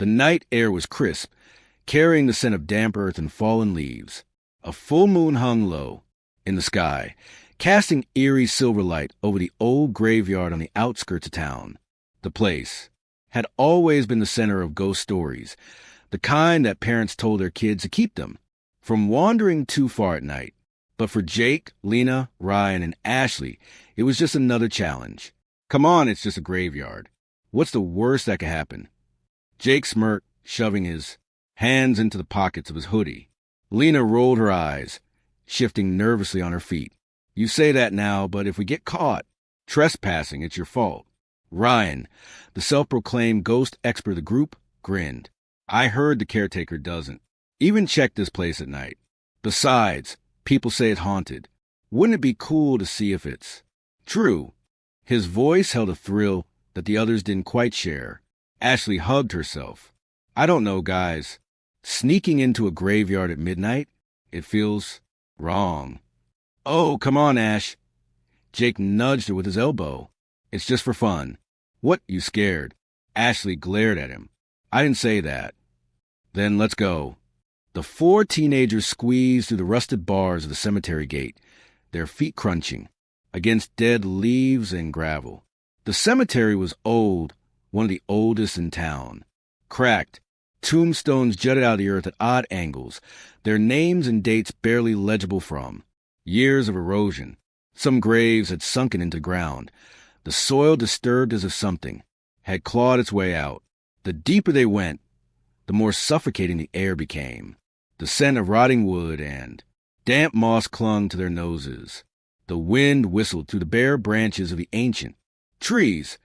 The night air was crisp, carrying the scent of damp earth and fallen leaves. A full moon hung low in the sky, casting eerie silver light over the old graveyard on the outskirts of town. The place had always been the center of ghost stories, the kind that parents told their kids to keep them from wandering too far at night. But for Jake, Lena, Ryan, and Ashley, it was just another challenge. Come on, it's just a graveyard. What's the worst that could happen? Jake smirked, shoving his hands into the pockets of his hoodie. Lena rolled her eyes, shifting nervously on her feet. You say that now, but if we get caught trespassing, it's your fault. Ryan, the self-proclaimed ghost expert of the group, grinned. I heard the caretaker doesn't even check this place at night. Besides, people say it's haunted. Wouldn't it be cool to see if it's true? His voice held a thrill that the others didn't quite share. Ashley hugged herself. I don't know, guys. Sneaking into a graveyard at midnight, it feels wrong. Oh, come on, Ash. Jake nudged her with his elbow. It's just for fun. What, you scared? Ashley glared at him. I didn't say that. Then let's go. The four teenagers squeezed through the rusted bars of the cemetery gate, their feet crunching against dead leaves and gravel. The cemetery was old, one of the oldest in town. Cracked, tombstones jutted out of the earth at odd angles, their names and dates barely legible from. Years of erosion. Some graves had sunken into ground. The soil disturbed as if something had clawed its way out. The deeper they went, the more suffocating the air became. The scent of rotting wood and damp moss clung to their noses. The wind whistled through the bare branches of the ancient trees,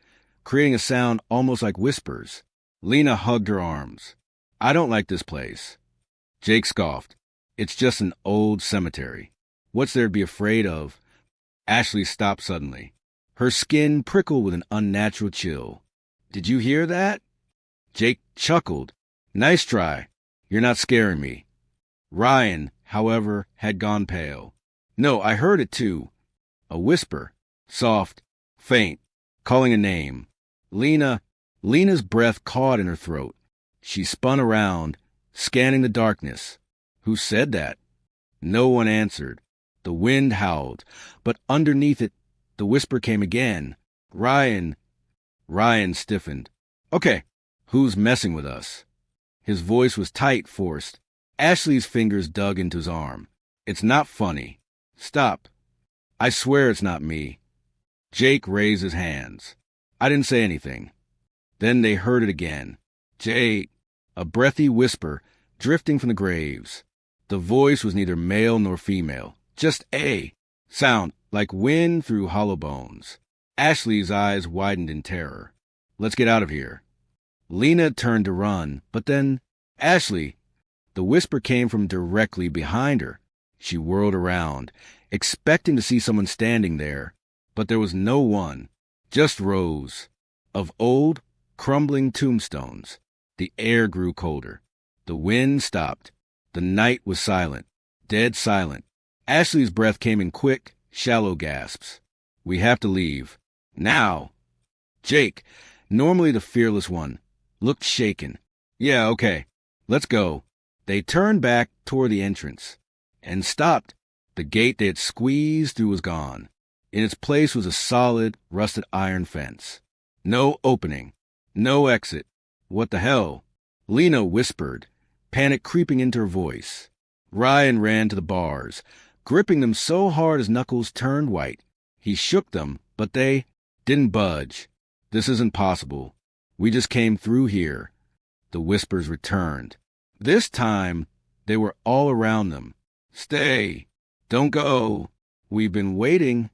creating a sound almost like whispers. Lena hugged her arms. I don't like this place. Jake scoffed. It's just an old cemetery. What's there to be afraid of? Ashley stopped suddenly. Her skin prickled with an unnatural chill. Did you hear that? Jake chuckled. Nice try. You're not scaring me. Ryan, however, had gone pale. No, I heard it too. A whisper. Soft, faint, calling a name. Lena's breath caught in her throat. She spun around, scanning the darkness. Who said that? No one answered. The wind howled, but underneath it, the whisper came again. Ryan stiffened. Okay, who's messing with us? His voice was tight, forced. Ashley's fingers dug into his arm. It's not funny. Stop. I swear it's not me. Jake raised his hands. I didn't say anything. Then they heard it again. Jake, a breathy whisper drifting from the graves. The voice was neither male nor female, just a sound like wind through hollow bones. Ashley's eyes widened in terror. Let's get out of here. Lena turned to run, but then, Ashley, the whisper came from directly behind her. She whirled around, expecting to see someone standing there, but there was no one, just rows of old, crumbling tombstones. The air grew colder. The wind stopped. The night was silent, dead silent. Ashley's breath came in quick, shallow gasps. We have to leave. Now. Jake, normally the fearless one, looked shaken. Yeah, okay. Let's go. They turned back toward the entrance and stopped. The gate they had squeezed through was gone. In its place was a solid, rusted iron fence. No opening. No exit. What the hell? Lena whispered, panic creeping into her voice. Ryan ran to the bars, gripping them so hard his knuckles turned white. He shook them, but they didn't budge. This isn't possible. We just came through here. The whispers returned. This time, they were all around them. Stay. Don't go. We've been waiting.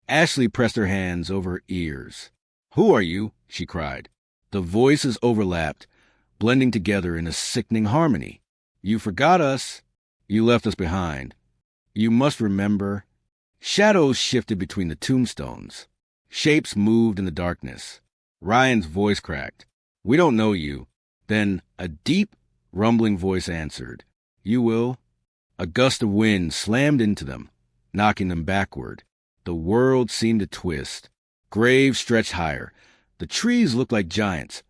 Ashley pressed her hands over her ears. Who are you? She cried. The voices overlapped, blending together in a sickening harmony. You forgot us. You left us behind. You must remember. Shadows shifted between the tombstones. Shapes moved in the darkness. Ryan's voice cracked. We don't know you. Then a deep, rumbling voice answered. You will. A gust of wind slammed into them, knocking them backward. The world seemed to twist. Graves stretched higher. The trees looked like giants.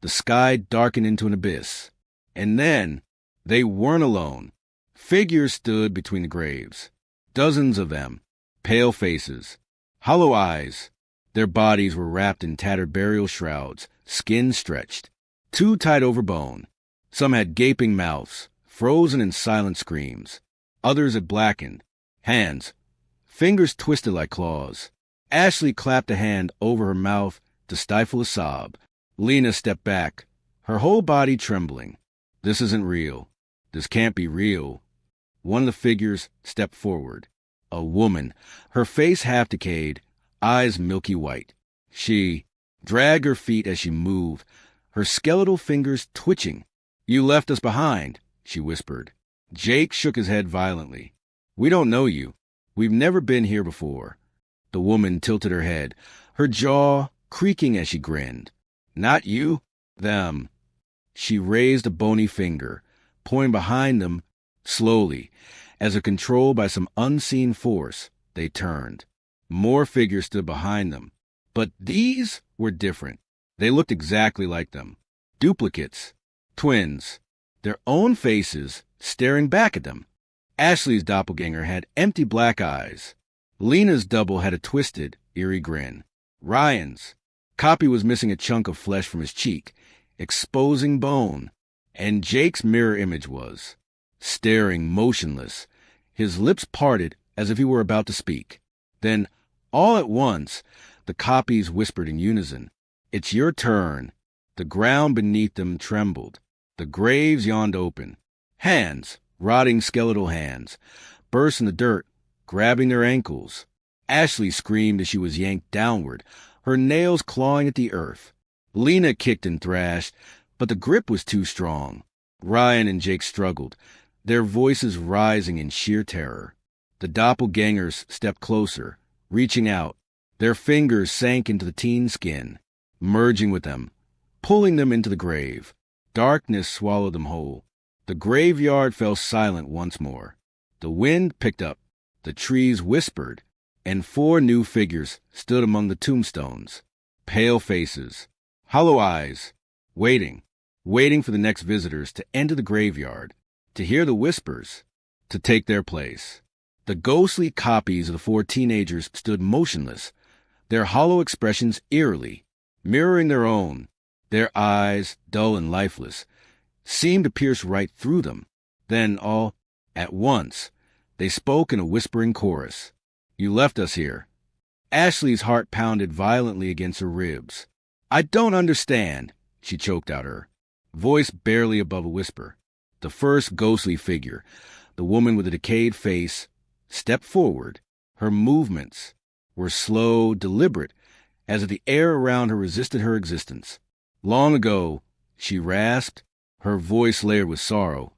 The sky darkened into an abyss. And then, they weren't alone. Figures stood between the graves. Dozens of them. Pale faces. Hollow eyes. Their bodies were wrapped in tattered burial shrouds, skin stretched, too tight over bone. Some had gaping mouths, frozen in silent screams. Others had blackened. Hands. Fingers twisted like claws. Ashley clapped a hand over her mouth to stifle a sob. Lena stepped back, her whole body trembling. This isn't real. This can't be real. One of the figures stepped forward. A woman, her face half decayed, eyes milky white. She dragged her feet as she moved, her skeletal fingers twitching. "You left us behind," she whispered. Jake shook his head violently. "We don't know you. We've never been here before." The woman tilted her head, her jaw creaking as she grinned. "Not you? Them." She raised a bony finger, pointing behind them slowly. As if controlled by some unseen force, they turned. More figures stood behind them. But these were different. They looked exactly like them. Duplicates. Twins. Their own faces staring back at them. Ashley's doppelganger had empty black eyes. Lena's double had a twisted, eerie grin. Ryan's copy was missing a chunk of flesh from his cheek, exposing bone. And Jake's mirror image was staring motionless, his lips parted as if he were about to speak. Then, all at once, the copies whispered in unison, "It's your turn." The ground beneath them trembled. The graves yawned open. Hands, rotting skeletal hands, burst in the dirt, grabbing their ankles. Ashley screamed as she was yanked downward, her nails clawing at the earth. Lena kicked and thrashed, but the grip was too strong. Ryan and Jake struggled, their voices rising in sheer terror. The doppelgangers stepped closer, reaching out. Their fingers sank into the teen's skin, merging with them, pulling them into the grave. Darkness swallowed them whole. The graveyard fell silent once more. The wind picked up. The trees whispered, and 4 new figures stood among the tombstones. Pale faces, hollow eyes, waiting for the next visitors to enter the graveyard, to hear the whispers, to take their place. The ghostly copies of the 4 teenagers stood motionless, their hollow expressions eerily, mirroring their own. Their eyes, dull and lifeless, seemed to pierce right through them. Then, all at once, they spoke in a whispering chorus. "You left us here." Ashley's heart pounded violently against her ribs. "I don't understand," she choked out her voice barely above a whisper. The first ghostly figure, the woman with a decayed face, stepped forward. Her movements were slow, deliberate, as if the air around her resisted her existence. "Long ago," she rasped, her voice layered with sorrow,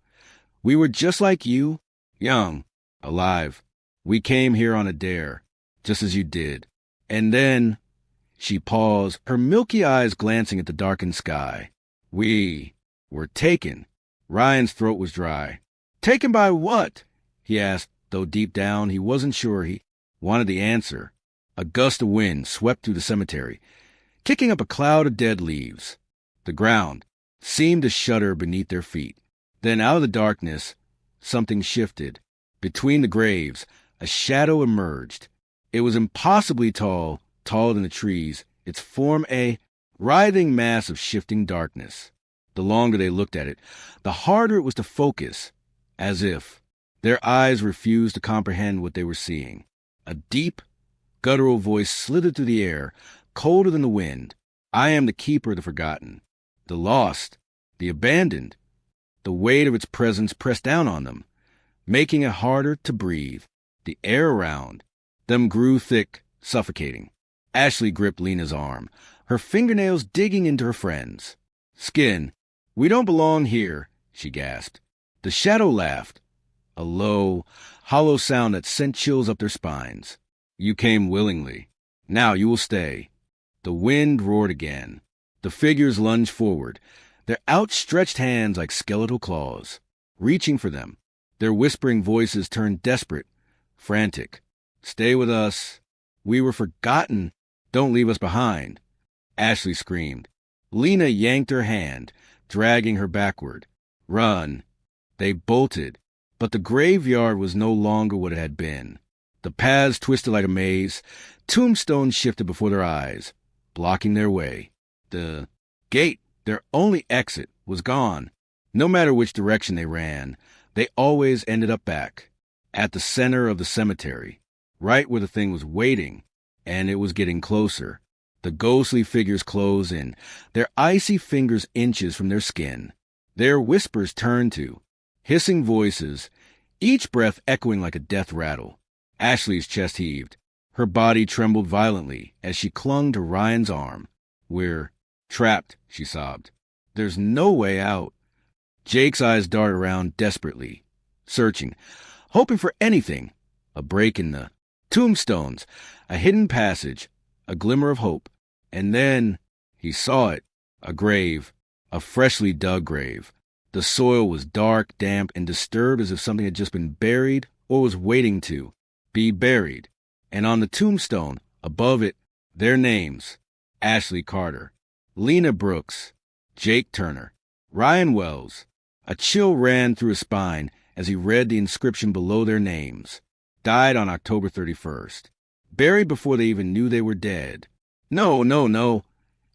"we were just like you, young, alive. We came here on a dare, just as you did. And then," she paused, her milky eyes glancing at the darkened sky, "we were taken." Ryan's throat was dry. "Taken by what?" he asked, though deep down he wasn't sure he wanted the answer. A gust of wind swept through the cemetery, kicking up a cloud of dead leaves. The ground seemed to shudder beneath their feet. Then out of the darkness, something shifted. Between the graves, a shadow emerged. It was impossibly tall, taller than the trees, its form a writhing mass of shifting darkness. The longer they looked at it, the harder it was to focus, as if their eyes refused to comprehend what they were seeing. A deep, guttural voice slithered through the air, colder than the wind. "I am the keeper of the forgotten, the lost, the abandoned." The weight of its presence pressed down on them, making it harder to breathe. The air around them grew thick, suffocating. Ashley gripped Lena's arm, her fingernails digging into her friend's skin. "We don't belong here," she gasped. The shadow laughed, a low, hollow sound that sent chills up their spines. "You came willingly. Now you will stay." The wind roared again. The figures lunged forward, their outstretched hands like skeletal claws, reaching for them. Their whispering voices turned desperate, frantic. "Stay with us. We were forgotten. Don't leave us behind." Ashley screamed. Lena yanked her hand, dragging her backward. Run. They bolted, but the graveyard was no longer what it had been. The paths twisted like a maze. Tombstones shifted before their eyes, blocking their way. The gate, their only exit, was gone. No matter which direction they ran, they always ended up back, at the center of the cemetery, right where the thing was waiting, and it was getting closer. The ghostly figures close in, their icy fingers inches from their skin. Their whispers turn to hissing voices, each breath echoing like a death rattle. Ashley's chest heaved. Her body trembled violently as she clung to Ryan's arm. "We're trapped," she sobbed. "There's no way out." Jake's eyes darted around desperately, searching, hoping for anything. A break in the tombstones, a hidden passage, a glimmer of hope. And then he saw it, a grave, a freshly dug grave. The soil was dark, damp, and disturbed as if something had just been buried or was waiting to be buried. And on the tombstone, above it, their names: Ashley Carter, Lena Brooks, Jake Turner, Ryan Wells. A chill ran through his spine as he read the inscription below their names. Died on October 31st. Buried before they even knew they were dead. No.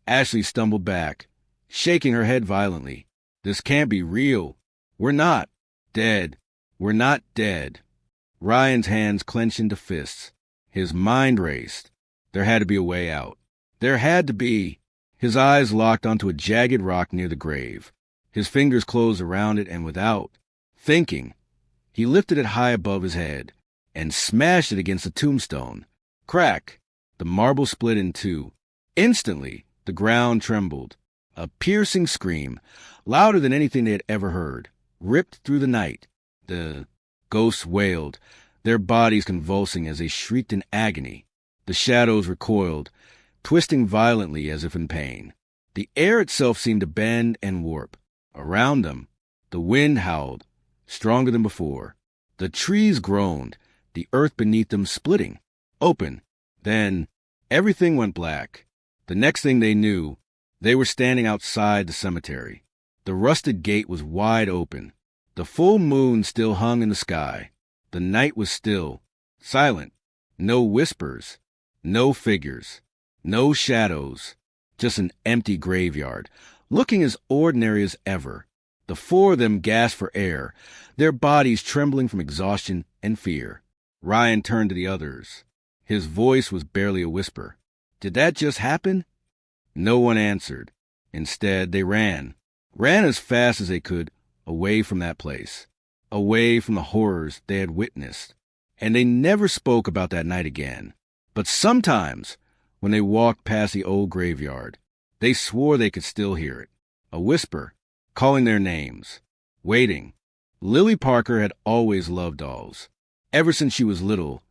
Ashley stumbled back, shaking her head violently. "This can't be real. We're not dead. We're not dead." Ryan's hands clenched into fists. His mind raced. There had to be a way out. There had to be. His eyes locked onto a jagged rock near the grave. His fingers closed around it, and without thinking, he lifted it high above his head and smashed it against the tombstone. Crack! The marble split in two. Instantly, the ground trembled. A piercing scream, louder than anything they had ever heard, ripped through the night. The ghosts wailed, their bodies convulsing as they shrieked in agony. The shadows recoiled, twisting violently as if in pain. The air itself seemed to bend and warp. Around them, the wind howled, stronger than before. The trees groaned, the earth beneath them splitting, open. Then everything went black. The next thing they knew, they were standing outside the cemetery. The rusted gate was wide open. The full moon still hung in the sky. The night was still, silent. No whispers, no figures, no shadows. Just an empty graveyard, looking as ordinary as ever. The four of them gasped for air, their bodies trembling from exhaustion and fear. Ryan turned to the others. His voice was barely a whisper. "Did that just happen?" No one answered. Instead, they ran as fast as they could, away from that place, away from the horrors they had witnessed. And they never spoke about that night again. But sometimes, when they walked past the old graveyard, they swore they could still hear it. A whisper, calling their names, waiting. Lily Parker had always loved dolls. Ever since she was little,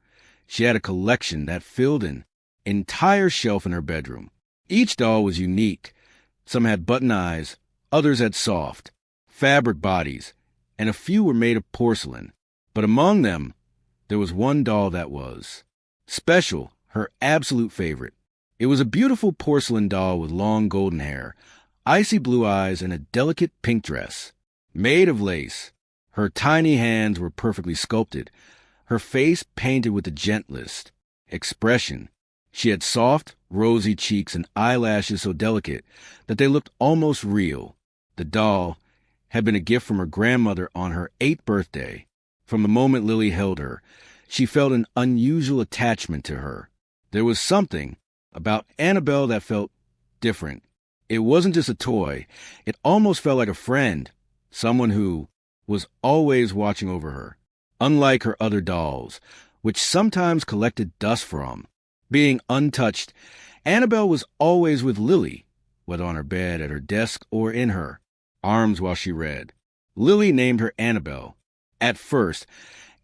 she had a collection that filled an entire shelf in her bedroom. Each doll was unique. Some had button eyes, others had soft, fabric bodies, and a few were made of porcelain. But among them, there was one doll that was special, her absolute favorite. It was a beautiful porcelain doll with long golden hair, icy blue eyes, and a delicate pink dress, made of lace. Her tiny hands were perfectly sculpted, her face painted with the gentlest expression. She had soft, rosy cheeks and eyelashes so delicate that they looked almost real. The doll had been a gift from her grandmother on her 8th birthday. From the moment Lily held her, she felt an unusual attachment to her. There was something about Annabelle that felt different. It wasn't just a toy. It almost felt like a friend, someone who was always watching over her. Unlike her other dolls, which sometimes collected dust from. Being untouched, Annabelle was always with Lily, whether on her bed, at her desk, or in her arms while she read. Lily named her Annabelle. At first,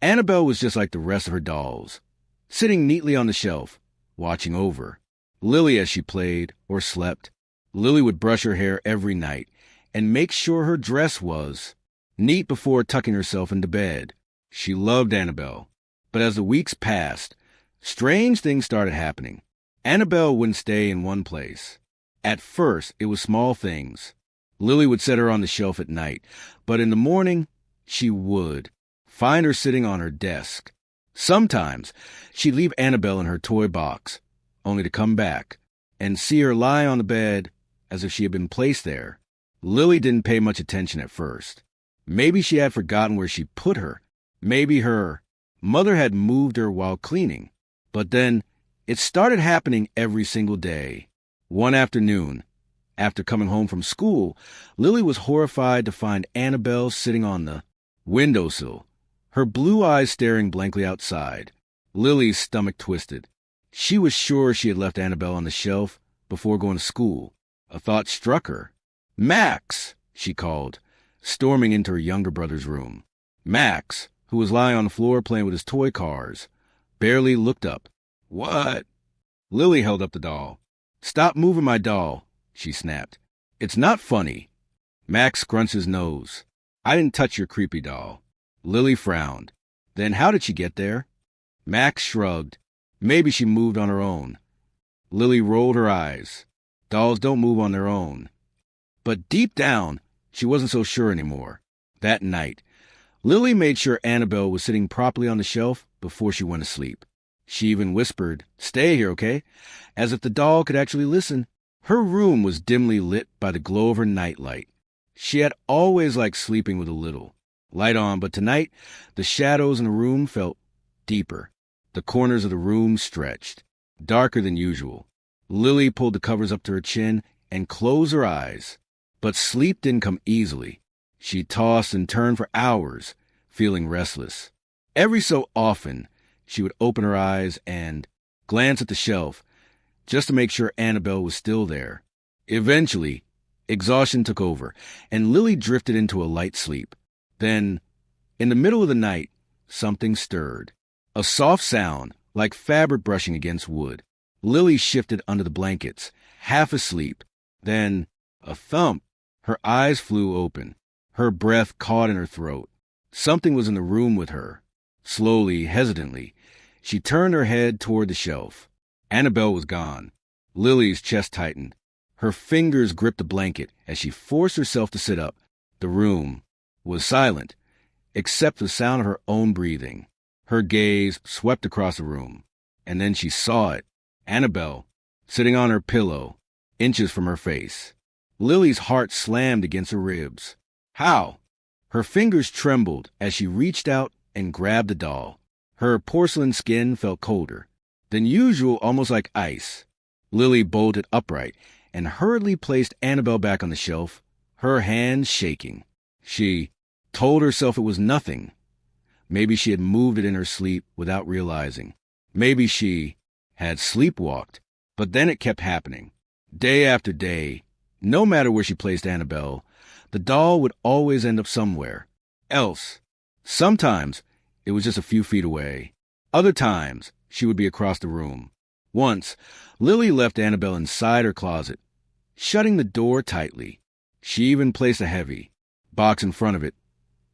Annabelle was just like the rest of her dolls, sitting neatly on the shelf, watching over Lily as she played or slept. Lily would brush her hair every night and make sure her dress was neat before tucking herself into bed. She loved Annabelle, but as the weeks passed, strange things started happening. Annabelle wouldn't stay in one place. At first, it was small things. Lily would set her on the shelf at night, but in the morning, she would find her sitting on her desk. Sometimes, she'd leave Annabelle in her toy box, only to come back and see her lie on the bed as if she had been placed there. Lily didn't pay much attention at first. Maybe she had forgotten where she put her. Maybe her mother had moved her while cleaning. But then, it started happening every single day. One afternoon, after coming home from school, Lily was horrified to find Annabelle sitting on the windowsill, her blue eyes staring blankly outside. Lily's stomach twisted. She was sure she had left Annabelle on the shelf before going to school. A thought struck her. "Max!" she called, storming into her younger brother's room. Max, who was lying on the floor playing with his toy cars, barely looked up. "What?" Lily held up the doll. "Stop moving my doll," she snapped. "It's not funny." Max scrunched his nose. "I didn't touch your creepy doll." Lily frowned. "Then how did she get there?" Max shrugged. "Maybe she moved on her own." Lily rolled her eyes. Dolls don't move on their own. But deep down, she wasn't so sure anymore. That night, Lily made sure Annabelle was sitting properly on the shelf before she went to sleep. She even whispered, "Stay here, okay?" as if the doll could actually listen. Her room was dimly lit by the glow of her nightlight. She had always liked sleeping with a little light on, but tonight, the shadows in the room felt deeper. The corners of the room stretched, darker than usual. Lily pulled the covers up to her chin and closed her eyes. But sleep didn't come easily. She tossed and turned for hours, feeling restless. Every so often, she would open her eyes and glance at the shelf, just to make sure Annabelle was still there. Eventually, exhaustion took over, and Lily drifted into a light sleep. Then, in the middle of the night, something stirred. A soft sound, like fabric brushing against wood. Lily shifted under the blankets, half asleep. Then, a thump. Her eyes flew open. Her breath caught in her throat. Something was in the room with her. Slowly, hesitantly, she turned her head toward the shelf. Annabelle was gone. Lily's chest tightened. Her fingers gripped the blanket as she forced herself to sit up. The room was silent, except for the sound of her own breathing. Her gaze swept across the room, and then she saw it. Annabelle, sitting on her pillow, inches from her face. Lily's heart slammed against her ribs. How? Her fingers trembled as she reached out and grabbed the doll. Her porcelain skin felt colder than usual, almost like ice. Lily bolted upright and hurriedly placed Annabelle back on the shelf, her hands shaking. She told herself it was nothing. Maybe she had moved it in her sleep without realizing. Maybe she had sleepwalked, but then it kept happening. Day after day, no matter where she placed Annabelle, the doll would always end up somewhere else. Sometimes it was just a few feet away. Other times she would be across the room. Once, Lily left Annabelle inside her closet, shutting the door tightly. She even placed a heavy box in front of it,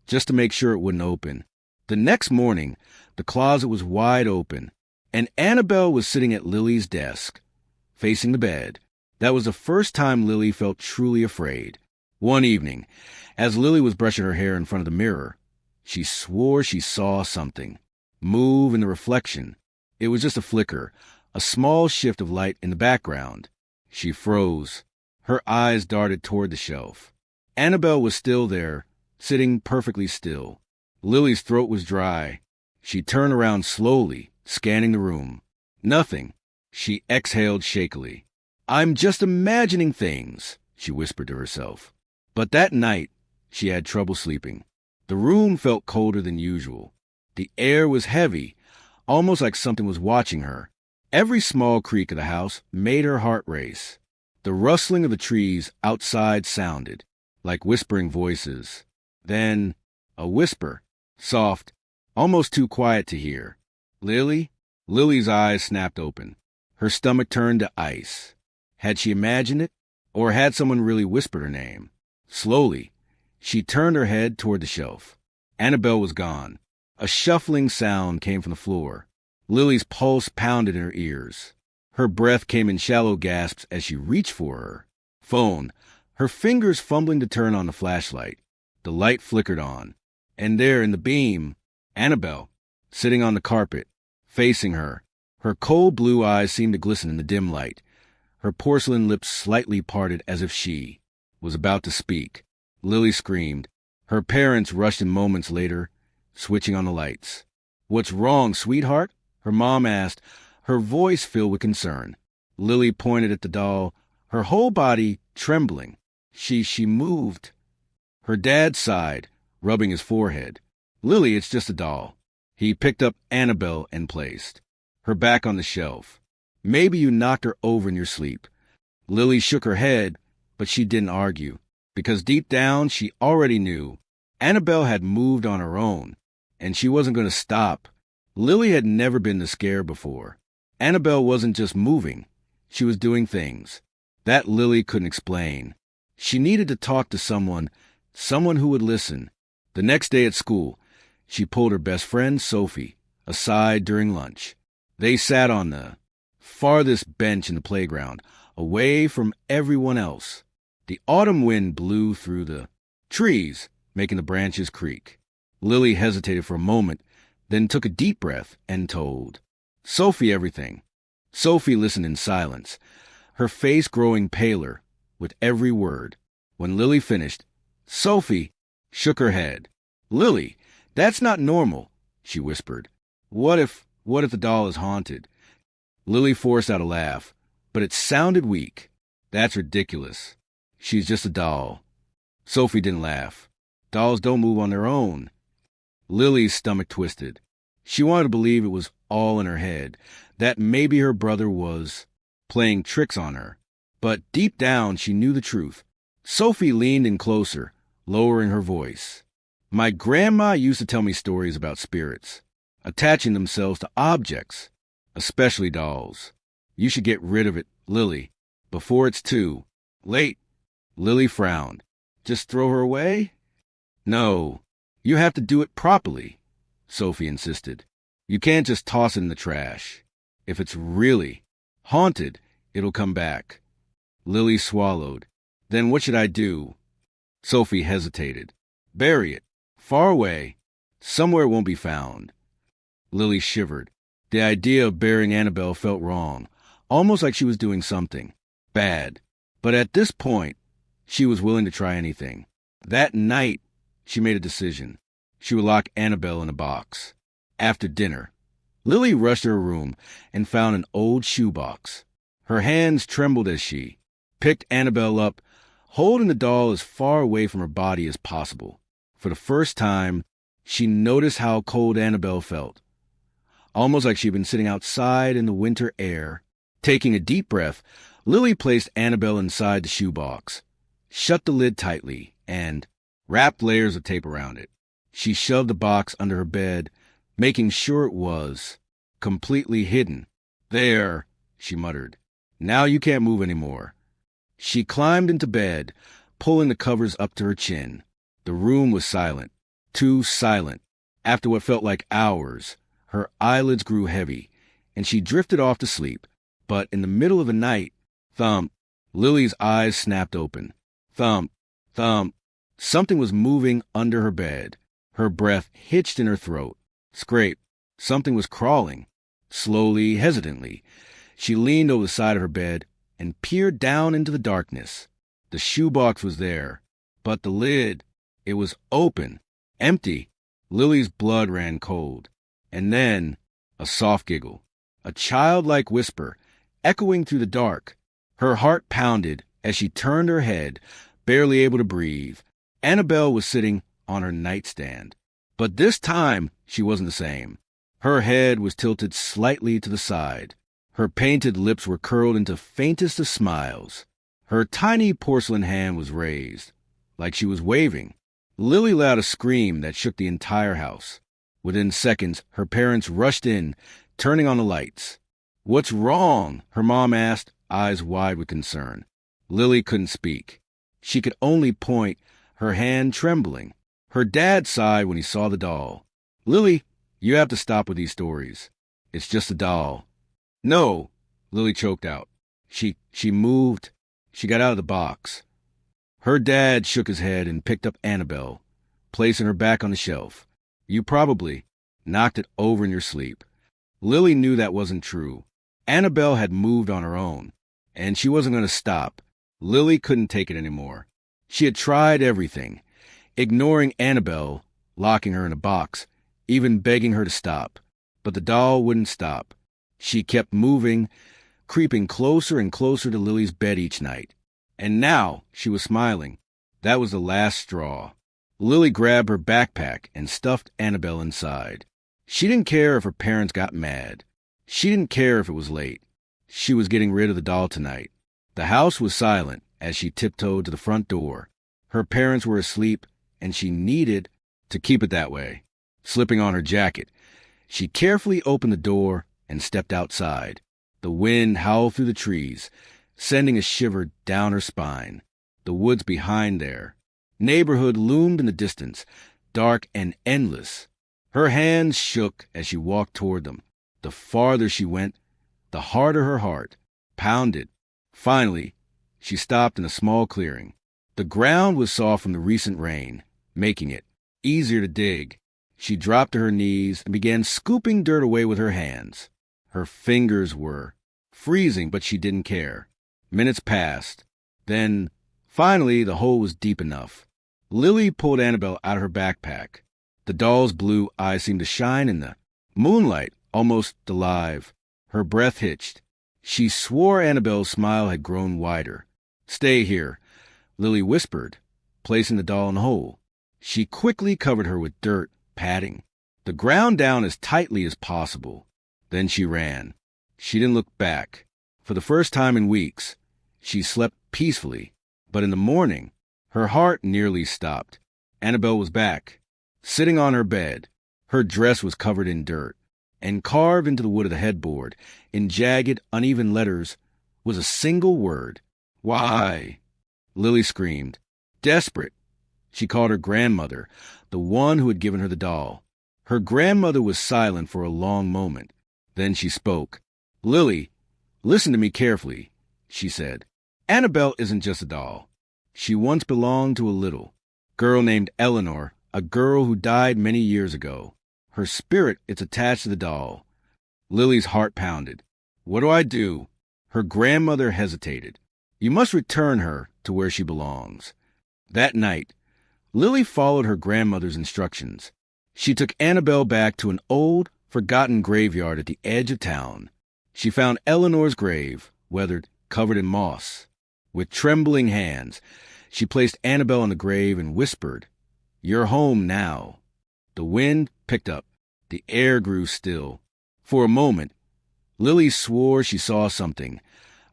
just to make sure it wouldn't open. The next morning, the closet was wide open, and Annabelle was sitting at Lily's desk, facing the bed. That was the first time Lily felt truly afraid. One evening, as Lily was brushing her hair in front of the mirror, she swore she saw something move in the reflection. It was just a flicker, a small shift of light in the background. She froze. Her eyes darted toward the shelf. Annabelle was still there, sitting perfectly still. Lily's throat was dry. She turned around slowly, scanning the room. Nothing. She exhaled shakily. "I'm just imagining things," she whispered to herself. But that night, she had trouble sleeping. The room felt colder than usual. The air was heavy, almost like something was watching her. Every small creak of the house made her heart race. The rustling of the trees outside sounded like whispering voices. Then, a whisper, soft, almost too quiet to hear. "Lily?" Lily's eyes snapped open. Her stomach turned to ice. Had she imagined it, or had someone really whispered her name? Slowly, she turned her head toward the shelf. Annabelle was gone. A shuffling sound came from the floor. Lily's pulse pounded in her ears. Her breath came in shallow gasps as she reached for her. Phone. Her fingers fumbling to turn on the flashlight. The light flickered on. And there in the beam, Annabelle, sitting on the carpet, facing her. Her cold blue eyes seemed to glisten in the dim light. Her porcelain lips slightly parted as if she was about to speak. Lily screamed. Her parents rushed in moments later, switching on the lights. "What's wrong, sweetheart?" her mom asked, her voice filled with concern. Lily pointed at the doll, her whole body trembling. She moved. Her dad sighed, rubbing his forehead. "Lily, it's just a doll." He picked up Annabelle and placed her back on the shelf. "Maybe you knocked her over in your sleep." Lily shook her head, but she didn't argue, because deep down she already knew Annabelle had moved on her own, and she wasn't going to stop. Lily had never been this scared before. Annabelle wasn't just moving. She was doing things that Lily couldn't explain. She needed to talk to someone who would listen. The next day at school, she pulled her best friend, Sophie, aside during lunch. They sat on the farthest bench in the playground, away from everyone else. The autumn wind blew through the trees, making the branches creak. Lily hesitated for a moment, then took a deep breath and told Sophie everything. Sophie listened in silence, her face growing paler with every word. When Lily finished, Sophie shook her head. "Lily, that's not normal," she whispered. What if the doll is haunted?" Lily forced out a laugh, but it sounded weak. "That's ridiculous. She's just a doll." Sophie didn't laugh. "Dolls don't move on their own." Lily's stomach twisted. She wanted to believe it was all in her head, that maybe her brother was playing tricks on her. But deep down, she knew the truth. Sophie leaned in closer, lowering her voice. "My grandma used to tell me stories about spirits, attaching themselves to objects, especially dolls. You should get rid of it, Lily, before it's too late." Lily frowned. "Just throw her away?" "No, you have to do it properly," Sophie insisted. "You can't just toss it in the trash. If it's really haunted, it'll come back." Lily swallowed. "Then what should I do?" Sophie hesitated. "Bury it, far away, somewhere it won't be found." Lily shivered. The idea of burying Annabelle felt wrong, almost like she was doing something bad. But at this point, she was willing to try anything. That night, she made a decision. She would lock Annabelle in a box. After dinner, Lily rushed to her room and found an old shoebox. Her hands trembled as she picked Annabelle up, holding the doll as far away from her body as possible. For the first time, she noticed how cold Annabelle felt, almost like she'd been sitting outside in the winter air. Taking a deep breath, Lily placed Annabelle inside the shoebox, shut the lid tightly, and wrapped layers of tape around it. She shoved the box under her bed, making sure it was completely hidden. "There," she muttered. "Now you can't move anymore." She climbed into bed, pulling the covers up to her chin. The room was silent, too silent. After what felt like hours, her eyelids grew heavy, and she drifted off to sleep. But in the middle of the night, thump, Lily's eyes snapped open. Thump, thump. Something was moving under her bed. Her breath hitched in her throat. Scrape. Something was crawling. Slowly, hesitantly, she leaned over the side of her bed and peered down into the darkness. The shoebox was there, but the lid, it was open, empty. Lily's blood ran cold. And then, a soft giggle, a childlike whisper, echoing through the dark. Her heart pounded as she turned her head, barely able to breathe. Annabelle was sitting on her nightstand. But this time, she wasn't the same. Her head was tilted slightly to the side. Her painted lips were curled into faintest of smiles. Her tiny porcelain hand was raised, like she was waving. Lily let out a scream that shook the entire house. Within seconds, her parents rushed in, turning on the lights. "What's wrong?" her mom asked, eyes wide with concern. Lily couldn't speak. She could only point, her hand trembling. Her dad sighed when he saw the doll. "Lily, you have to stop with these stories. It's just a doll." "No," Lily choked out. She moved. She got out of the box. Her dad shook his head and picked up Annabelle, placing her back on the shelf. You probably knocked it over in your sleep. Lily knew that wasn't true. Annabelle had moved on her own, and she wasn't going to stop. Lily couldn't take it anymore. She had tried everything, ignoring Annabelle, locking her in a box, even begging her to stop. But the doll wouldn't stop. She kept moving, creeping closer and closer to Lily's bed each night. And now she was smiling. That was the last straw. Lily grabbed her backpack and stuffed Annabelle inside. She didn't care if her parents got mad. She didn't care if it was late. She was getting rid of the doll tonight. The house was silent as she tiptoed to the front door. Her parents were asleep, and she needed to keep it that way. Slipping on her jacket, she carefully opened the door and stepped outside. The wind howled through the trees, sending a shiver down her spine. The woods behind their neighborhood loomed in the distance, dark and endless. Her hands shook as she walked toward them. The farther she went, the harder her heart pounded. Finally, she stopped in a small clearing. The ground was soft from the recent rain, making it easier to dig. She dropped to her knees and began scooping dirt away with her hands. Her fingers were freezing, but she didn't care. Minutes passed. Then, finally, the hole was deep enough. Lily pulled Annabelle out of her backpack. The doll's blue eyes seemed to shine in the moonlight, almost alive. Her breath hitched. She swore Annabelle's smile had grown wider. "Stay here," Lily whispered, placing the doll in the hole. She quickly covered her with dirt, padding the ground down as tightly as possible. Then she ran. She didn't look back. For the first time in weeks, she slept peacefully. But in the morning, her heart nearly stopped. Annabelle was back, sitting on her bed. Her dress was covered in dirt, and carved into the wood of the headboard, in jagged, uneven letters, was a single word. "Why?" Lily screamed. Desperate, she called her grandmother, the one who had given her the doll. Her grandmother was silent for a long moment. Then she spoke. "Lily, listen to me carefully," she said. "Annabelle isn't just a doll. She once belonged to a little girl named Eleanor, a girl who died many years ago. Her spirit is attached to the doll." Lily's heart pounded. "What do I do?" Her grandmother hesitated. "You must return her to where she belongs." That night, Lily followed her grandmother's instructions. She took Annabelle back to an old, forgotten graveyard at the edge of town. She found Eleanor's grave, weathered, covered in moss. With trembling hands, she placed Annabelle on the grave and whispered, "You're home now." The wind picked up. The air grew still. For a moment, Lily swore she saw something,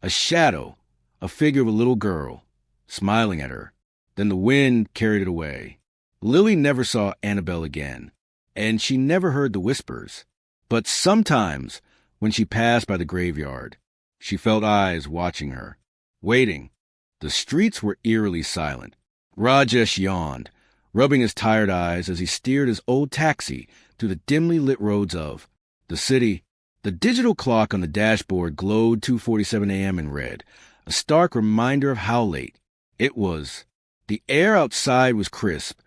a shadow, a figure of a little girl, smiling at her. Then the wind carried it away. Lily never saw Annabelle again, and she never heard the whispers. But sometimes, when she passed by the graveyard, she felt eyes watching her, waiting. The streets were eerily silent. Rajesh yawned, rubbing his tired eyes as he steered his old taxi through the dimly lit roads of the city. The digital clock on the dashboard glowed 2:47 a.m. in red, a stark reminder of how late it was. The air outside was crisp,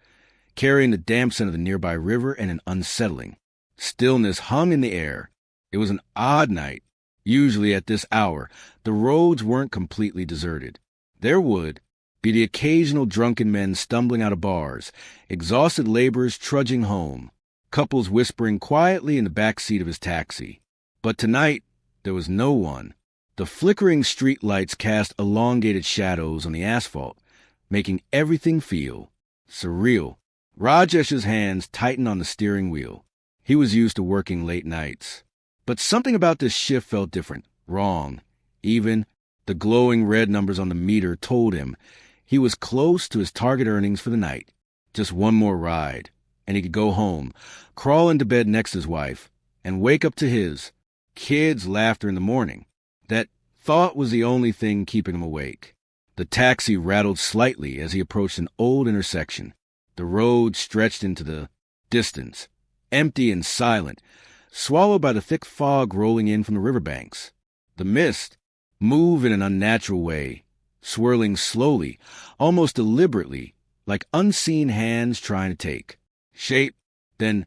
carrying the damp scent of the nearby river and an unsettling stillness hung in the air. It was an odd night. Usually at this hour, the roads weren't completely deserted. There would be the occasional drunken men stumbling out of bars, exhausted laborers trudging home, couples whispering quietly in the back seat of his taxi. But tonight, there was no one. The flickering street lights cast elongated shadows on the asphalt, making everything feel surreal. Rajesh's hands tightened on the steering wheel. He was used to working late nights. But something about this shift felt different, wrong. Even the glowing red numbers on the meter told him he was close to his target earnings for the night. Just one more ride, and he could go home, crawl into bed next to his wife, and wake up to his kids' laughter in the morning. That thought was the only thing keeping him awake. The taxi rattled slightly as he approached an old intersection. The road stretched into the distance, empty and silent, swallowed by the thick fog rolling in from the riverbanks. The mist moved in an unnatural way, swirling slowly, almost deliberately, like unseen hands trying to take shape. Then,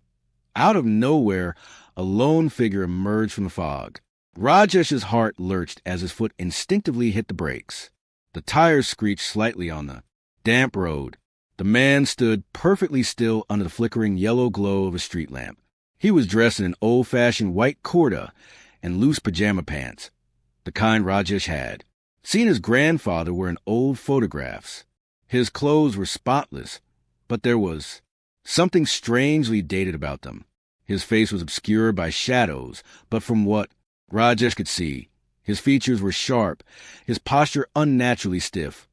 out of nowhere, a lone figure emerged from the fog. Rajesh's heart lurched as his foot instinctively hit the brakes. The tires screeched slightly on the damp road. The man stood perfectly still under the flickering yellow glow of a street lamp. He was dressed in an old-fashioned white kurta and loose pajama pants, the kind Rajesh had seen his grandfather wear in old photographs. His clothes were spotless, but there was something strangely dated about them. His face was obscured by shadows, but from what Rajesh could see, his features were sharp, his posture unnaturally stiff,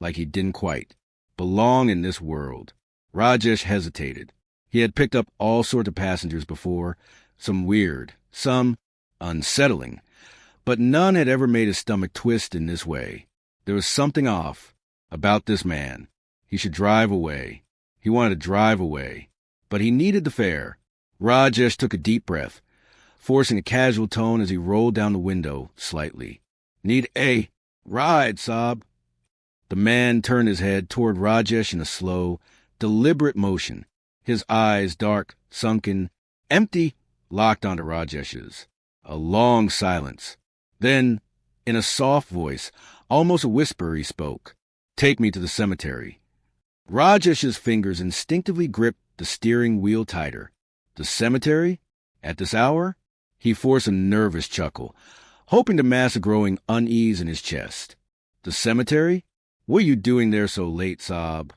like he didn't quite belong in this world. Rajesh hesitated. He had picked up all sorts of passengers before, some weird, some unsettling, but none had ever made his stomach twist in this way. There was something off about this man. He should drive away. He wanted to drive away, but he needed the fare. Rajesh took a deep breath, forcing a casual tone as he rolled down the window slightly. Need a ride, Saab. The man turned his head toward Rajesh in a slow, deliberate motion. His eyes, dark, sunken, empty, locked onto Rajesh's. A long silence. Then, in a soft voice, almost a whisper, he spoke. Take me to the cemetery. Rajesh's fingers instinctively gripped the steering wheel tighter. The cemetery? At this hour? He forced a nervous chuckle, hoping to mask a growing unease in his chest. The cemetery? What are you doing there so late, Saab?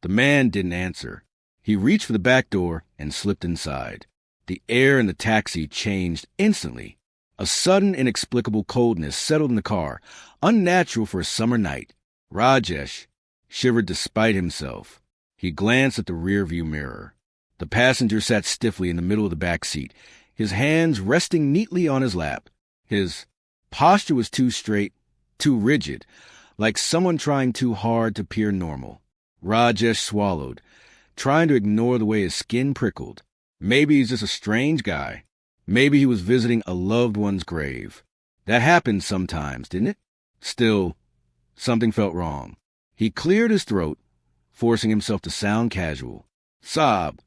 The man didn't answer. He reached for the back door and slipped inside. The air in the taxi changed instantly. A sudden, inexplicable coldness settled in the car, unnatural for a summer night. Rajesh shivered despite himself. He glanced at the rearview mirror. The passenger sat stiffly in the middle of the back seat, his hands resting neatly on his lap. His posture was too straight, too rigid, like someone trying too hard to appear normal. Rajesh swallowed, trying to ignore the way his skin prickled. Maybe he's just a strange guy. Maybe he was visiting a loved one's grave. That happened sometimes, didn't it? Still, something felt wrong. He cleared his throat, forcing himself to sound casual. Saab,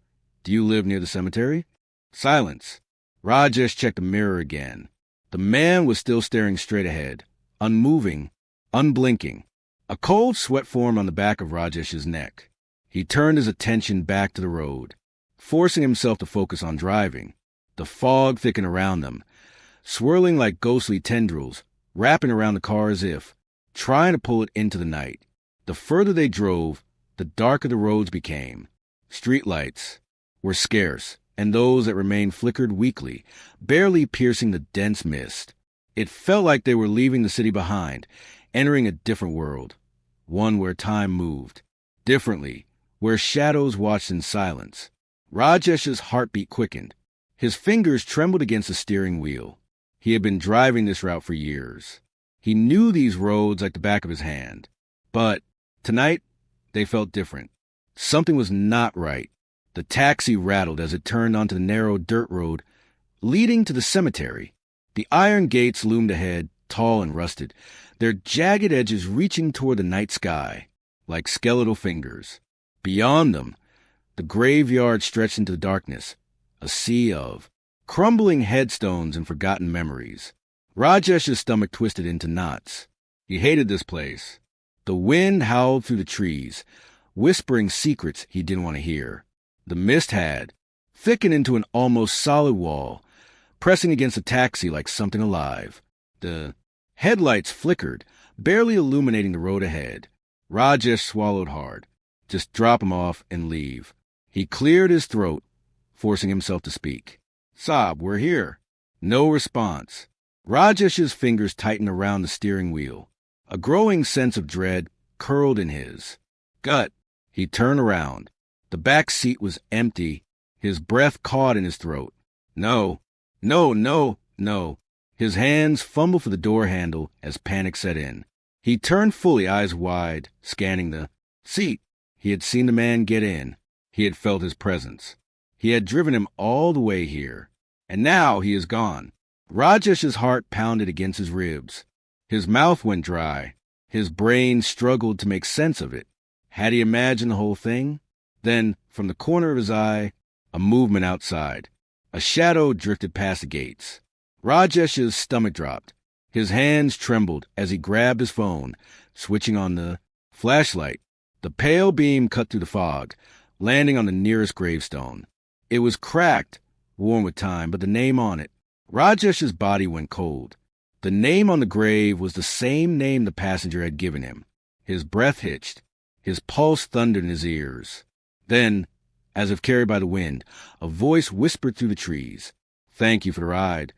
do you live near the cemetery? Silence. Rajesh checked the mirror again. The man was still staring straight ahead, unmoving, unblinking. A cold sweat formed on the back of Rajesh's neck. He turned his attention back to the road, forcing himself to focus on driving. The fog thickened around them, swirling like ghostly tendrils, wrapping around the car as if trying to pull it into the night. The further they drove, the darker the roads became. Streetlights were scarce, and those that remained flickered weakly, barely piercing the dense mist. It felt like they were leaving the city behind, entering a different world, one where time moved differently, where shadows watched in silence. Rajesh's heartbeat quickened. His fingers trembled against the steering wheel. He had been driving this route for years. He knew these roads like the back of his hand. But tonight, they felt different. Something was not right. The taxi rattled as it turned onto the narrow dirt road leading to the cemetery. The iron gates loomed ahead, tall and rusted, their jagged edges reaching toward the night sky, like skeletal fingers. Beyond them, the graveyard stretched into the darkness, a sea of crumbling headstones and forgotten memories. Rajesh's stomach twisted into knots. He hated this place. The wind howled through the trees, whispering secrets he didn't want to hear. The mist had thickened into an almost solid wall, pressing against the taxi like something alive. The headlights flickered, barely illuminating the road ahead. Rajesh swallowed hard. Just drop him off and leave. He cleared his throat, forcing himself to speak. Saab, we're here. No response. Rajesh's fingers tightened around the steering wheel. A growing sense of dread curled in his gut. He turned around. The back seat was empty, his breath caught in his throat. No. His hands fumbled for the door handle as panic set in. He turned fully, eyes wide, scanning the seat. He had seen the man get in. He had felt his presence. He had driven him all the way here. And now he is gone. Rajesh's heart pounded against his ribs. His mouth went dry. His brain struggled to make sense of it. Had he imagined the whole thing? Then, from the corner of his eye, a movement outside. A shadow drifted past the gates. Rajesh's stomach dropped. His hands trembled as he grabbed his phone, switching on the flashlight. The pale beam cut through the fog, landing on the nearest gravestone. It was cracked, worn with time, but the name on it. Rajesh's body went cold. The name on the grave was the same name the passenger had given him. His breath hitched. His pulse thundered in his ears. Then, as if carried by the wind, a voice whispered through the trees. "Thank you for the ride."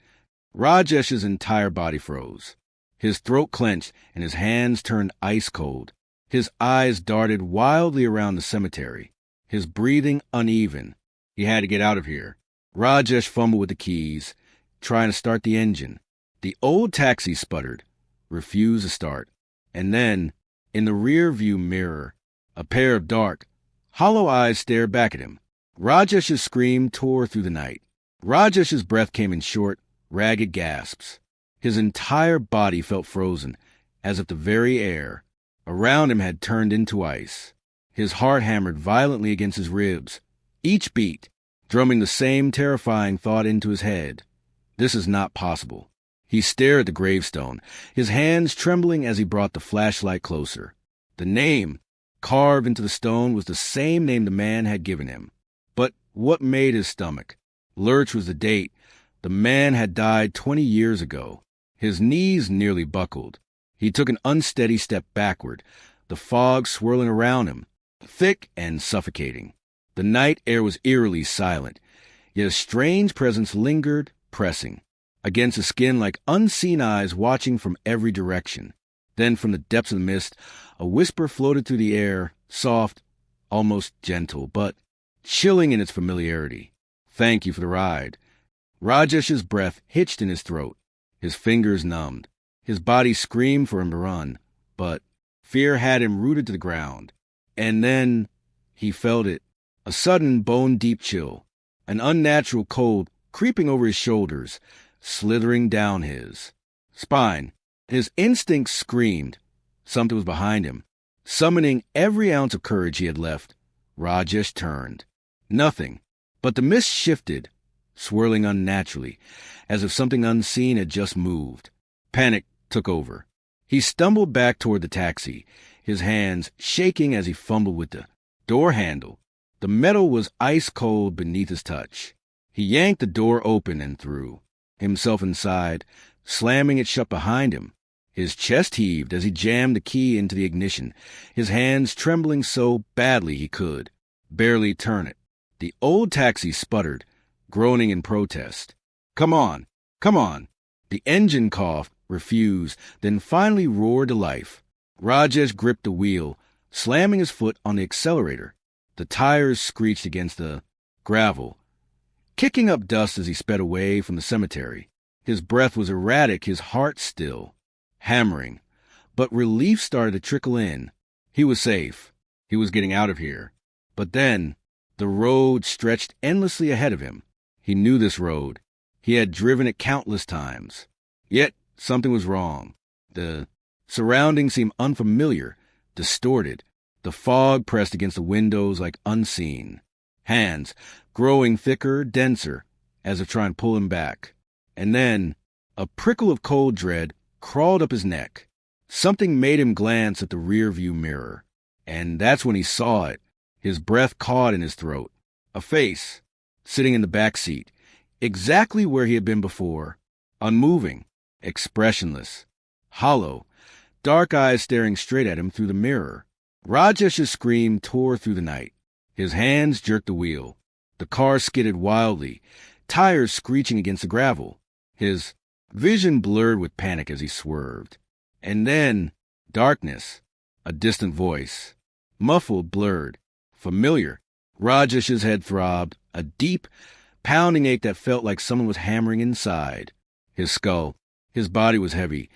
Rajesh's entire body froze. His throat clenched and his hands turned ice cold. His eyes darted wildly around the cemetery. His breathing uneven. He had to get out of here. Rajesh fumbled with the keys, trying to start the engine. The old taxi sputtered, refused to start. And then, in the rear-view mirror, a pair of dark, hollow eyes stared back at him. Rajesh's scream tore through the night. Rajesh's breath came in short, ragged gasps. His entire body felt frozen, as if the very air around him had turned into ice. His heart hammered violently against his ribs, each beat drumming the same terrifying thought into his head. This is not possible. He stared at the gravestone, his hands trembling as he brought the flashlight closer. The name carved into the stone was the same name the man had given him. But what made his stomach lurch was the date. The man had died 20 years ago. His knees nearly buckled. He took an unsteady step backward, the fog swirling around him, thick and suffocating. The night air was eerily silent, yet a strange presence lingered, pressing against his skin like unseen eyes watching from every direction. Then from the depths of the mist, a whisper floated through the air, soft, almost gentle, but chilling in its familiarity. "Thank you for the ride." Rajesh's breath hitched in his throat, his fingers numbed. His body screamed for him to run, but fear had him rooted to the ground. And then he felt it, a sudden bone-deep chill, an unnatural cold creeping over his shoulders, slithering down his spine. His instincts screamed. Something was behind him. Summoning every ounce of courage he had left, Rajesh turned. Nothing, but the mist shifted, swirling unnaturally, as if something unseen had just moved. Panic took over. He stumbled back toward the taxi, his hands shaking as he fumbled with the door handle. The metal was ice cold beneath his touch. He yanked the door open and threw himself inside, slamming it shut behind him. His chest heaved as he jammed the key into the ignition, his hands trembling so badly he could barely turn it. The old taxi sputtered, groaning in protest. Come on! Come on!" The engine coughed, refused, then finally roared to life. Rajesh gripped the wheel, slamming his foot on the accelerator. The tires screeched against the gravel, kicking up dust as he sped away from the cemetery. His breath was erratic, his heart still hammering. But relief started to trickle in. He was safe. He was getting out of here. But then, the road stretched endlessly ahead of him. He knew this road. He had driven it countless times. Yet, something was wrong. The surroundings seemed unfamiliar, distorted. The fog pressed against the windows like unseen hands, growing thicker, denser, as if trying to pull him back. And then, a prickle of cold dread crawled up his neck. Something made him glance at the rear-view mirror. And that's when he saw it, his breath caught in his throat. A face, sitting in the back seat, exactly where he had been before, unmoving, expressionless, hollow, dark eyes staring straight at him through the mirror. Rajesh's scream tore through the night. His hands jerked the wheel. The car skidded wildly, tires screeching against the gravel. His vision blurred with panic as he swerved. And then, darkness, a distant voice, muffled, blurred, familiar. Rajesh's head throbbed, a deep, pounding ache that felt like someone was hammering inside. His skull, his body was heavy,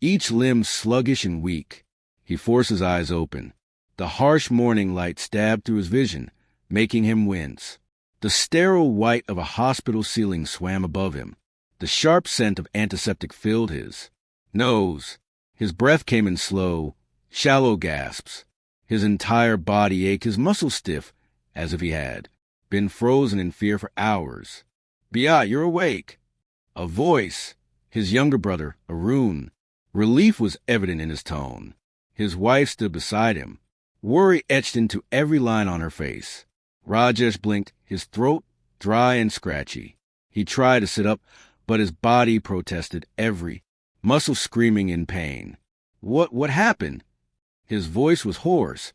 each limb sluggish and weak. He forced his eyes open. The harsh morning light stabbed through his vision, making him wince. The sterile white of a hospital ceiling swam above him. The sharp scent of antiseptic filled his nose. His breath came in slow, Shallow gasps. His entire body ached, his muscles stiff, as if he had been frozen in fear for hours. "Bia, you're awake." A voice. His younger brother, Arun. Relief was evident in his tone. His wife stood beside him, worry etched into every line on her face. Rajesh blinked, his throat dry and scratchy. He tried to sit up, but his body protested, every muscle screaming in pain. What happened?" His voice was hoarse,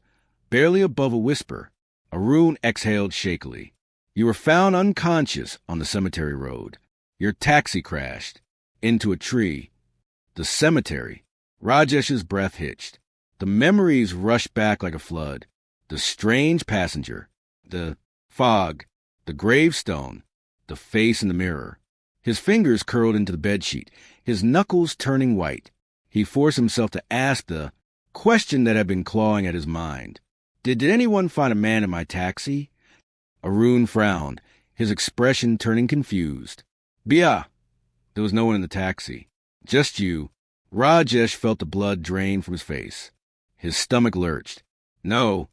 barely above a whisper. Arun exhaled shakily. "You were found unconscious on the cemetery road. Your taxi crashed into a tree." The cemetery. Rajesh's breath hitched. The memories rushed back like a flood. The strange passenger. The fog. The gravestone. The face in the mirror. His fingers curled into the bedsheet, his knuckles turning white. He forced himself to ask the question that had been clawing at his mind. Did anyone find a man in my taxi?" Arun frowned, his expression turning confused. "Bia." There was no one in the taxi. "Just you." Rajesh felt the blood drain from his face. His stomach lurched. No,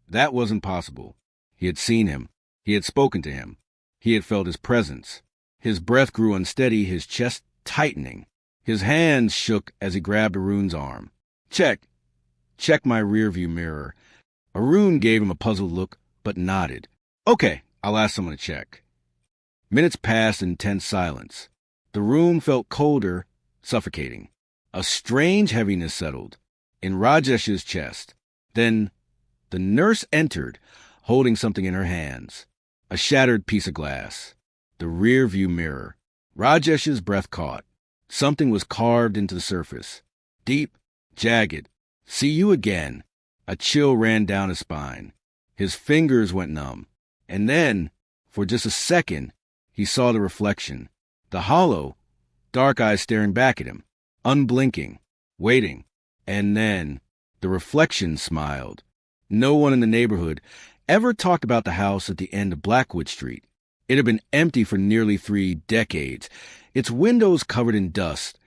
that wasn't possible. He had seen him. He had spoken to him. He had felt his presence. His breath grew unsteady, his chest tightening. His hands shook as he grabbed Arun's arm. Check my rearview mirror." Arun gave him a puzzled look, but nodded. "Okay, I'll ask someone to check." Minutes passed in tense silence. The room felt colder, suffocating. A strange heaviness settled in Rajesh's chest. Then the nurse entered, holding something in her hands. A shattered piece of glass. The rear-view mirror. Rajesh's breath caught. Something was carved into the surface. Deep, jagged. "See you again." A chill ran down his spine. His fingers went numb. And then, for just a second, he saw the reflection. The hollow, dark eyes staring back at him, unblinking, waiting. And then the reflection smiled. No one in the neighborhood ever talked about the house at the end of Blackwood Street. It had been empty for nearly 3 decades, its windows covered in dust,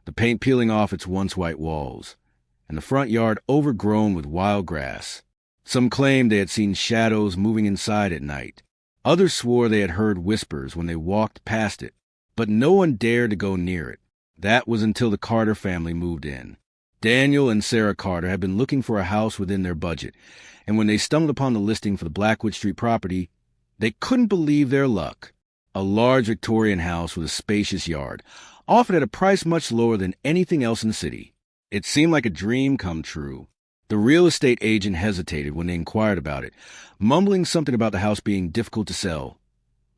the paint peeling off its once white walls, and the front yard overgrown with wild grass. Some claimed they had seen shadows moving inside at night. Others swore they had heard whispers when they walked past it, but no one dared to go near it. That was until the Carter family moved in. Daniel and Sarah Carter had been looking for a house within their budget, and when they stumbled upon the listing for the Blackwood Street property, they couldn't believe their luck. A large Victorian house with a spacious yard, offered at a price much lower than anything else in the city. It seemed like a dream come true. The real estate agent hesitated when they inquired about it, mumbling something about the house being difficult to sell.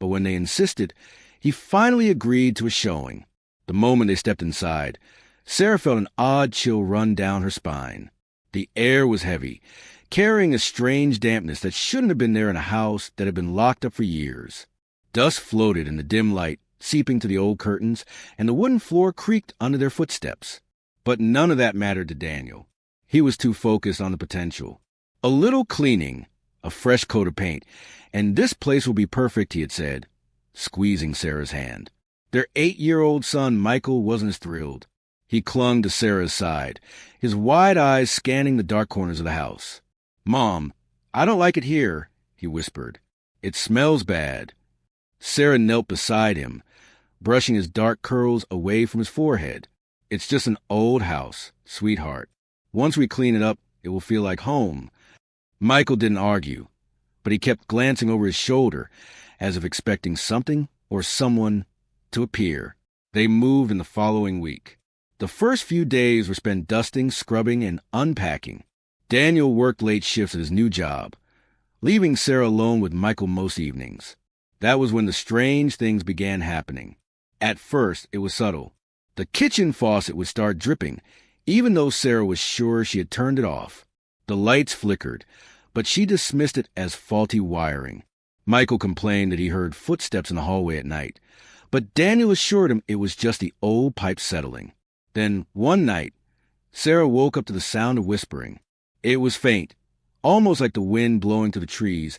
But when they insisted, he finally agreed to a showing. The moment they stepped inside, Sarah felt an odd chill run down her spine. The air was heavy, carrying a strange dampness that shouldn't have been there in a house that had been locked up for years. Dust floated in the dim light, seeping to the old curtains, and the wooden floor creaked under their footsteps. But none of that mattered to Daniel. He was too focused on the potential. A little cleaning, a fresh coat of paint, and this place will be perfect, he had said, squeezing Sarah's hand. Their 8-year-old son, Michael, wasn't as thrilled. He clung to Sarah's side, his wide eyes scanning the dark corners of the house. "Mom, I don't like it here," he whispered. "It smells bad." Sarah knelt beside him, brushing his dark curls away from his forehead. "It's just an old house, sweetheart. Once we clean it up, it will feel like home." Michael didn't argue, but he kept glancing over his shoulder, as if expecting something or someone to appear. They moved in the following week. The first few days were spent dusting, scrubbing, and unpacking. Daniel worked late shifts at his new job, leaving Sarah alone with Michael most evenings. That was when the strange things began happening. At first, it was subtle. The kitchen faucet would start dripping, even though Sarah was sure she had turned it off. The lights flickered, but she dismissed it as faulty wiring. Michael complained that he heard footsteps in the hallway at night, but Daniel assured him it was just the old pipe settling. Then, one night, Sarah woke up to the sound of whispering. It was faint, almost like the wind blowing through the trees,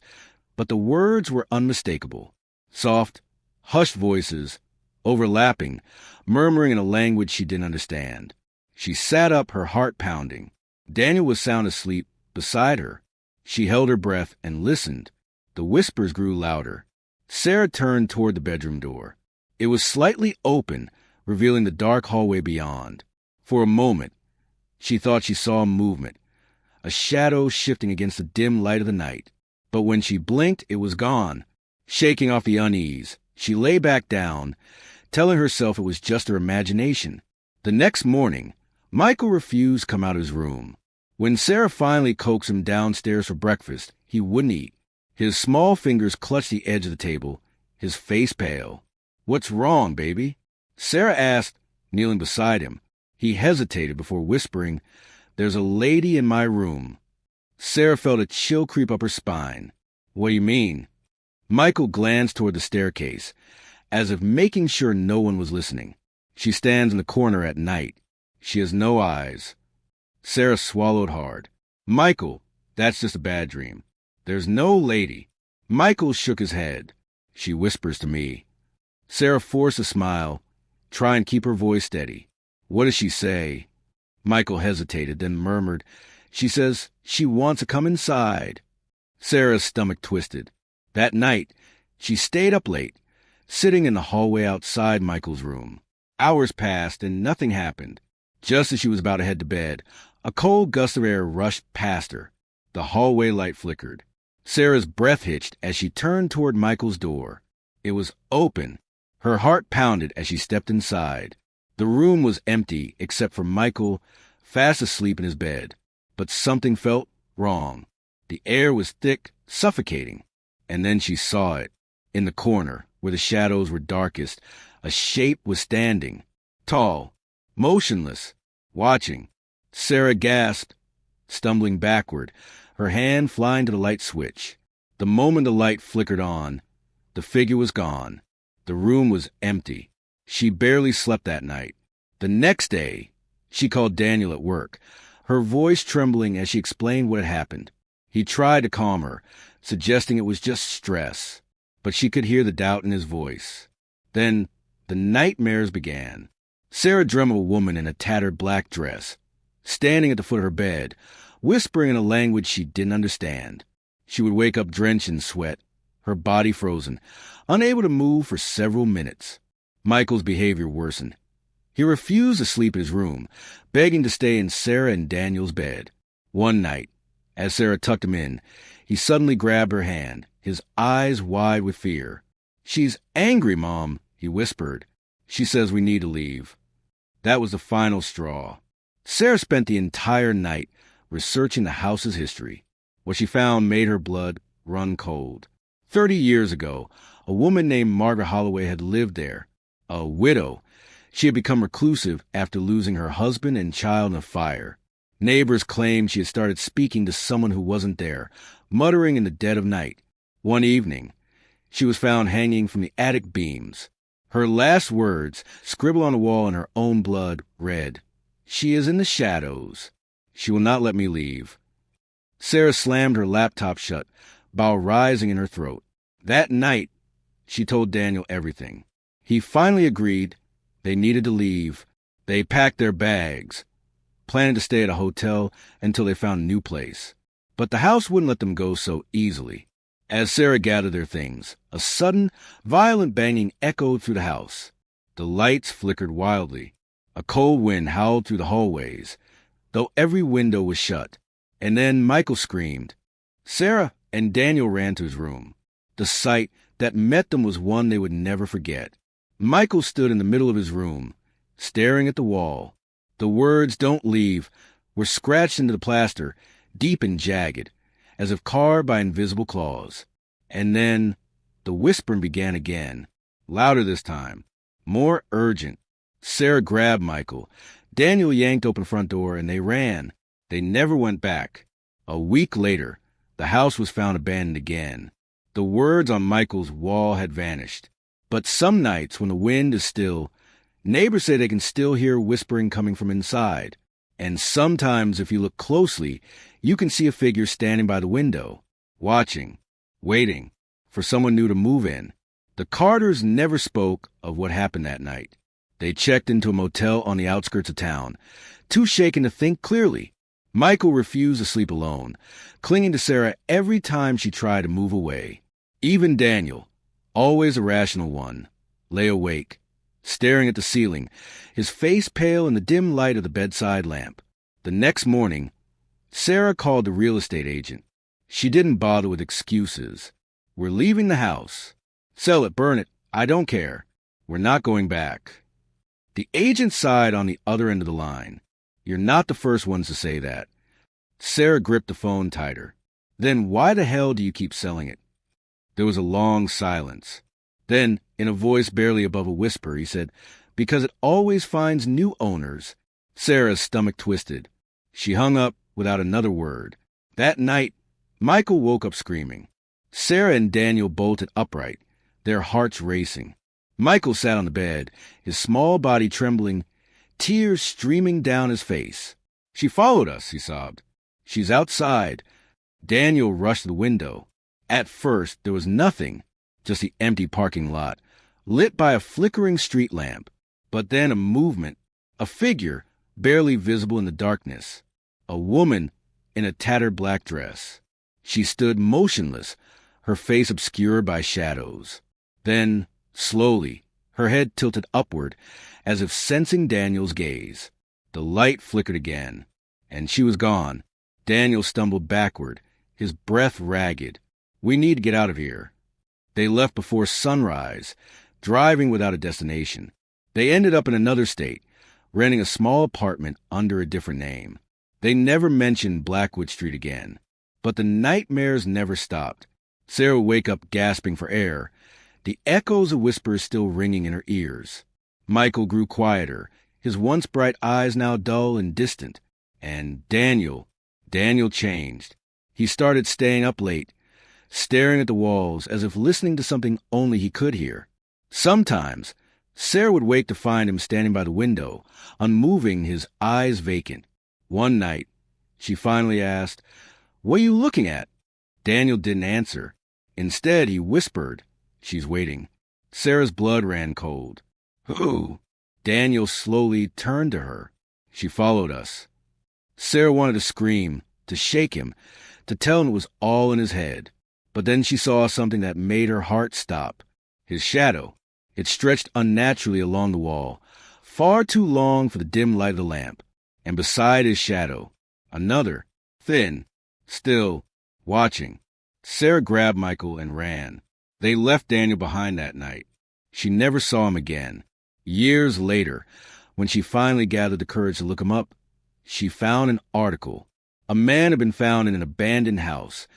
but the words were unmistakable. Soft, hushed voices, overlapping, murmuring in a language she didn't understand. She sat up, her heart pounding. Daniel was sound asleep beside her. She held her breath and listened. The whispers grew louder. Sarah turned toward the bedroom door. It was slightly open, revealing the dark hallway beyond. For a moment, she thought she saw movement, a shadow shifting against the dim light of the night. But when she blinked, it was gone. Shaking off the unease, she lay back down, telling herself it was just her imagination. The next morning, Michael refused to come out of his room. When Sarah finally coaxed him downstairs for breakfast, he wouldn't eat. His small fingers clutched the edge of the table, his face pale. "What's wrong, baby?" Sarah asked, kneeling beside him. He hesitated before whispering, "There's a lady in my room." Sarah felt a chill creep up her spine. "What do you mean?" Michael glanced toward the staircase, as if making sure no one was listening. "She stands in the corner at night. She has no eyes." Sarah swallowed hard. "Michael, that's just a bad dream. There's no lady." Michael shook his head. "She whispers to me." Sarah forced a smile, trying to keep her voice steady. "What does she say?" Michael hesitated, then murmured, "She says she wants to come inside." Sarah's stomach twisted. That night, she stayed up late, sitting in the hallway outside Michael's room. Hours passed and nothing happened. Just as she was about to head to bed, a cold gust of air rushed past her. The hallway light flickered. Sarah's breath hitched as she turned toward Michael's door. It was open. Her heart pounded as she stepped inside. The room was empty except for Michael, fast asleep in his bed. But something felt wrong. The air was thick, suffocating. And then she saw it. In the corner, where the shadows were darkest, a shape was standing. Tall, motionless, watching. Sarah gasped, stumbling backward, her hand flying to the light switch. The moment the light flickered on, the figure was gone. The room was empty. She barely slept that night. The next day, she called Daniel at work, her voice trembling as she explained what had happened. He tried to calm her, suggesting it was just stress, but she could hear the doubt in his voice. Then the nightmares began. Sarah dreamt of a woman in a tattered black dress, standing at the foot of her bed, whispering in a language she didn't understand. She would wake up drenched in sweat, her body frozen, unable to move for several minutes. Michael's behavior worsened. He refused to sleep in his room, begging to stay in Sarah and Daniel's bed. One night, as Sarah tucked him in, he suddenly grabbed her hand, his eyes wide with fear. "She's angry, Mom," he whispered. "She says we need to leave." That was the final straw. Sarah spent the entire night researching the house's history. What she found made her blood run cold. 30 years ago, a woman named Margaret Holloway had lived there. A widow, she had become reclusive after losing her husband and child in a fire. Neighbors claimed she had started speaking to someone who wasn't there, muttering in the dead of night. One evening, she was found hanging from the attic beams. Her last words, scribbled on the wall in her own blood, read, "She is in the shadows. She will not let me leave." Sarah slammed her laptop shut, bile rising in her throat. That night, she told Daniel everything. He finally agreed. They needed to leave. They packed their bags, planning to stay at a hotel until they found a new place. But the house wouldn't let them go so easily. As Sarah gathered their things, a sudden, violent banging echoed through the house. The lights flickered wildly. A cold wind howled through the hallways, though every window was shut. And then Michael screamed. Sarah and Daniel ran to his room. The sight that met them was one they would never forget. Michael stood in the middle of his room, staring at the wall. The words, "Don't leave," were scratched into the plaster, deep and jagged, as if carved by invisible claws. And then the whispering began again, louder this time, more urgent. Sarah grabbed Michael. Daniel yanked open the front door, and they ran. They never went back. A week later, the house was found abandoned again. The words on Michael's wall had vanished. But some nights, when the wind is still, neighbors say they can still hear whispering coming from inside. And sometimes, if you look closely, you can see a figure standing by the window, watching, waiting for someone new to move in. The Carters never spoke of what happened that night. They checked into a motel on the outskirts of town, too shaken to think clearly. Michael refused to sleep alone, clinging to Sarah every time she tried to move away. Even Daniel, always a rational one, lay awake, staring at the ceiling, his face pale in the dim light of the bedside lamp. The next morning, Sarah called the real estate agent. She didn't bother with excuses. "We're leaving the house. Sell it, burn it, I don't care. We're not going back." The agent sighed on the other end of the line. "You're not the first ones to say that." Sarah gripped the phone tighter. "Then why the hell do you keep selling it?" There was a long silence. Then, in a voice barely above a whisper, he said, "Because it always finds new owners." Sarah's stomach twisted. She hung up without another word. That night, Michael woke up screaming. Sarah and Daniel bolted upright, their hearts racing. Michael sat on the bed, his small body trembling, tears streaming down his face. "She followed us," he sobbed. "She's outside." Daniel rushed to the window. At first, there was nothing, just the empty parking lot, lit by a flickering street lamp. But then a movement, a figure barely visible in the darkness, a woman in a tattered black dress. She stood motionless, her face obscured by shadows. Then, slowly, her head tilted upward, as if sensing Daniel's gaze. The light flickered again, and she was gone. Daniel stumbled backward, his breath ragged. "We need to get out of here." They left before sunrise, driving without a destination. They ended up in another state, renting a small apartment under a different name. They never mentioned Blackwood Street again. But the nightmares never stopped. Sarah would wake up gasping for air, the echoes of whispers still ringing in her ears. Michael grew quieter, his once bright eyes now dull and distant. And Daniel changed. He started staying up late, staring at the walls as if listening to something only he could hear. Sometimes, Sarah would wake to find him standing by the window, unmoving, his eyes vacant. One night, she finally asked, "What are you looking at?" Daniel didn't answer. Instead, he whispered, "She's waiting." Sarah's blood ran cold. "Who?" Daniel slowly turned to her. "She followed us." Sarah wanted to scream, to shake him, to tell him it was all in his head. But then she saw something that made her heart stop. His shadow. It stretched unnaturally along the wall, far too long for the dim light of the lamp. And beside his shadow, another, thin, still, watching. Sarah grabbed Michael and ran. They left Daniel behind that night. She never saw him again. Years later, when she finally gathered the courage to look him up, she found an article. A man had been found in an abandoned house,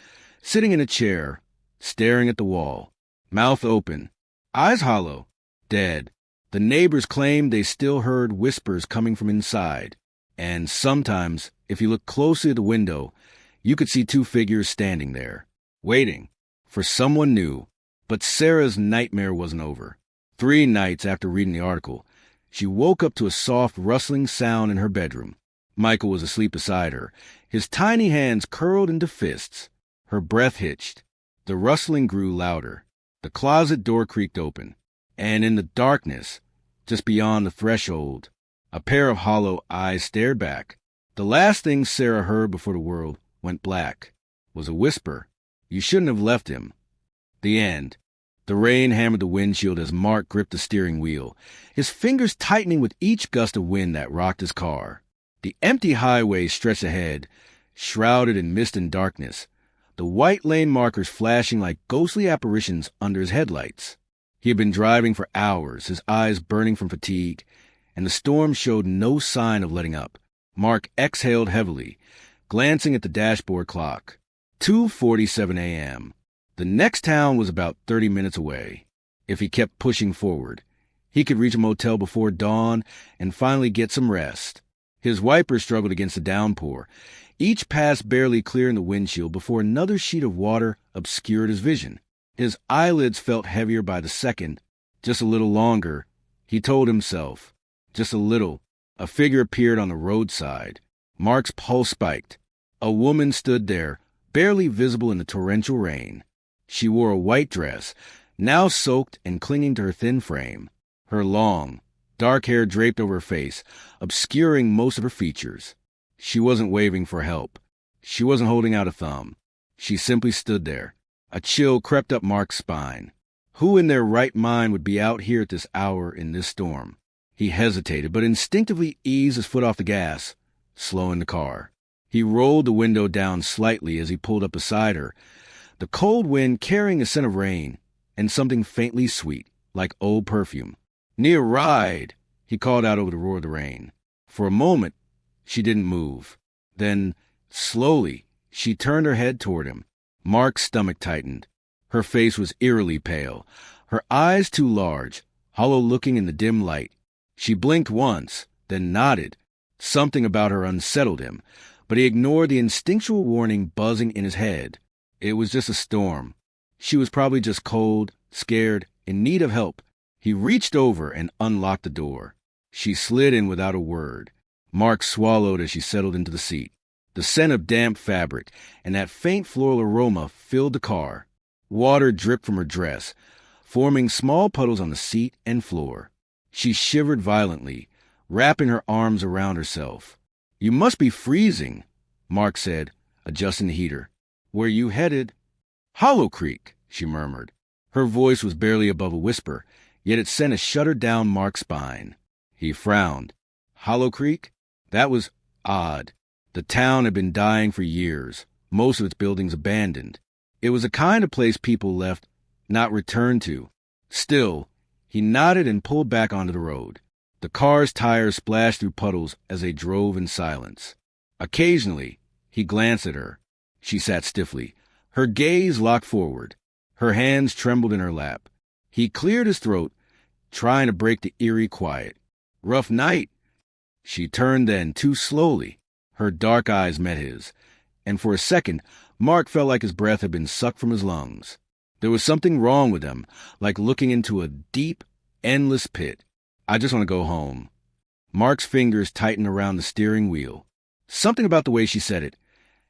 sitting in a chair, staring at the wall, mouth open, eyes hollow, dead. The neighbors claimed they still heard whispers coming from inside. And sometimes, if you looked closely at the window, you could see two figures standing there, waiting for someone new. But Sarah's nightmare wasn't over. 3 nights after reading the article, she woke up to a soft rustling sound in her bedroom. Michael was asleep beside her, his tiny hands curled into fists. Her breath hitched. The rustling grew louder. The closet door creaked open. And in the darkness, just beyond the threshold, a pair of hollow eyes stared back. The last thing Sarah heard before the world went black was a whisper, "You shouldn't have left him." The end. The rain hammered the windshield as Mark gripped the steering wheel, his fingers tightening with each gust of wind that rocked his car. The empty highway stretched ahead, shrouded in mist and darkness, the white lane markers flashing like ghostly apparitions under his headlights. He had been driving for hours, his eyes burning from fatigue, and the storm showed no sign of letting up. Mark exhaled heavily, glancing at the dashboard clock. 2:47 a.m. The next town was about 30 minutes away. If he kept pushing forward, he could reach a motel before dawn and finally get some rest. His wipers struggled against the downpour, each pass barely clearing the windshield before another sheet of water obscured his vision. His eyelids felt heavier by the second. Just a little longer, he told himself. Just a little. A figure appeared on the roadside. Mark's pulse spiked. A woman stood there, barely visible in the torrential rain. She wore a white dress, now soaked and clinging to her thin frame. Her long, dark hair draped over her face, obscuring most of her features. She wasn't waving for help. She wasn't holding out a thumb. She simply stood there. A chill crept up Mark's spine. Who in their right mind would be out here at this hour in this storm? He hesitated, but instinctively eased his foot off the gas, slowing the car. He rolled the window down slightly as he pulled up beside her, the cold wind carrying a scent of rain and something faintly sweet, like old perfume. "Need a ride," he called out over the roar of the rain. For a moment, she didn't move. Then, slowly, she turned her head toward him. Mark's stomach tightened. Her face was eerily pale, her eyes too large, hollow-looking in the dim light. She blinked once, then nodded. Something about her unsettled him, but he ignored the instinctual warning buzzing in his head. It was just a storm. She was probably just cold, scared, in need of help. He reached over and unlocked the door. She slid in without a word. Mark swallowed as she settled into the seat. The scent of damp fabric and that faint floral aroma filled the car. Water dripped from her dress, forming small puddles on the seat and floor. She shivered violently, wrapping her arms around herself. "You must be freezing," Mark said, adjusting the heater. "Where you headed?" "Hollow Creek," she murmured. Her voice was barely above a whisper, yet it sent a shudder down Mark's spine. He frowned. Hollow Creek? That was odd. The town had been dying for years, most of its buildings abandoned. It was the kind of place people left, not returned to. Still, he nodded and pulled back onto the road. The car's tires splashed through puddles as they drove in silence. Occasionally, he glanced at her. She sat stiffly, her gaze locked forward. Her hands trembled in her lap. He cleared his throat, trying to break the eerie quiet. "Rough night." She turned then, too slowly. Her dark eyes met his, and for a second, Mark felt like his breath had been sucked from his lungs. There was something wrong with them, like looking into a deep, endless pit. "I just want to go home." Mark's fingers tightened around the steering wheel. Something about the way she said it,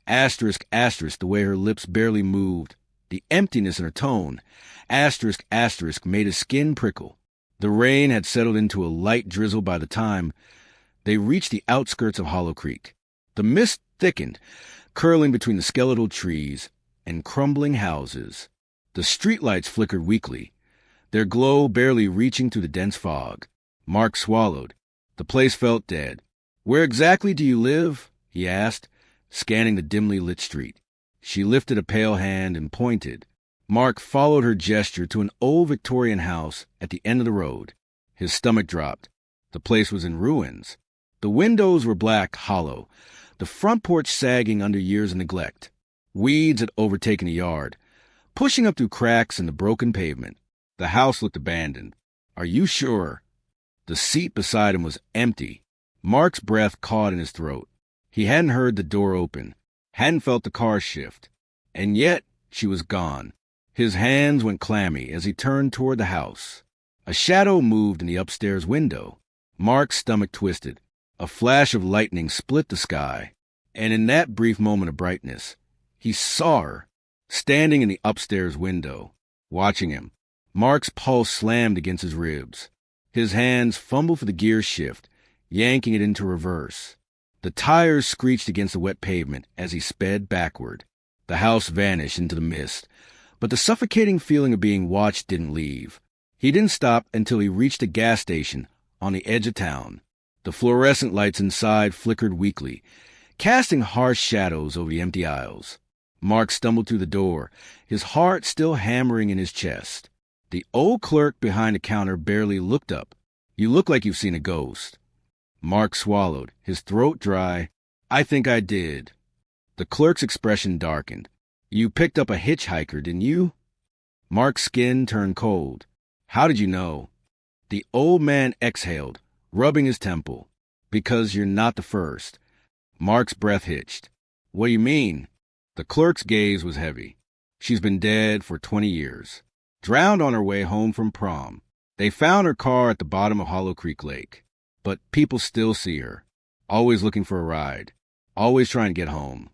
asterisk, asterisk, the way her lips barely moved, the emptiness in her tone, asterisk, asterisk, made his skin prickle. The rain had settled into a light drizzle by the time they reached the outskirts of Hollow Creek. The mist thickened, curling between the skeletal trees and crumbling houses. The streetlights flickered weakly, their glow barely reaching through the dense fog. Mark swallowed. The place felt dead. "Where exactly do you live?" he asked, scanning the dimly lit street. She lifted a pale hand and pointed. Mark followed her gesture to an old Victorian house at the end of the road. His stomach dropped. The place was in ruins. The windows were black, hollow, the front porch sagging under years of neglect. Weeds had overtaken the yard, pushing up through cracks in the broken pavement. The house looked abandoned. "Are you sure?" The seat beside him was empty. Mark's breath caught in his throat. He hadn't heard the door open, hadn't felt the car shift. And yet, she was gone. His hands went clammy as he turned toward the house. A shadow moved in the upstairs window. Mark's stomach twisted. A flash of lightning split the sky. And in that brief moment of brightness, he saw her, standing in the upstairs window, watching him. Mark's pulse slammed against his ribs. His hands fumbled for the gear shift, yanking it into reverse. The tires screeched against the wet pavement as he sped backward. The house vanished into the mist, but the suffocating feeling of being watched didn't leave. He didn't stop until he reached a gas station on the edge of town. The fluorescent lights inside flickered weakly, casting harsh shadows over the empty aisles. Mark stumbled through the door, his heart still hammering in his chest. The old clerk behind the counter barely looked up. "You look like you've seen a ghost." Mark swallowed, his throat dry. "I think I did." The clerk's expression darkened. "You picked up a hitchhiker, didn't you?" Mark's skin turned cold. "How did you know?" The old man exhaled, rubbing his temple. "Because you're not the first." Mark's breath hitched. "What do you mean?" The clerk's gaze was heavy. "She's been dead for 20 years. Drowned on her way home from prom. They found her car at the bottom of Hollow Creek Lake. But people still see her, always looking for a ride, always trying to get home."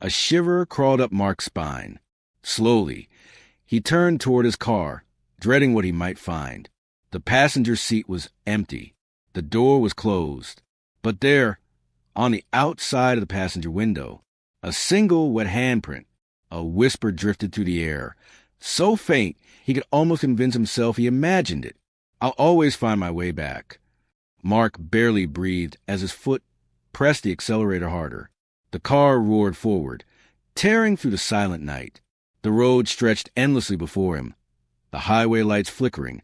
A shiver crawled up Mark's spine. Slowly, he turned toward his car, dreading what he might find. The passenger seat was empty. The door was closed. But there, on the outside of the passenger window, a single wet handprint, a whisper drifted through the air, so faint he could almost convince himself he imagined it. "I'll always find my way back." Mark barely breathed as his foot pressed the accelerator harder. The car roared forward, tearing through the silent night. The road stretched endlessly before him, the highway lights flickering,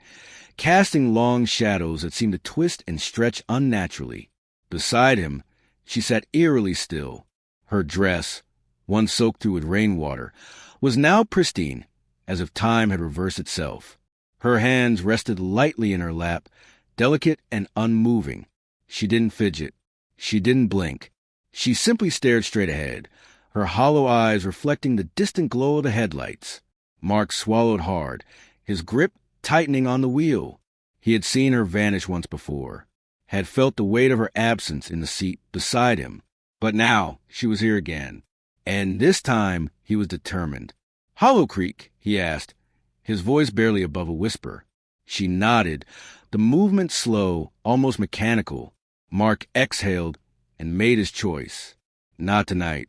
casting long shadows that seemed to twist and stretch unnaturally. Beside him, she sat eerily still. Her dress, once soaked through with rainwater, was now pristine, as if time had reversed itself. Her hands rested lightly in her lap, delicate and unmoving. She didn't fidget. She didn't blink. She simply stared straight ahead, her hollow eyes reflecting the distant glow of the headlights. Mark swallowed hard, his grip tightening on the wheel. He had seen her vanish once before, had felt the weight of her absence in the seat beside him. But now she was here again, and this time he was determined. "Hollow Creek?" he asked, his voice barely above a whisper. She nodded, the movement slow, almost mechanical. Mark exhaled and made his choice. Not tonight.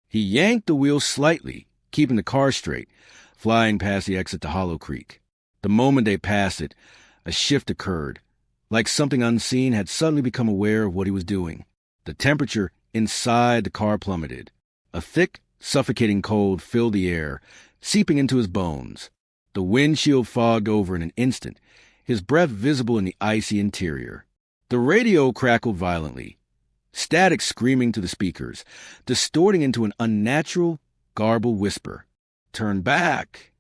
He yanked the wheel slightly, keeping the car straight, flying past the exit to Hollow Creek. The moment they passed it, a shift occurred, like something unseen had suddenly become aware of what he was doing. The temperature inside the car plummeted. A thick, suffocating cold filled the air, seeping into his bones. The windshield fogged over in an instant, his breath visible in the icy interior. The radio crackled violently, static screaming to the speakers, distorting into an unnatural, garbled whisper. "Turn back!"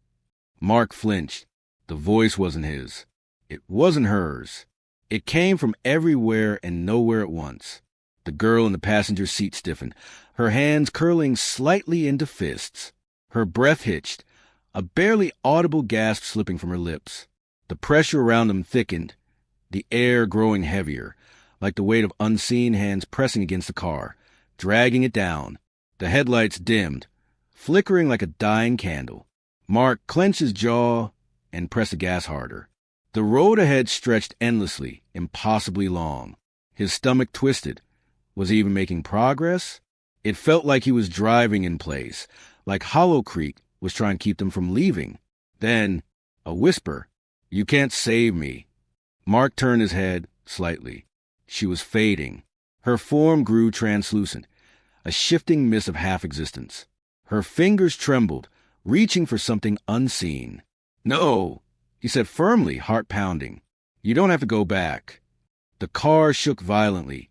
Mark flinched. The voice wasn't his. It wasn't hers. It came from everywhere and nowhere at once. The girl in the passenger seat stiffened, her hands curling slightly into fists. Her breath hitched, a barely audible gasp slipping from her lips. The pressure around them thickened, the air growing heavier, like the weight of unseen hands pressing against the car, dragging it down. The headlights dimmed, flickering like a dying candle. Mark clenched his jaw and pressed the gas harder. The road ahead stretched endlessly, impossibly long. His stomach twisted. Was he even making progress? It felt like he was driving in place, like Hollow Creek was trying to keep them from leaving. Then, a whisper. "You can't save me." Mark turned his head slightly. She was fading. Her form grew translucent, a shifting mist of half-existence. Her fingers trembled, reaching for something unseen. "No," he said firmly, heart pounding. "You don't have to go back." The car shook violently,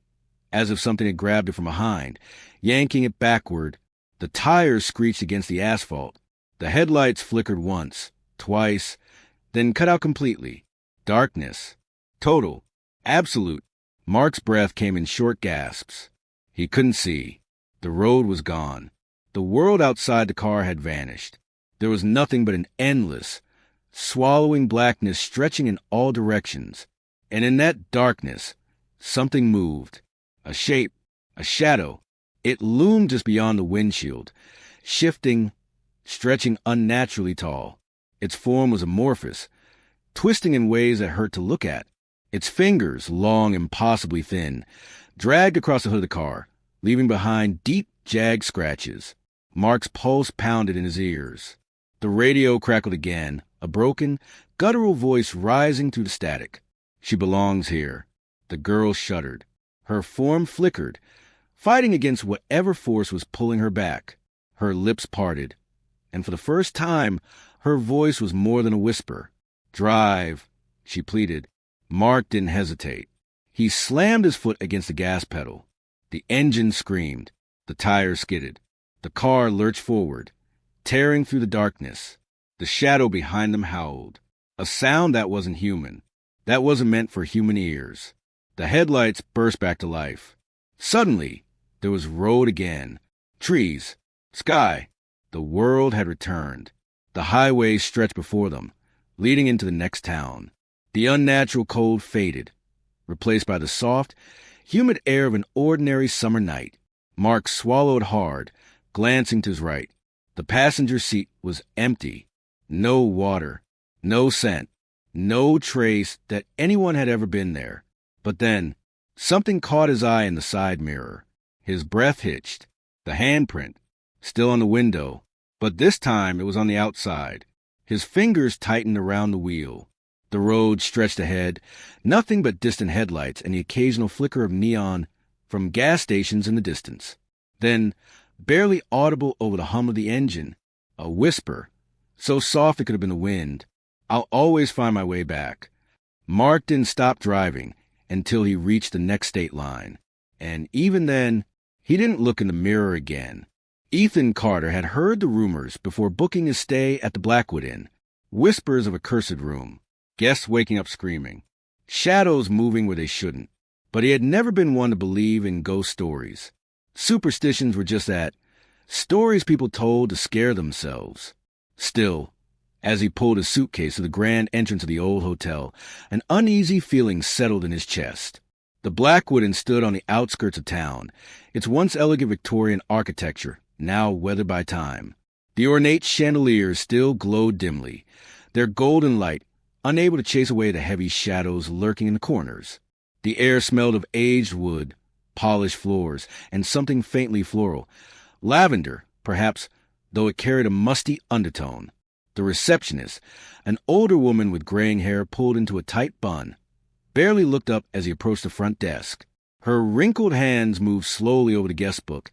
as if something had grabbed it from behind, yanking it backward. The tires screeched against the asphalt. The headlights flickered once, twice, then cut out completely. Darkness. Total. Absolute. Mark's breath came in short gasps. He couldn't see. The road was gone. The world outside the car had vanished. There was nothing but an endless, swallowing blackness stretching in all directions. And in that darkness, something moved. A shape, a shadow. It loomed just beyond the windshield, shifting, stretching unnaturally tall. Its form was amorphous, twisting in ways that hurt to look at. Its fingers, long, impossibly thin, dragged across the hood of the car, leaving behind deep, jagged scratches. Mark's pulse pounded in his ears. The radio crackled again, a broken, guttural voice rising through the static. "She belongs here." The girl shuddered. Her form flickered, fighting against whatever force was pulling her back. Her lips parted, and for the first time, her voice was more than a whisper. "Drive," she pleaded. Mark didn't hesitate. He slammed his foot against the gas pedal. The engine screamed. The tires skidded. The car lurched forward, tearing through the darkness. The shadow behind them howled. A sound that wasn't human, that wasn't meant for human ears. The headlights burst back to life. Suddenly, there was road again. Trees. Sky. The world had returned. The highway stretched before them, leading into the next town. The unnatural cold faded, replaced by the soft, humid air of an ordinary summer night. Mark swallowed hard, glancing to his right. The passenger seat was empty. No water, no scent, No trace that anyone had ever been there. But then, something caught his eye in the side mirror. His breath hitched. The handprint, still on the window, but this time it was on the outside. His fingers tightened around the wheel. The road stretched ahead, nothing but distant headlights and the occasional flicker of neon from gas stations in the distance. Then, barely audible over the hum of the engine, a whisper, so soft it could have been the wind, "I'll always find my way back." Mark didn't stop driving until he reached the next state line. And even then, he didn't look in the mirror again. Ethan Carter had heard the rumors before booking his stay at the Blackwood Inn. Whispers of a cursed room, guests waking up screaming, shadows moving where they shouldn't. But he had never been one to believe in ghost stories. Superstitions were just that, stories people told to scare themselves. Still, as he pulled his suitcase to the grand entrance of the old hotel, an uneasy feeling settled in his chest. The Blackwood Inn stood on the outskirts of town, its once elegant Victorian architecture now weathered by time. The ornate chandeliers still glowed dimly, their golden light unable to chase away the heavy shadows lurking in the corners. The air smelled of aged wood, polished floors, and something faintly floral. Lavender, perhaps, though it carried a musty undertone. The receptionist, an older woman with graying hair pulled into a tight bun, barely looked up as he approached the front desk. Her wrinkled hands moved slowly over the guest book,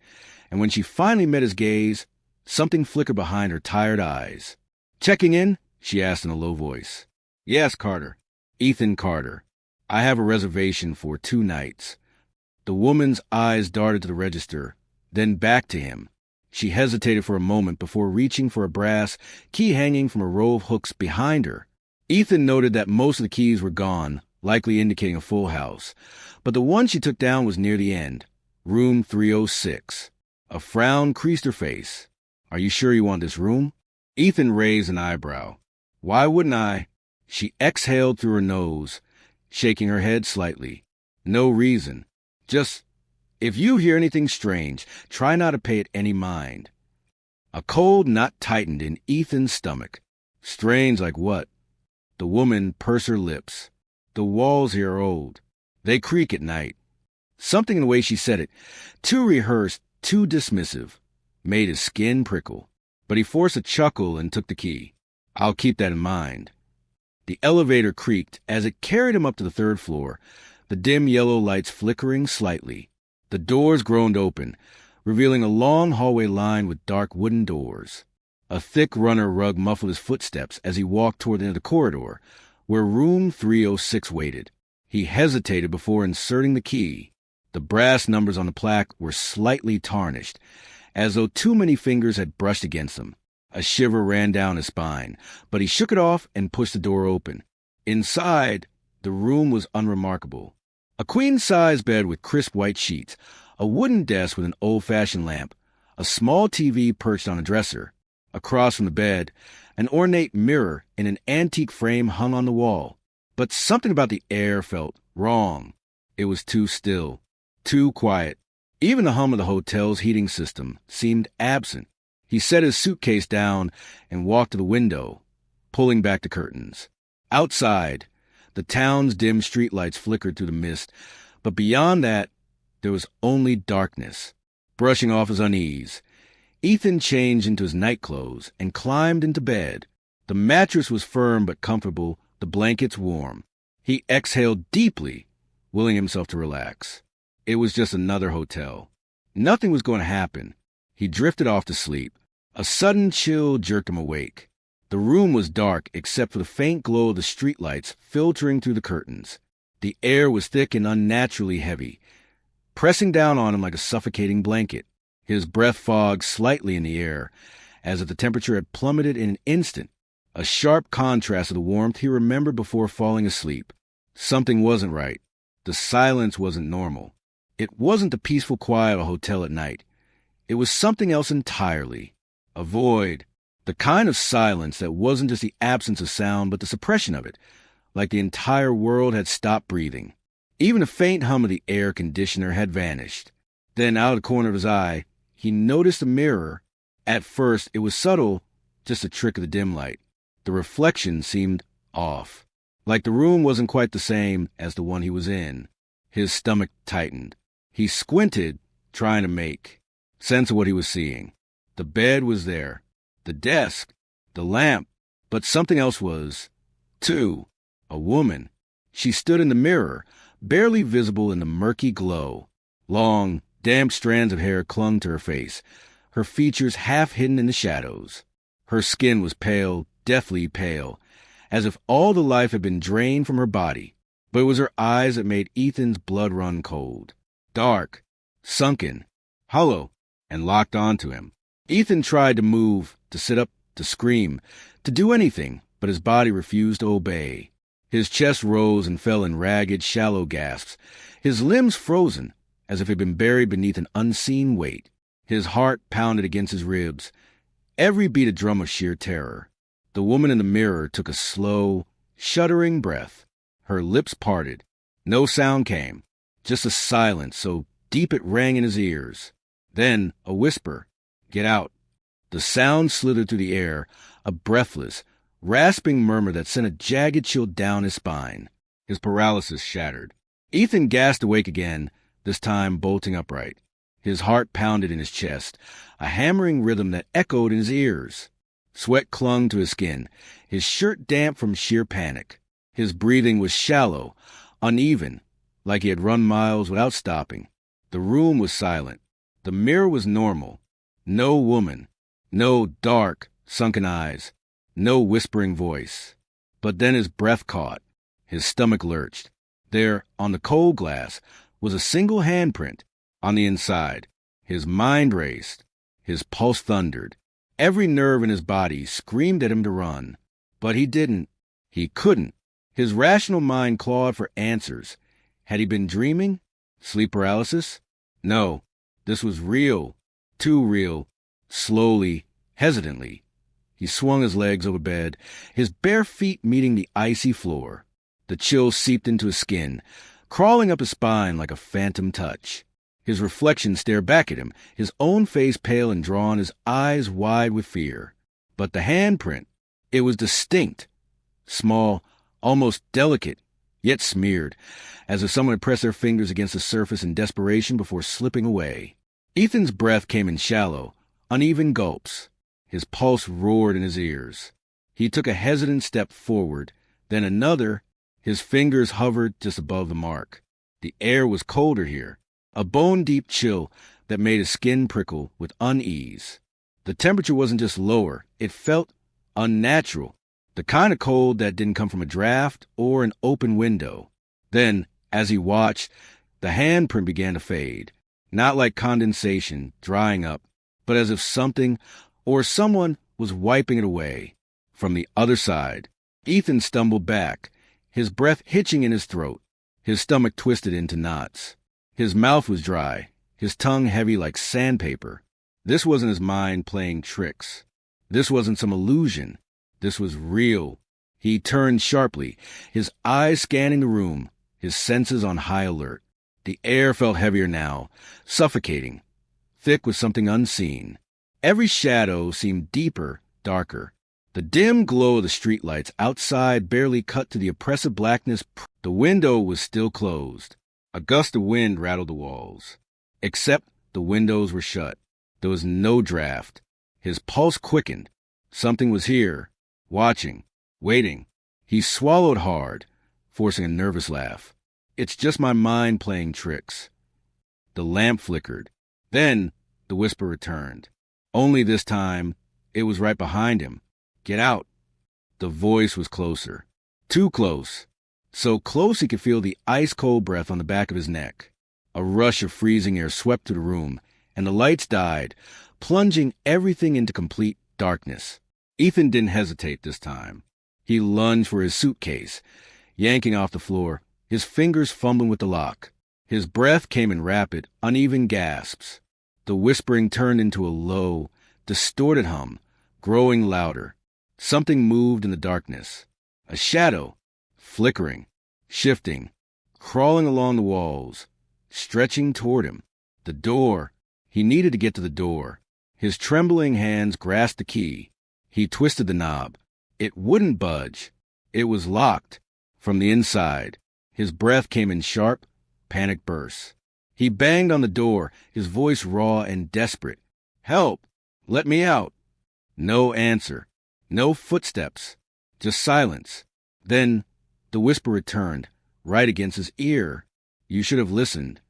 and when she finally met his gaze, something flickered behind her tired eyes. "Checking in?" she asked in a low voice. "Yes, Carter. Ethan Carter. I have a reservation for 2 nights." The woman's eyes darted to the register, then back to him. She hesitated for a moment before reaching for a brass key hanging from a row of hooks behind her. Ethan noted that most of the keys were gone, likely indicating a full house, but the one she took down was near the end, room 306. A frown creased her face. "Are you sure you want this room?" Ethan raised an eyebrow. "Why wouldn't I?" She exhaled through her nose, shaking her head slightly. "No reason. Just, if you hear anything strange, try not to pay it any mind." A cold knot tightened in Ethan's stomach. "Strange like what?" The woman pursed her lips. "The walls here are old. They creak at night." Something in the way she said it, too rehearsed, too dismissive, made his skin prickle. But he forced a chuckle and took the key. "I'll keep that in mind." The elevator creaked as it carried him up to the 3rd floor, the dim yellow lights flickering slightly. The doors groaned open, revealing a long hallway lined with dark wooden doors. A thick runner rug muffled his footsteps as he walked toward the end of the corridor, where room 306 waited. He hesitated before inserting the key. The brass numbers on the plaque were slightly tarnished, as though too many fingers had brushed against them. A shiver ran down his spine, but he shook it off and pushed the door open. Inside, the room was unremarkable. A queen-size bed with crisp white sheets, a wooden desk with an old-fashioned lamp, a small TV perched on a dresser. Across from the bed, an ornate mirror in an antique frame hung on the wall. But something about the air felt wrong. It was too still, too quiet. Even the hum of the hotel's heating system seemed absent. He set his suitcase down and walked to the window, pulling back the curtains. Outside, the town's dim streetlights flickered through the mist, but beyond that, there was only darkness. Brushing off his unease, Ethan changed into his nightclothes and climbed into bed. The mattress was firm but comfortable, the blankets warm. He exhaled deeply, willing himself to relax. It was just another hotel. Nothing was going to happen. He drifted off to sleep. A sudden chill jerked him awake. The room was dark except for the faint glow of the streetlights filtering through the curtains. The air was thick and unnaturally heavy, pressing down on him like a suffocating blanket. His breath fogged slightly in the air, as if the temperature had plummeted in an instant, a sharp contrast to the warmth he remembered before falling asleep. Something wasn't right. The silence wasn't normal. It wasn't the peaceful quiet of a hotel at night. It was something else entirely. A void. The kind of silence that wasn't just the absence of sound, but the suppression of it, like the entire world had stopped breathing. Even the faint hum of the air conditioner had vanished. Then, out of the corner of his eye, he noticed a mirror. At first, it was subtle, just a trick of the dim light. The reflection seemed off. Like the room wasn't quite the same as the one he was in. His stomach tightened. He squinted, trying to make sense of what he was seeing. The bed was there, the desk, the lamp, but something else was, too. A woman. She stood in the mirror, barely visible in the murky glow. Long, damp strands of hair clung to her face, her features half hidden in the shadows. Her skin was pale, deathly pale, as if all the life had been drained from her body. But it was her eyes that made Ethan's blood run cold. Dark, sunken, hollow, and locked onto him. Ethan tried to move, to sit up, to scream, to do anything, but his body refused to obey. His chest rose and fell in ragged, shallow gasps, his limbs frozen, as if he'd been buried beneath an unseen weight. His heart pounded against his ribs, every beat a drum of sheer terror. The woman in the mirror took a slow, shuddering breath. Her lips parted. No sound came, just a silence so deep it rang in his ears. Then a whisper, "Get out." The sound slithered through the air, a breathless, rasping murmur that sent a jagged chill down his spine. His paralysis shattered. Ethan gasped awake again, this time bolting upright. His heart pounded in his chest, a hammering rhythm that echoed in his ears. Sweat clung to his skin, his shirt damp from sheer panic. His breathing was shallow, uneven, like he had run miles without stopping. The room was silent. The mirror was normal. No woman. No dark, sunken eyes. No whispering voice. But then his breath caught. His stomach lurched. There, on the cold glass, was a single handprint. On the inside, his mind raced. His pulse thundered. Every nerve in his body screamed at him to run. But he didn't. He couldn't. His rational mind clawed for answers. Had he been dreaming? Sleep paralysis? No. This was real. Too real. Slowly, hesitantly, he swung his legs over bed, his bare feet meeting the icy floor. The chill seeped into his skin, crawling up his spine like a phantom touch. His reflection stared back at him, his own face pale and drawn, his eyes wide with fear. But the handprint, it was distinct, small, almost delicate, yet smeared, as if someone had pressed their fingers against the surface in desperation before slipping away. Ethan's breath came in shallow, uneven gulps. His pulse roared in his ears. He took a hesitant step forward, then another. His fingers hovered just above the mark. The air was colder here, a bone-deep chill that made his skin prickle with unease. The temperature wasn't just lower, it felt unnatural, the kind of cold that didn't come from a draft or an open window. Then, as he watched, the handprint began to fade, not like condensation drying up, but as if something or someone was wiping it away. From the other side, Ethan stumbled back, his breath hitching in his throat, his stomach twisted into knots. His mouth was dry, his tongue heavy like sandpaper. This wasn't his mind playing tricks. This wasn't some illusion. This was real. He turned sharply, his eyes scanning the room, his senses on high alert. The air felt heavier now, suffocating, thick with something unseen. Every shadow seemed deeper, darker. The dim glow of the streetlights outside barely cut to the oppressive blackness. The window was still closed. A gust of wind rattled the walls. Except the windows were shut. There was no draft. His pulse quickened. Something was here, watching, waiting. He swallowed hard, forcing a nervous laugh. It's just my mind playing tricks. The lamp flickered. Then the whisper returned. Only this time, it was right behind him. "Get out." The voice was closer. Too close. So close he could feel the ice-cold breath on the back of his neck. A rush of freezing air swept through the room, and the lights died, plunging everything into complete darkness. Ethan didn't hesitate this time. He lunged for his suitcase, yanking off the floor, his fingers fumbling with the lock. His breath came in rapid, uneven gasps. The whispering turned into a low, distorted hum, growing louder. Something moved in the darkness. A shadow, flickering, shifting, crawling along the walls, stretching toward him. The door. He needed to get to the door. His trembling hands grasped the key. He twisted the knob. It wouldn't budge. It was locked, From the inside, his breath came in sharp, panic bursts. He banged on the door, his voice raw and desperate. "Help! Let me out!" No answer. No footsteps. Just silence. Then the whisper returned, right against his ear. "You should have listened."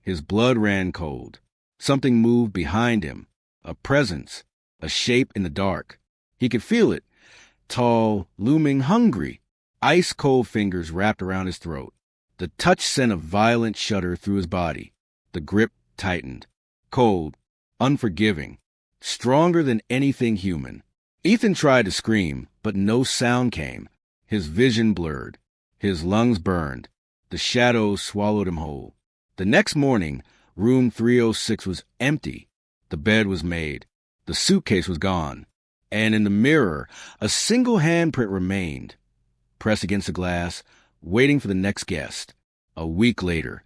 His blood ran cold. Something moved behind him. A presence. A shape in the dark. He could feel it. Tall, looming, hungry. Ice-cold fingers wrapped around his throat. The touch sent a violent shudder through his body. The grip tightened. Cold. Unforgiving. Stronger than anything human. Ethan tried to scream, but no sound came. His vision blurred. His lungs burned. The shadows swallowed him whole. The next morning, room 306 was empty. The bed was made. The suitcase was gone. And in the mirror, a single handprint remained, pressed against the glass, waiting for the next guest. A week later,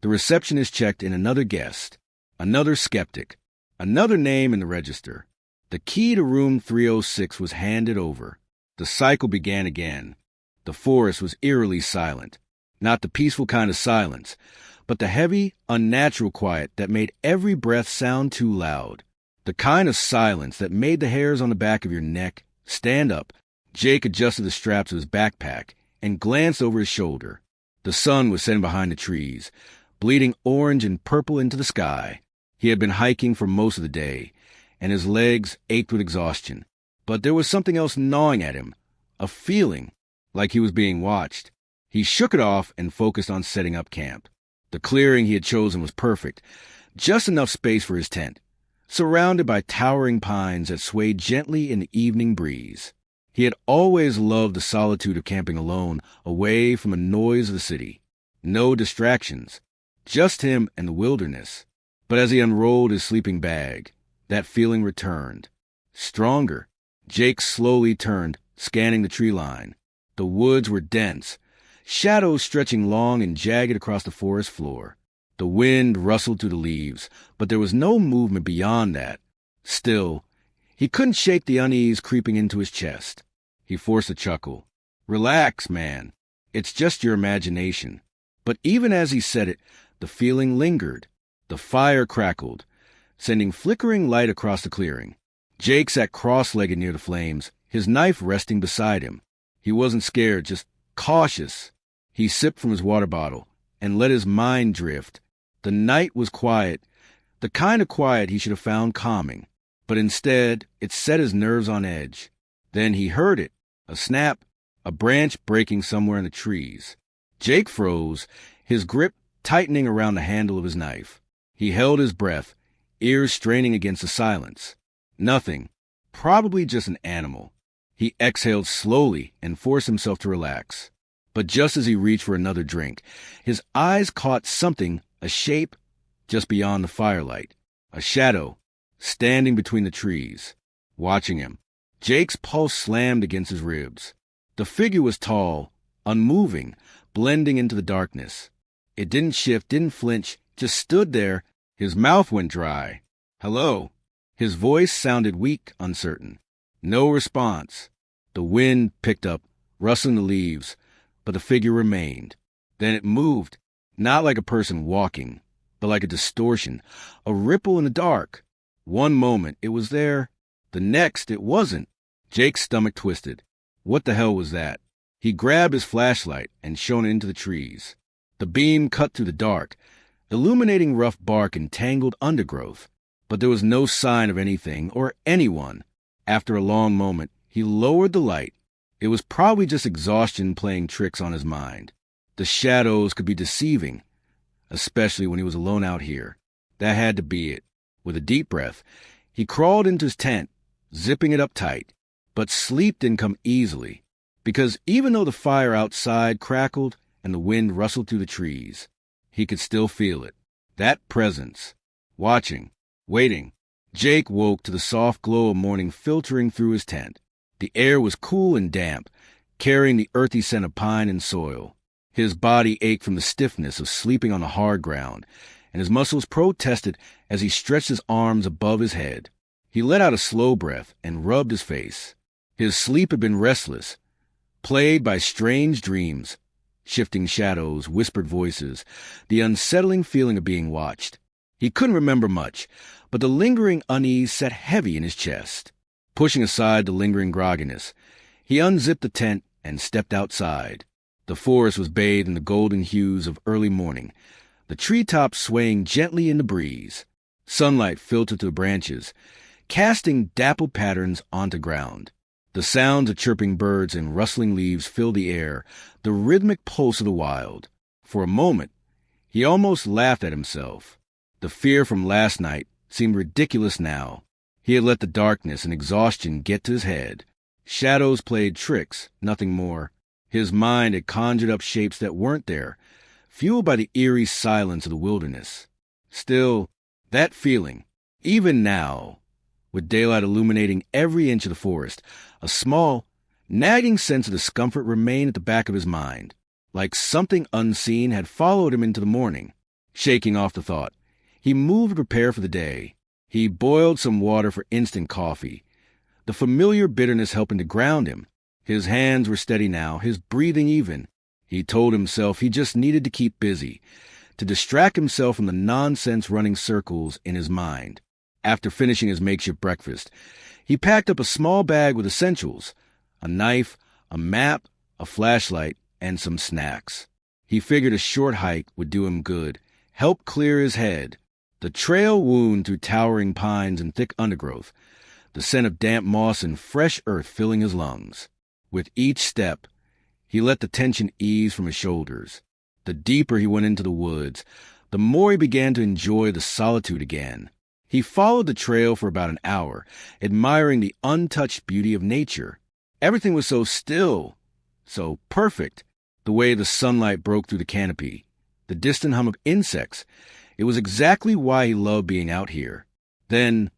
the receptionist checked in another guest, another skeptic, another name in the register. The key to room 306 was handed over. The cycle began again. The forest was eerily silent. Not the peaceful kind of silence, but the heavy, unnatural quiet that made every breath sound too loud. The kind of silence that made the hairs on the back of your neck stand up. Jake adjusted the straps of his backpack and glanced over his shoulder. The sun was setting behind the trees, bleeding orange and purple into the sky. He had been hiking for most of the day, and his legs ached with exhaustion. But there was something else gnawing at him, a feeling like he was being watched. He shook it off and focused on setting up camp. The clearing he had chosen was perfect, just enough space for his tent, surrounded by towering pines that swayed gently in the evening breeze. He had always loved the solitude of camping alone, away from the noise of the city. No distractions, just him and the wilderness. But as he unrolled his sleeping bag, that feeling returned. Stronger. Jake slowly turned, scanning the tree line. The woods were dense, shadows stretching long and jagged across the forest floor. The wind rustled through the leaves, but there was no movement beyond that. Still, he couldn't shake the unease creeping into his chest. He forced a chuckle. "Relax, man. It's just your imagination." But even as he said it, the feeling lingered. The fire crackled, sending flickering light across the clearing. Jake sat cross-legged near the flames, his knife resting beside him. He wasn't scared, just cautious. He sipped from his water bottle and let his mind drift. The night was quiet, the kind of quiet he should have found calming. But instead, it set his nerves on edge. Then he heard it, a snap, a branch breaking somewhere in the trees. Jake froze, his grip tightening around the handle of his knife. He held his breath, ears straining against the silence. Nothing, probably just an animal. He exhaled slowly and forced himself to relax. But just as he reached for another drink, his eyes caught something, a shape, just beyond the firelight. A shadow, standing between the trees, watching him. Jake's pulse slammed against his ribs. The figure was tall, unmoving, blending into the darkness. It didn't shift, didn't flinch, just stood there. His mouth went dry. "Hello." His voice sounded weak, uncertain. No response. The wind picked up, rustling the leaves, but the figure remained. Then it moved, not like a person walking, but like a distortion, a ripple in the dark. One moment it was there, the next it wasn't. Jake's stomach twisted. What the hell was that? He grabbed his flashlight and shone it into the trees. The beam cut through the dark, illuminating rough bark and tangled undergrowth. But there was no sign of anything or anyone. After a long moment, he lowered the light. It was probably just exhaustion playing tricks on his mind. The shadows could be deceiving, especially when he was alone out here. That had to be it. With a deep breath, he crawled into his tent, zipping it up tight. But sleep didn't come easily, because even though the fire outside crackled and the wind rustled through the trees, he could still feel it. That presence. Watching. Waiting. Jake woke to the soft glow of morning filtering through his tent. The air was cool and damp, carrying the earthy scent of pine and soil. His body ached from the stiffness of sleeping on the hard ground, and his muscles protested as he stretched his arms above his head. He let out a slow breath and rubbed his face. His sleep had been restless, plagued by strange dreams, shifting shadows, whispered voices, the unsettling feeling of being watched. He couldn't remember much, but the lingering unease sat heavy in his chest. Pushing aside the lingering grogginess, he unzipped the tent and stepped outside. The forest was bathed in the golden hues of early morning, the treetops swaying gently in the breeze. Sunlight filtered through the branches, casting dappled patterns onto ground. The sounds of chirping birds and rustling leaves filled the air, the rhythmic pulse of the wild. For a moment, he almost laughed at himself. The fear from last night seemed ridiculous now. He had let the darkness and exhaustion get to his head. Shadows played tricks, nothing more. His mind had conjured up shapes that weren't there, fueled by the eerie silence of the wilderness. Still, that feeling, even now, with daylight illuminating every inch of the forest, a small, nagging sense of discomfort remained at the back of his mind, like something unseen had followed him into the morning. Shaking off the thought, he moved to prepare for the day. He boiled some water for instant coffee, the familiar bitterness helping to ground him. His hands were steady now, his breathing even. He told himself he just needed to keep busy, to distract himself from the nonsense running circles in his mind. After finishing his makeshift breakfast, he packed up a small bag with essentials, a knife, a map, a flashlight, and some snacks. He figured a short hike would do him good, help clear his head. The trail wound through towering pines and thick undergrowth, the scent of damp moss and fresh earth filling his lungs. With each step, he let the tension ease from his shoulders. The deeper he went into the woods, the more he began to enjoy the solitude again. He followed the trail for about an hour, admiring the untouched beauty of nature. Everything was so still, so perfect. The way the sunlight broke through the canopy, the distant hum of insects. It was exactly why he loved being out here. Then,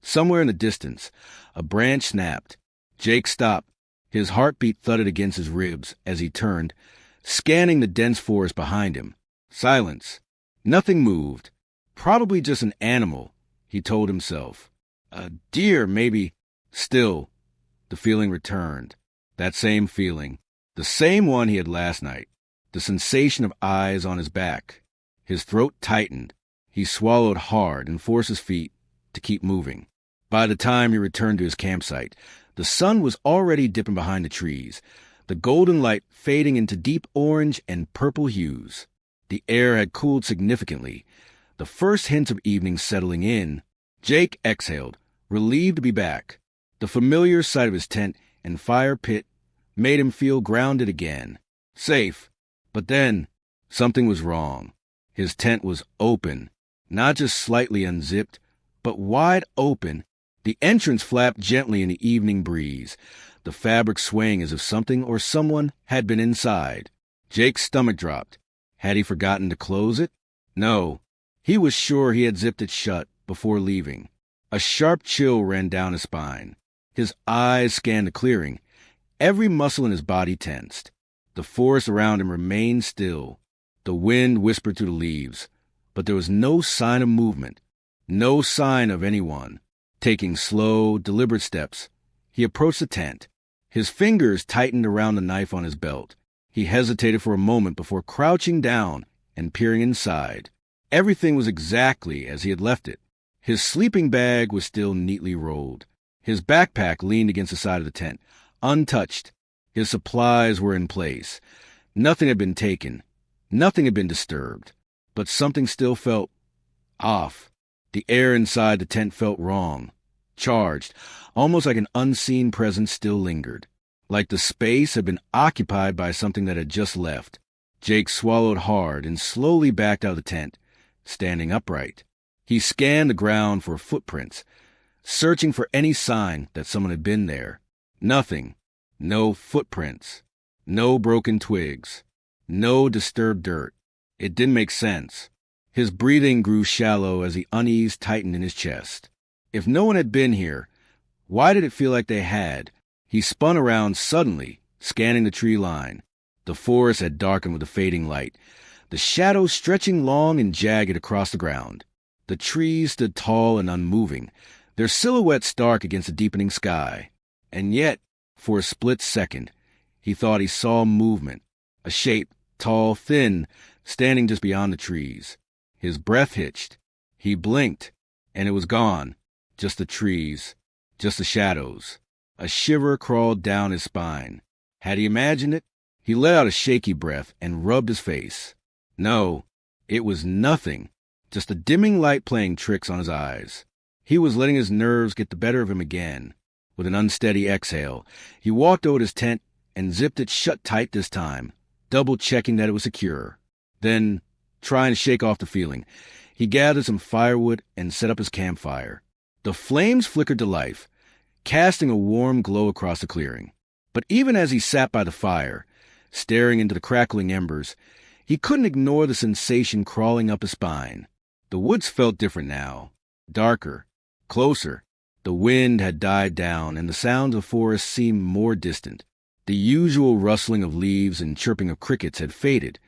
somewhere in the distance, a branch snapped. Jake stopped. His heartbeat thudded against his ribs as he turned, scanning the dense forest behind him. Silence. Nothing moved. Probably just an animal, he told himself. A deer, maybe. Still, the feeling returned. That same feeling. The same one he had last night. The sensation of eyes on his back. His throat tightened. He swallowed hard and forced his feet to keep moving. By the time he returned to his campsite, the sun was already dipping behind the trees, the golden light fading into deep orange and purple hues. The air had cooled significantly, the first hints of evening settling in. Jake exhaled, relieved to be back. The familiar sight of his tent and fire pit made him feel grounded again. Safe. But then, something was wrong. His tent was open, not just slightly unzipped, but wide open. The entrance flapped gently in the evening breeze, the fabric swaying as if something or someone had been inside. Jake's stomach dropped. Had he forgotten to close it? No. He was sure he had zipped it shut before leaving. A sharp chill ran down his spine. His eyes scanned the clearing. Every muscle in his body tensed. The forest around him remained still. The wind whispered through the leaves, but there was no sign of movement, no sign of anyone. Taking slow, deliberate steps, he approached the tent. His fingers tightened around the knife on his belt. He hesitated for a moment before crouching down and peering inside. Everything was exactly as he had left it. His sleeping bag was still neatly rolled. His backpack leaned against the side of the tent, untouched. His supplies were in place. Nothing had been taken. Nothing had been disturbed. But something still felt off. The air inside the tent felt wrong, charged, almost like an unseen presence still lingered. Like the space had been occupied by something that had just left. Jake swallowed hard and slowly backed out of the tent, standing upright. He scanned the ground for footprints, searching for any sign that someone had been there. Nothing. No footprints. No broken twigs. No disturbed dirt. It didn't make sense. His breathing grew shallow as the unease tightened in his chest. If no one had been here, why did it feel like they had? He spun around suddenly, scanning the tree line. The forest had darkened with the fading light, the shadows stretching long and jagged across the ground. The trees stood tall and unmoving, their silhouettes stark against the deepening sky. And yet, for a split second, He thought he saw movement, a shape, tall, thin, standing just beyond the trees. His breath hitched. He blinked, and it was gone. Just the trees, just the shadows. A shiver crawled down his spine. Had he imagined it? He let out a shaky breath and rubbed his face. No, it was nothing, just a dimming light playing tricks on his eyes. He was letting his nerves get the better of him again. With an unsteady exhale, he walked over to his tent and zipped it shut tight this time, double-checking that it was secure. Then, trying to shake off the feeling, he gathered some firewood and set up his campfire. The flames flickered to life, casting a warm glow across the clearing. But even as he sat by the fire, staring into the crackling embers, he couldn't ignore the sensation crawling up his spine. The woods felt different now, darker, closer. The wind had died down, and the sounds of forest seemed more distant. The usual rustling of leaves and chirping of crickets had faded,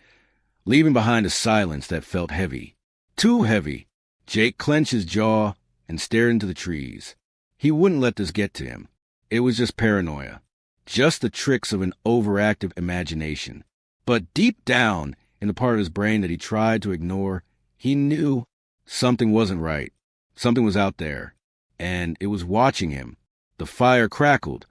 leaving behind a silence that felt heavy. Too heavy. Jake clenched his jaw and stared into the trees. He wouldn't let this get to him. It was just paranoia, just the tricks of an overactive imagination. But deep down, in the part of his brain that he tried to ignore, he knew something wasn't right. Something was out there, and it was watching him. The fire crackled,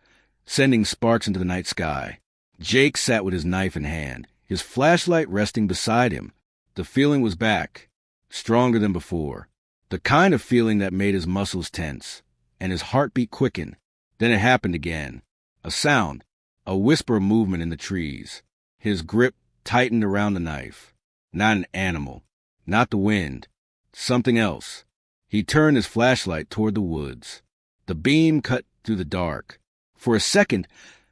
sending sparks into the night sky. Jake sat with his knife in hand, his flashlight resting beside him. The feeling was back, stronger than before. The kind of feeling that made his muscles tense, and his heartbeat quicken. Then it happened again. A sound, a whisper of movement in the trees. His grip tightened around the knife. Not an animal, not the wind, something else. He turned his flashlight toward the woods. The beam cut through the dark. For a second,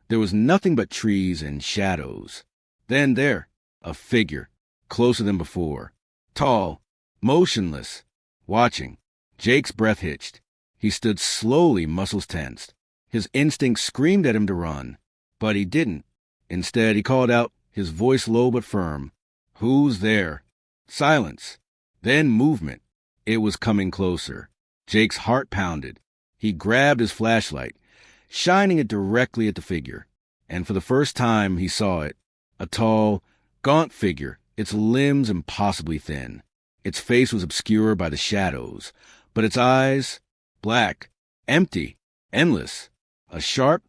there was nothing but trees and shadows. Then there, a figure, closer than before. Tall, motionless, watching. Jake's breath hitched. He stood slowly, muscles tensed. His instinct screamed at him to run, but he didn't. Instead, he called out, his voice low but firm. "Who's there?" Silence. Then movement. It was coming closer. Jake's heart pounded. He grabbed his flashlight, shining it directly at the figure. And for the first time, he saw it. A tall, gaunt figure, its limbs impossibly thin. Its face was obscured by the shadows, but its eyes, black, empty, endless. A sharp,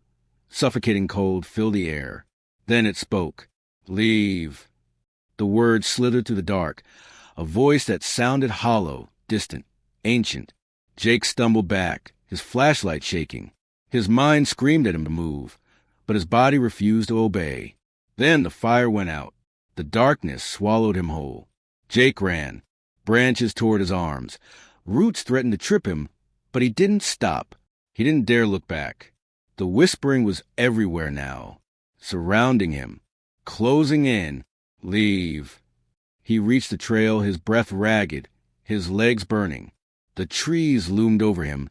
suffocating cold filled the air. Then it spoke. "Leave." The words slithered through the dark, a voice that sounded hollow, distant, ancient. Jake stumbled back, his flashlight shaking. His mind screamed at him to move, but his body refused to obey. Then the fire went out. The darkness swallowed him whole. Jake ran, branches toward his arms. Roots threatened to trip him, but he didn't stop. He didn't dare look back. The whispering was everywhere now, surrounding him, closing in. "Leave." He reached the trail, his breath ragged, his legs burning. The trees loomed over him,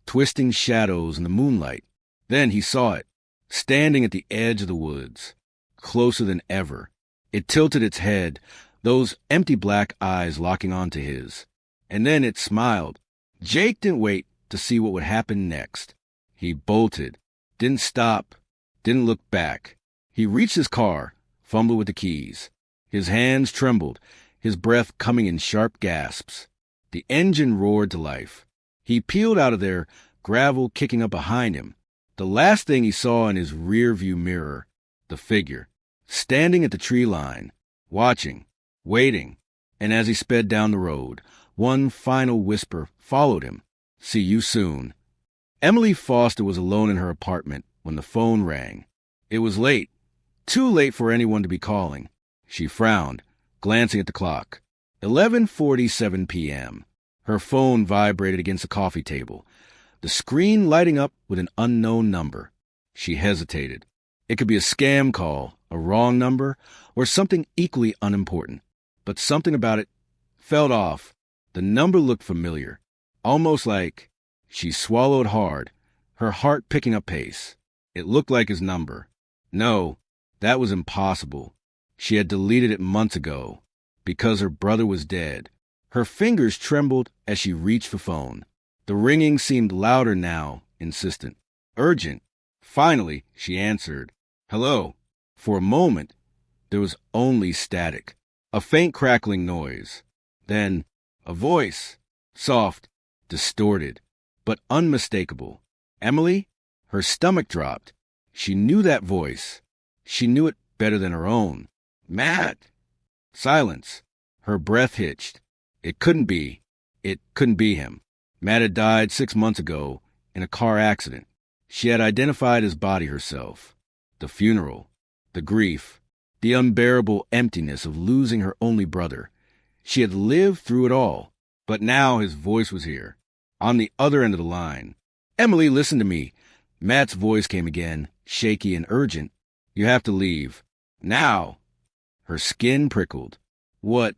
twisting shadows in the moonlight. Then he saw it, standing at the edge of the woods, closer than ever. It tilted its head, those empty black eyes locking onto his. And then it smiled. Jake didn't wait to see what would happen next. He bolted, didn't stop, didn't look back. He reached his car, fumbled with the keys. His hands trembled, his breath coming in sharp gasps. The engine roared to life. He peeled out of there, gravel kicking up behind him. The last thing he saw in his rear-view mirror, the figure, standing at the tree line, watching, waiting. And as he sped down the road, one final whisper followed him. "See you soon." Emily Foster was alone in her apartment when the phone rang. It was late, too late for anyone to be calling. She frowned, glancing at the clock. 11:47 p.m. Her phone vibrated against the coffee table, the screen lighting up with an unknown number. She hesitated. It could be a scam call, a wrong number, or something equally unimportant. But something about it felt off. The number looked familiar, almost like... She swallowed hard, her heart picking up pace. It looked like his number. No, that was impossible. She had deleted it months ago, because her brother was dead. Her fingers trembled as she reached the phone. The ringing seemed louder now, insistent, urgent. Finally, she answered. "Hello." For a moment, there was only static, a faint crackling noise. Then, a voice, soft, distorted, but unmistakable. Emily? Her stomach dropped. She knew that voice. She knew it better than her own. Matt! Silence. Her breath hitched. It couldn't be. It couldn't be him. Matt had died 6 months ago in a car accident. She had identified his body herself. The funeral, the grief, the unbearable emptiness of losing her only brother. She had lived through it all, but now his voice was here, on the other end of the line. Emily, listen to me. Matt's voice came again, shaky and urgent. You have to leave. Now. Her skin prickled. What?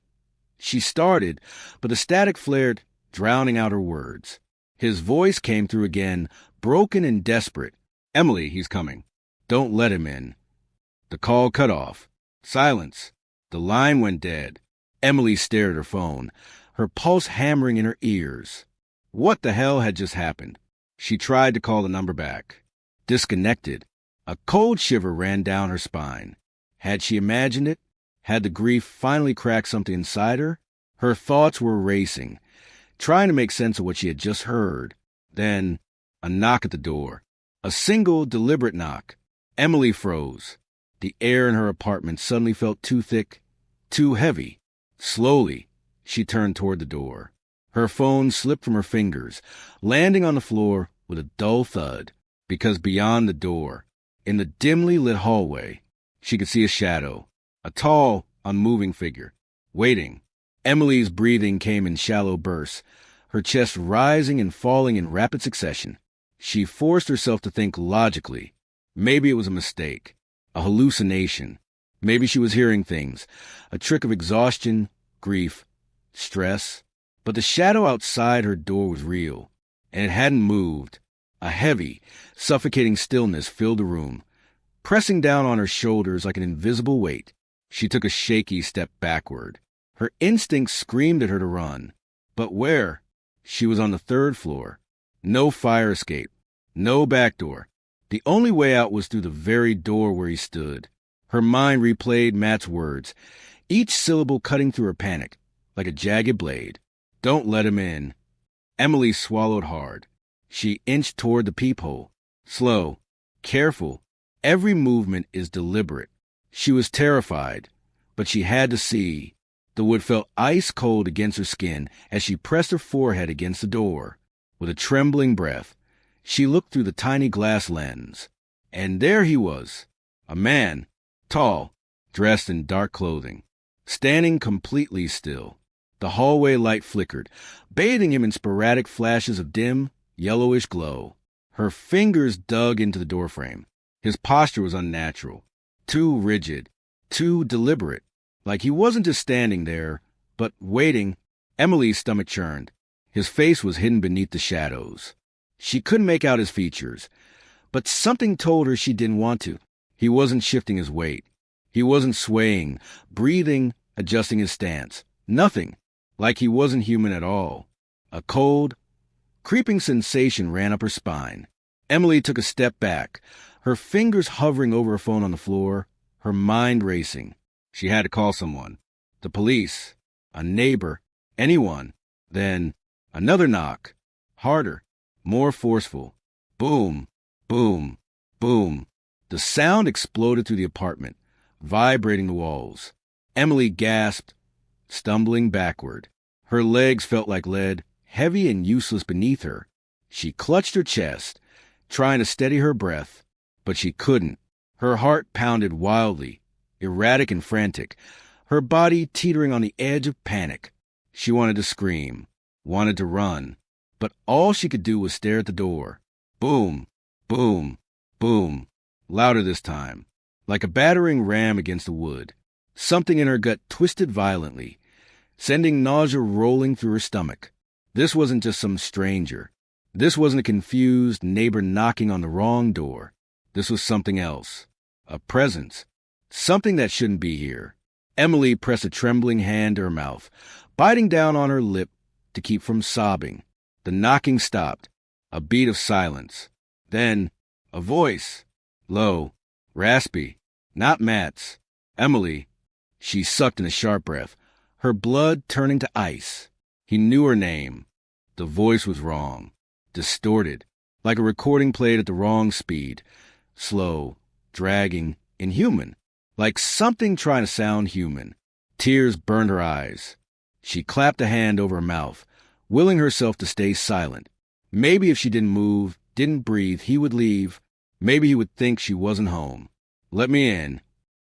She started, but the static flared, drowning out her words. His voice came through again, broken and desperate. Emily, he's coming. Don't let him in. The call cut off. Silence. The line went dead. Emily stared at her phone, her pulse hammering in her ears. What the hell had just happened? She tried to call the number back. Disconnected. A cold shiver ran down her spine. Had she imagined it? Had the grief finally cracked something inside her? Her thoughts were racing, trying to make sense of what she had just heard. Then, a knock at the door. A single, deliberate knock. Emily froze. The air in her apartment suddenly felt too thick, too heavy. Slowly, she turned toward the door. Her phone slipped from her fingers, landing on the floor with a dull thud, because beyond the door, in the dimly lit hallway, she could see a shadow, a tall, unmoving figure, waiting. Emily's breathing came in shallow bursts, her chest rising and falling in rapid succession. She forced herself to think logically. Maybe it was a mistake, a hallucination. Maybe she was hearing things, a trick of exhaustion, grief, stress. But the shadow outside her door was real, and it hadn't moved. A heavy, suffocating stillness filled the room, pressing down on her shoulders like an invisible weight. She took a shaky step backward. Her instincts screamed at her to run. But where? She was on the 3rd floor. No fire escape. No back door. The only way out was through the very door where he stood. Her mind replayed Matt's words, each syllable cutting through her panic, like a jagged blade. Don't let him in. Emily swallowed hard. She inched toward the peephole. Slow, careful. Every movement is deliberate. She was terrified, but she had to see. The wood felt ice cold against her skin as she pressed her forehead against the door. With a trembling breath, she looked through the tiny glass lens. And there he was, a man, tall, dressed in dark clothing, standing completely still. The hallway light flickered, bathing him in sporadic flashes of dim, yellowish glow. Her fingers dug into the doorframe. His posture was unnatural, too rigid, too deliberate, like he wasn't just standing there, but waiting. Emily's stomach churned. His face was hidden beneath the shadows. She couldn't make out his features, but something told her she didn't want to. He wasn't shifting his weight. He wasn't swaying, breathing, adjusting his stance. Nothing. Like he wasn't human at all. A cold, creeping sensation ran up her spine. Emily took a step back, her fingers hovering over her phone on the floor, her mind racing. She had to call someone. The police, a neighbor, anyone. Then another knock. Harder, more forceful. Boom, boom, boom. The sound exploded through the apartment, vibrating the walls. Emily gasped, stumbling backward. Her legs felt like lead, heavy and useless beneath her. She clutched her chest, trying to steady her breath, but she couldn't. Her heart pounded wildly, erratic and frantic, her body teetering on the edge of panic. She wanted to scream, wanted to run, but all she could do was stare at the door. Boom, boom, boom, louder this time, like a battering ram against the wood. Something in her gut twisted violently, sending nausea rolling through her stomach. This wasn't just some stranger. This wasn't a confused neighbor knocking on the wrong door. This was something else. A presence. Something that shouldn't be here. Emily pressed a trembling hand to her mouth, biting down on her lip to keep from sobbing. The knocking stopped. A beat of silence. Then, a voice. Low, raspy. Not Matt's. Emily. She sucked in a sharp breath, her blood turning to ice. He knew her name. The voice was wrong, distorted, like a recording played at the wrong speed, slow, dragging, inhuman, like something trying to sound human. Tears burned her eyes. She clapped a hand over her mouth, willing herself to stay silent. Maybe if she didn't move, didn't breathe, he would leave. Maybe he would think she wasn't home. Let me in.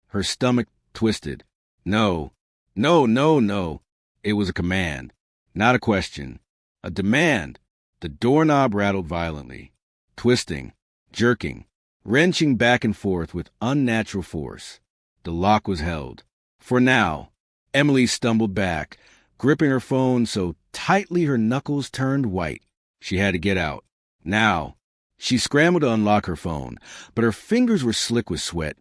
Her stomach twisted. No, no, no, no. It was a command, not a question. A demand. The doorknob rattled violently, twisting, jerking, wrenching back and forth with unnatural force. The lock was held. For now. Emily stumbled back, gripping her phone so tightly her knuckles turned white. She had to get out. Now. She scrambled to unlock her phone, but her fingers were slick with sweat,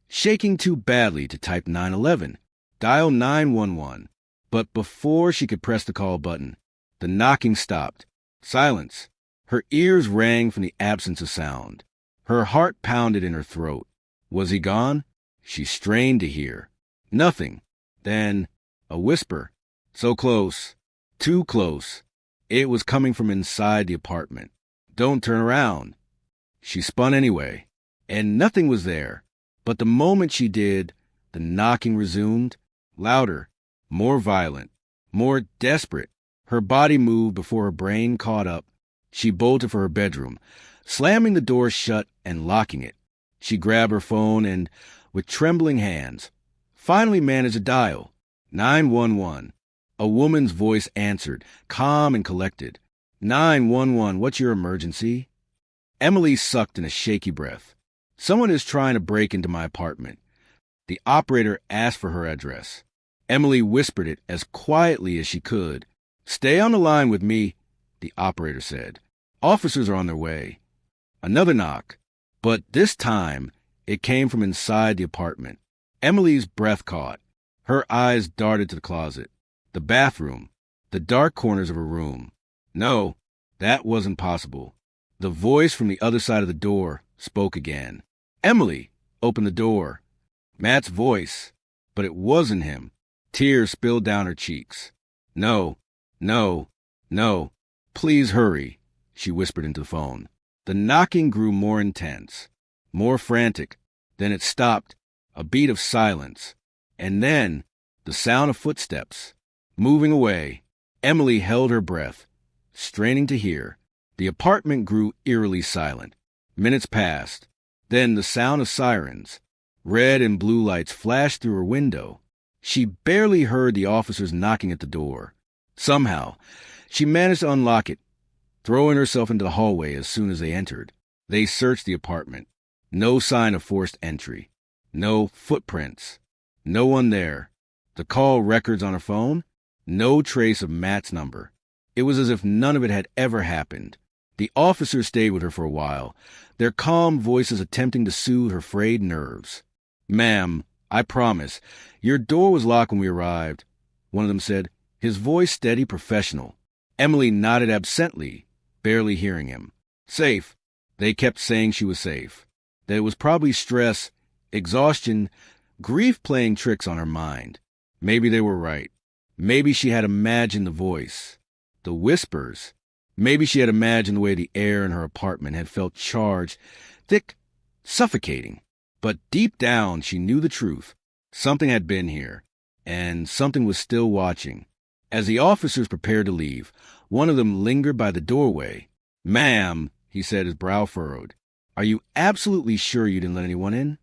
shaking too badly to type 911. Dial 911. But before she could press the call button, the knocking stopped. Silence. Her ears rang from the absence of sound. Her heart pounded in her throat. Was he gone? She strained to hear. Nothing. Then, a whisper. So close. Too close. It was coming from inside the apartment. Don't turn around. She spun anyway, and nothing was there. But the moment she did, the knocking resumed, louder, more violent, more desperate. Her body moved before her brain caught up. She bolted for her bedroom, slamming the door shut and locking it. She grabbed her phone and, with trembling hands, finally managed to dial. 911. A woman's voice answered, calm and collected. 911, what's your emergency? Emily sucked in a shaky breath. Someone is trying to break into my apartment. The operator asked for her address. Emily whispered it as quietly as she could. Stay on the line with me, the operator said. Officers are on their way. Another knock, but this time it came from inside the apartment. Emily's breath caught. Her eyes darted to the closet, the bathroom, the dark corners of her room. No, that wasn't possible. The voice from the other side of the door spoke again. Emily, open the door. Matt's voice, but it wasn't him. Tears spilled down her cheeks. No, no, no. Please hurry, she whispered into the phone. The knocking grew more intense, more frantic. Then it stopped, a beat of silence. And then the sound of footsteps. Moving away, Emily held her breath, straining to hear. The apartment grew eerily silent. Minutes passed. Then the sound of sirens. Red and blue lights flashed through her window. She barely heard the officers knocking at the door. Somehow, she managed to unlock it, throwing herself into the hallway as soon as they entered. They searched the apartment. No sign of forced entry. No footprints. No one there. The call records on her phone? No trace of Matt's number. It was as if none of it had ever happened. The officers stayed with her for a while, their calm voices attempting to soothe her frayed nerves. Ma'am, I promise, your door was locked when we arrived, one of them said, his voice steady, professional. Emily nodded absently, barely hearing him. Safe. They kept saying she was safe. That it was probably stress, exhaustion, grief playing tricks on her mind. Maybe they were right. Maybe she had imagined the voice, the whispers. Maybe she had imagined the way the air in her apartment had felt charged, thick, suffocating. But deep down, she knew the truth. Something had been here, and something was still watching. As the officers prepared to leave, one of them lingered by the doorway. Ma'am, he said, his brow furrowed, are you absolutely sure you didn't let anyone in?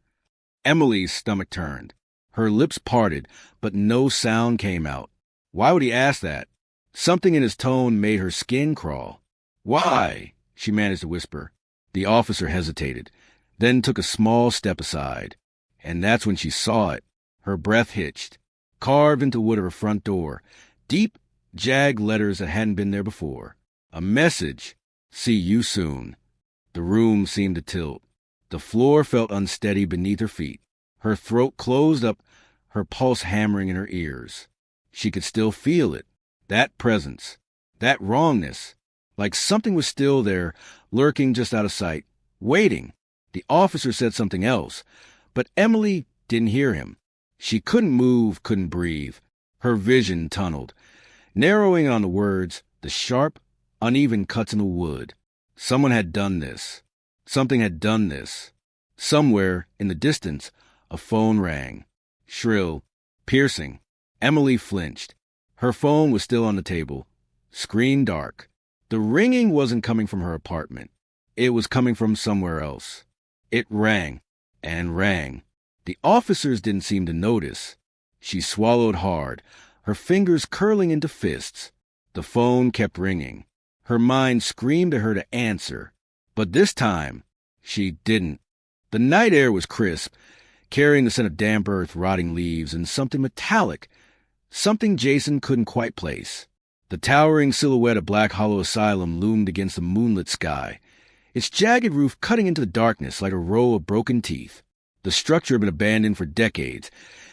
Emily's stomach turned. Her lips parted, but no sound came out. Why would he ask that? Something in his tone made her skin crawl. Why? She managed to whisper. The officer hesitated, then took a small step aside. And that's when she saw it. Her breath hitched. Carved into wood of her front door, deep, jagged letters that hadn't been there before. A message. See you soon. The room seemed to tilt. The floor felt unsteady beneath her feet. Her throat closed up, her pulse hammering in her ears. She could still feel it. That presence, that wrongness, like something was still there, lurking just out of sight, waiting. The officer said something else, But Emily didn't hear him. She couldn't move, couldn't breathe. Her vision tunneled, narrowing on the words, the sharp, uneven cuts in the wood. Someone had done this. Something had done this. Somewhere, in the distance, a phone rang. Shrill, piercing. Emily flinched. Her phone was still on the table. Screen dark. The ringing wasn't coming from her apartment. It was coming from somewhere else. It rang and rang. The officers didn't seem to notice. She swallowed hard, her fingers curling into fists. The phone kept ringing. Her mind screamed at her to answer. But this time, she didn't. The night air was crisp, carrying the scent of damp earth, rotting leaves, and something metallic, something Jason couldn't quite place. The towering silhouette of Black Hollow Asylum loomed against the moonlit sky, its jagged roof cutting into the darkness like a row of broken teeth. The structure had been abandoned for decades,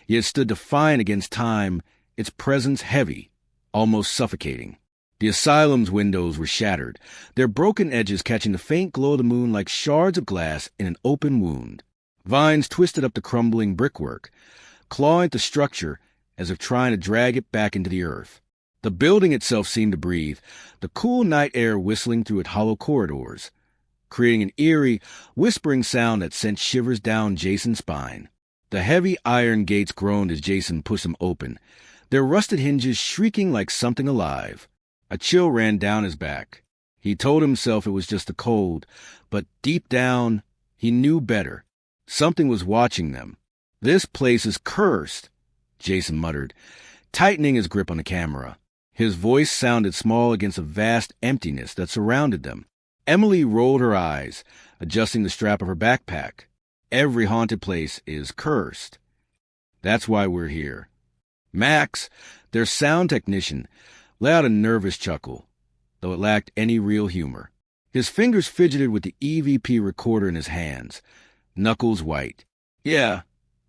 yet stood defiant against time, its presence heavy, almost suffocating. The asylum's windows were shattered, their broken edges catching the faint glow of the moon like shards of glass in an open wound. Vines twisted up the crumbling brickwork, clawing at the structure as if trying to drag it back into the earth. The building itself seemed to breathe, the cool night air whistling through its hollow corridors, creating an eerie, whispering sound that sent shivers down Jason's spine. The heavy iron gates groaned as Jason pushed them open, their rusted hinges shrieking like something alive. A chill ran down his back. He told himself it was just the cold, but deep down, he knew better. Something was watching them. "This place is cursed," Jason muttered, tightening his grip on the camera. His voice sounded small against the vast emptiness that surrounded them. Emily rolled her eyes, adjusting the strap of her backpack. "Every haunted place is cursed. That's why we're here." Max, their sound technician, let out a nervous chuckle, though it lacked any real humor. His fingers fidgeted with the EVP recorder in his hands, knuckles white. "Yeah,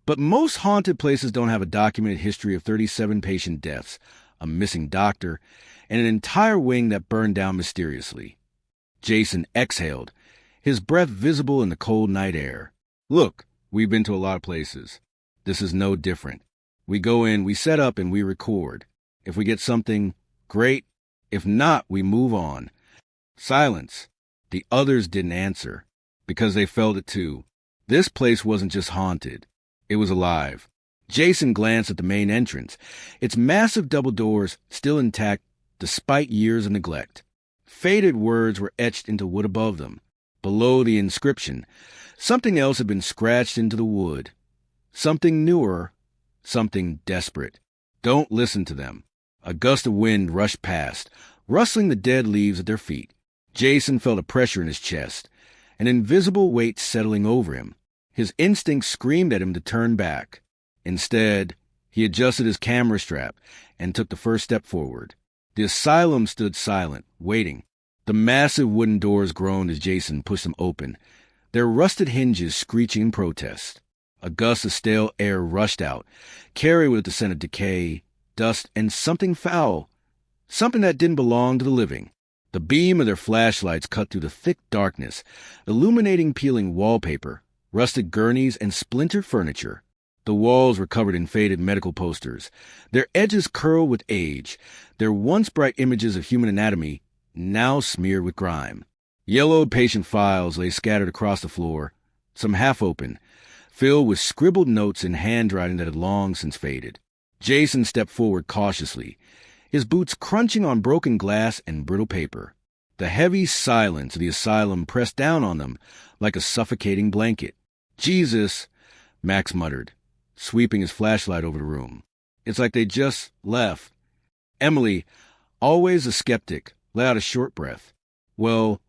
but most haunted places don't have a documented history of 37 patient deaths, a missing doctor, and an entire wing that burned down mysteriously." Jason exhaled, his breath visible in the cold night air. "Look, we've been to a lot of places. This is no different. We go in, we set up, and we record. If we get something, great. If not, we move on." Silence. The others didn't answer, because they felt it too. This place wasn't just haunted. It was alive. Jason glanced at the main entrance, its massive double doors still intact despite years of neglect. Faded words were etched into wood above them. Below the inscription, something else had been scratched into the wood. Something newer, something desperate. "Don't listen to them." A gust of wind rushed past, rustling the dead leaves at their feet. Jason felt a pressure in his chest, an invisible weight settling over him. His instincts screamed at him to turn back. Instead, he adjusted his camera strap and took the first step forward. The asylum stood silent, waiting. The massive wooden doors groaned as Jason pushed them open, their rusted hinges screeching in protest. A gust of stale air rushed out, carried with it the scent of decay, dust, and something foul, something that didn't belong to the living. The beam of their flashlights cut through the thick darkness, illuminating peeling wallpaper, rusted gurneys, and splintered furniture. The walls were covered in faded medical posters, their edges curled with age, their once bright images of human anatomy now smeared with grime. Yellowed patient files lay scattered across the floor, some half open, filled with scribbled notes in handwriting that had long since faded. Jason stepped forward cautiously, his boots crunching on broken glass and brittle paper. The heavy silence of the asylum pressed down on them like a suffocating blanket. "Jesus," Max muttered, sweeping his flashlight over the room. "It's like they just left." Emily, always a skeptic, let out a short breath. "Well,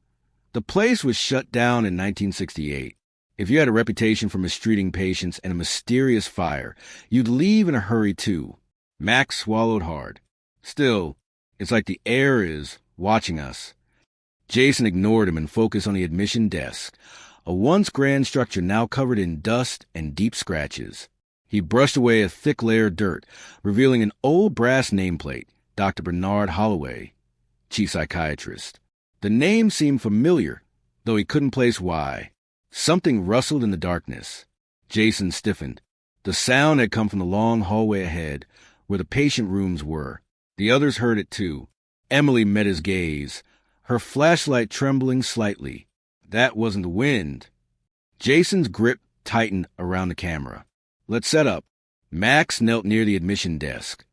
the place was shut down in 1968. If you had a reputation for mistreating patients and a mysterious fire, you'd leave in a hurry too." Max swallowed hard. "Still, it's like the air is watching us." Jason ignored him and focused on the admission desk, a once grand structure now covered in dust and deep scratches. He brushed away a thick layer of dirt, revealing an old brass nameplate, Dr. Bernard Holloway, chief psychiatrist. The name seemed familiar, though he couldn't place why. Something rustled in the darkness. Jason stiffened. The sound had come from the long hallway ahead, where the patient rooms were. The others heard it too. Emily met his gaze, her flashlight trembling slightly. That wasn't the wind. Jason's grip tightened around the camera. Let's set up. Max knelt near the admission desk,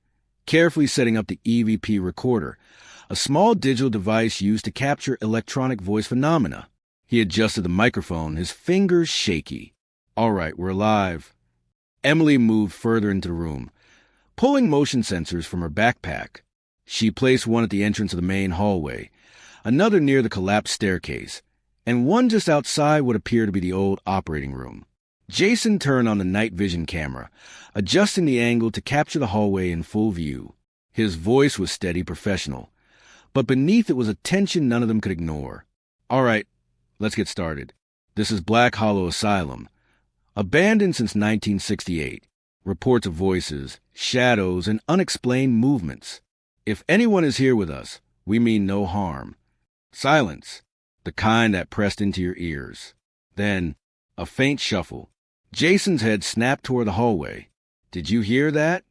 carefully setting up the EVP recorder, a small digital device used to capture electronic voice phenomena. He adjusted the microphone, his fingers shaky. All right, we're live. Emily moved further into the room, pulling motion sensors from her backpack. She placed one at the entrance of the main hallway, another near the collapsed staircase, and one just outside what appeared to be the old operating room. Jason turned on the night vision camera, adjusting the angle to capture the hallway in full view. His voice was steady, professional, but beneath it was a tension none of them could ignore. All right, let's get started. This is Black Hollow Asylum, abandoned since 1968. Reports of voices, shadows, and unexplained movements. If anyone is here with us, we mean no harm. Silence, the kind that pressed into your ears. Then, a faint shuffle. Jason's head snapped toward the hallway. Did you hear that?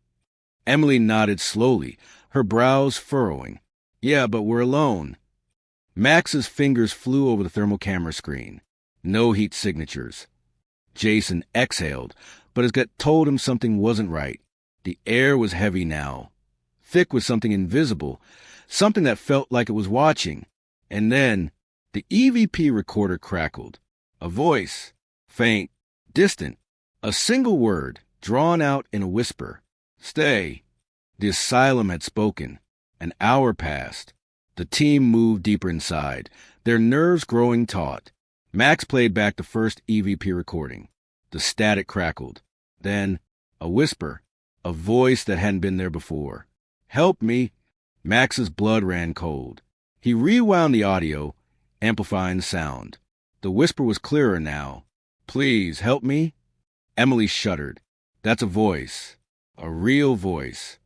Emily nodded slowly, her brows furrowing. Yeah, but we're alone. Max's fingers flew over the thermal camera screen. No heat signatures. Jason exhaled, but his gut told him something wasn't right. The air was heavy now, thick with something invisible, something that felt like it was watching. And then, the EVP recorder crackled. A voice, faint, distant, a single word, drawn out in a whisper. Stay. The asylum had spoken. An hour passed. The team moved deeper inside, their nerves growing taut. Max played back the first EVP recording. The static crackled. Then, a whisper, a voice that hadn't been there before. Help me. Max's blood ran cold. He rewound the audio, amplifying the sound. The whisper was clearer now. Please, help me. Emily shuddered. That's a voice. A real voice.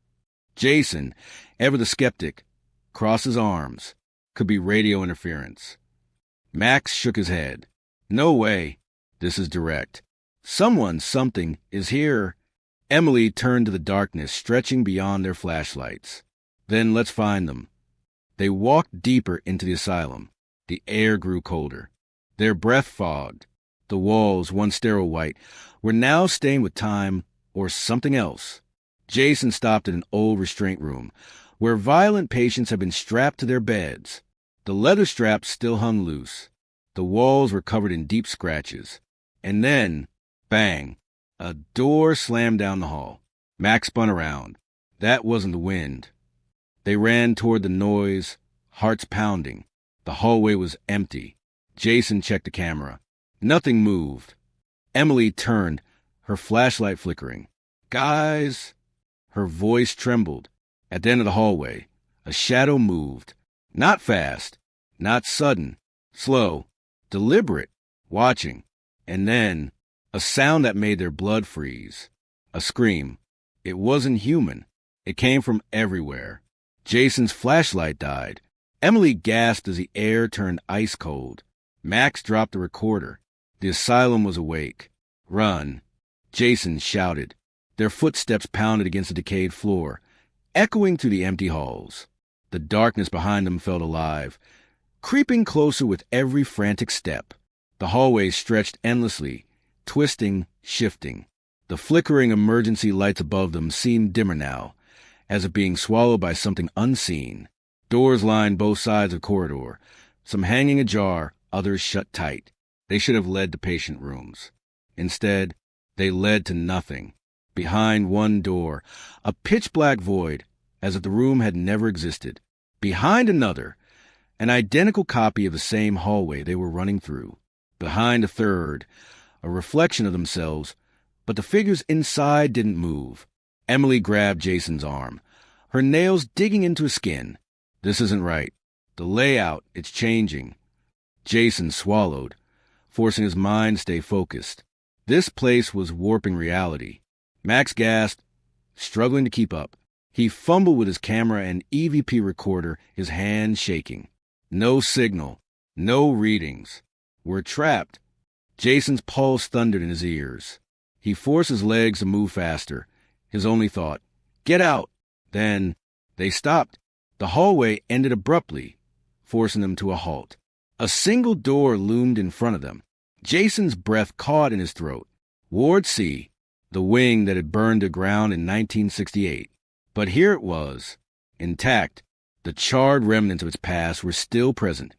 Jason, ever the skeptic, crossed his arms. Could be radio interference. Max shook his head. No way. This is direct. Someone, something, is here. Emily turned to the darkness, stretching beyond their flashlights. Then let's find them. They walked deeper into the asylum. The air grew colder. Their breath fogged. The walls, once sterile white, were now stained with time or something else. Jason stopped at an old restraint room, where violent patients had been strapped to their beds. The leather straps still hung loose. The walls were covered in deep scratches. And then, bang, a door slammed down the hall. Max spun around. That wasn't the wind. They ran toward the noise, hearts pounding. The hallway was empty. Jason checked the camera. Nothing moved. Emily turned, her flashlight flickering. Guys! Her voice trembled. At the end of the hallway, a shadow moved. Not fast, not sudden, slow, deliberate, watching. And then, a sound that made their blood freeze. A scream. It wasn't human. It came from everywhere. Jason's flashlight died. Emily gasped as the air turned ice cold. Max dropped the recorder. The asylum was awake. Run. Jason shouted. Their footsteps pounded against the decayed floor, echoing through the empty halls. The darkness behind them felt alive, creeping closer with every frantic step. The hallways stretched endlessly, twisting, shifting. The flickering emergency lights above them seemed dimmer now, as if being swallowed by something unseen. Doors lined both sides of the corridor, some hanging ajar, others shut tight. They should have led to patient rooms. Instead, they led to nothing. Behind one door, a pitch-black void, as if the room had never existed. Behind another, an identical copy of the same hallway they were running through. Behind a third, a reflection of themselves, but the figures inside didn't move. Emily grabbed Jason's arm, her nails digging into his skin. This isn't right. The layout, it's changing. Jason swallowed, forcing his mind to stay focused. This place was warping reality. Max gasped, struggling to keep up. He fumbled with his camera and EVP recorder, his hand shaking. No signal. No readings. We're trapped. Jason's pulse thundered in his ears. He forced his legs to move faster. His only thought, "Get out!" Then they stopped. The hallway ended abruptly, forcing them to a halt. A single door loomed in front of them. Jason's breath caught in his throat. Ward C, the wing that had burned to ground in 1968. But here it was, intact. The charred remnants of its past were still present.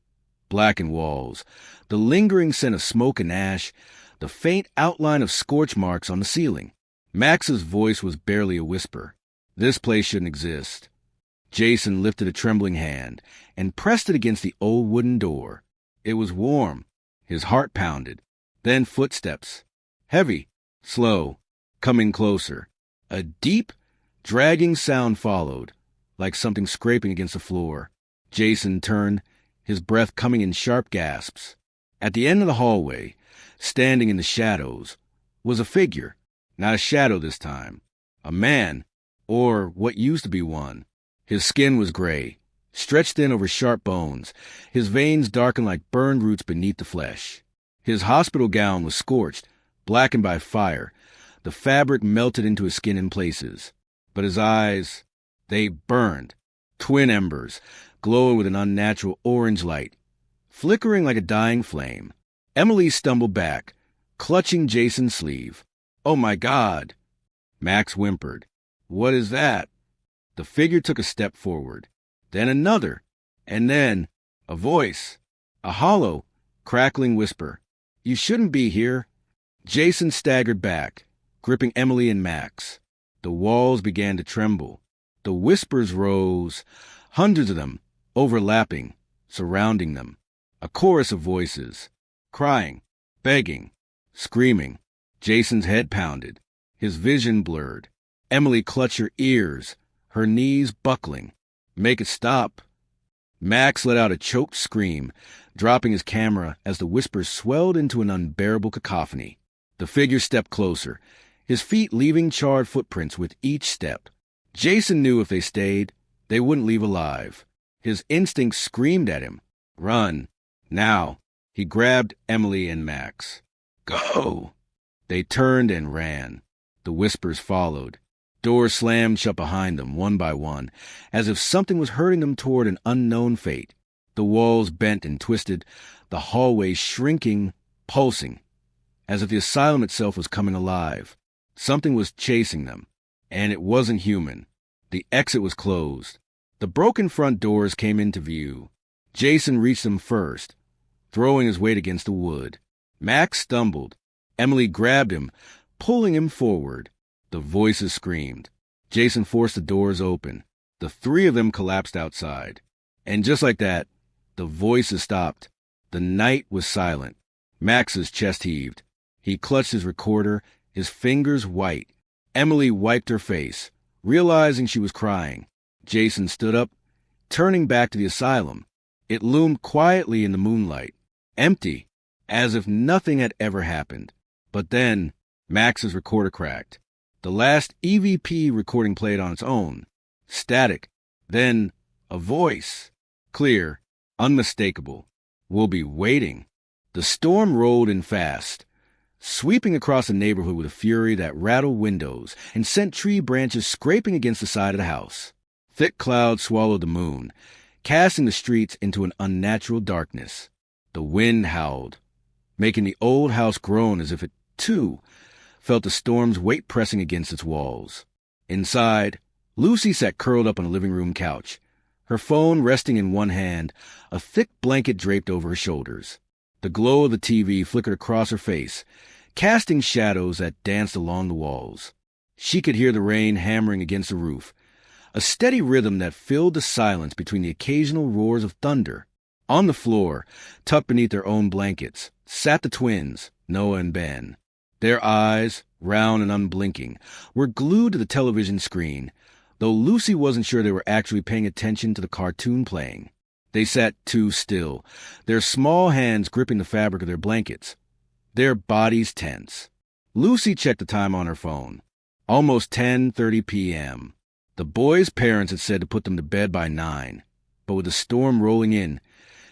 Blackened walls, the lingering scent of smoke and ash, the faint outline of scorch marks on the ceiling. Max's voice was barely a whisper. This place shouldn't exist. Jason lifted a trembling hand and pressed it against the old wooden door. It was warm. His heart pounded. Then footsteps. Heavy, slow, coming closer. A deep, dragging sound followed, like something scraping against the floor. Jason turned, his breath coming in sharp gasps. At the end of the hallway, standing in the shadows, was a figure. Not a shadow this time. A man, or what used to be one. His skin was gray, stretched thin over sharp bones, his veins darkened like burned roots beneath the flesh. His hospital gown was scorched, blackened by fire. The fabric melted into his skin in places. But his eyes, they burned. Twin embers, glowing with an unnatural orange light, flickering like a dying flame. Emily stumbled back, clutching Jason's sleeve. "Oh, my God!" Max whimpered. "What is that?" The figure took a step forward, then another, and then a voice, a hollow, crackling whisper. "You shouldn't be here." Jason staggered back, gripping Emily and Max. The walls began to tremble. The whispers rose, hundreds of them, overlapping, surrounding them. A chorus of voices, crying, begging, screaming. Jason's head pounded, his vision blurred. Emily clutched her ears, her knees buckling. "Make it stop." Max let out a choked scream, dropping his camera as the whispers swelled into an unbearable cacophony. The figure stepped closer, his feet leaving charred footprints with each step. Jason knew if they stayed, they wouldn't leave alive. His instincts screamed at him. Run. Now. He grabbed Emily and Max. Go! They turned and ran. The whispers followed. Doors slammed shut behind them, one by one, as if something was herding them toward an unknown fate. The walls bent and twisted, the hallway shrinking, pulsing, as if the asylum itself was coming alive. Something was chasing them, and it wasn't human. The exit was closed. The broken front doors came into view. Jason reached them first, throwing his weight against the wood. Max stumbled. Emily grabbed him, pulling him forward. The voices screamed. Jason forced the doors open. The three of them collapsed outside. And just like that, the voices stopped. The night was silent. Max's chest heaved. He clutched his recorder, his fingers white. Emily wiped her face, realizing she was crying. Jason stood up, turning back to the asylum. It loomed quietly in the moonlight, empty, as if nothing had ever happened. But then, Max's recorder cracked. The last EVP recording played on its own. Static. Then, a voice. Clear, unmistakable. "We'll be waiting." The storm rolled in fast, sweeping across the neighborhood with a fury that rattled windows and sent tree branches scraping against the side of the house. Thick clouds swallowed the moon, casting the streets into an unnatural darkness. The wind howled, making the old house groan as if it, too, felt the storm's weight pressing against its walls. Inside, Lucy sat curled up on a living room couch, her phone resting in one hand, a thick blanket draped over her shoulders. The glow of the TV flickered across her face, casting shadows that danced along the walls. She could hear the rain hammering against the roof, a steady rhythm that filled the silence between the occasional roars of thunder. On the floor, tucked beneath their own blankets, sat the twins, Noah and Ben. Their eyes, round and unblinking, were glued to the television screen, though Lucy wasn't sure they were actually paying attention to the cartoon playing. They sat too still, their small hands gripping the fabric of their blankets, their bodies tense. Lucy checked the time on her phone. Almost 10:30 p.m. The boys' parents had said to put them to bed by 9, but with the storm rolling in,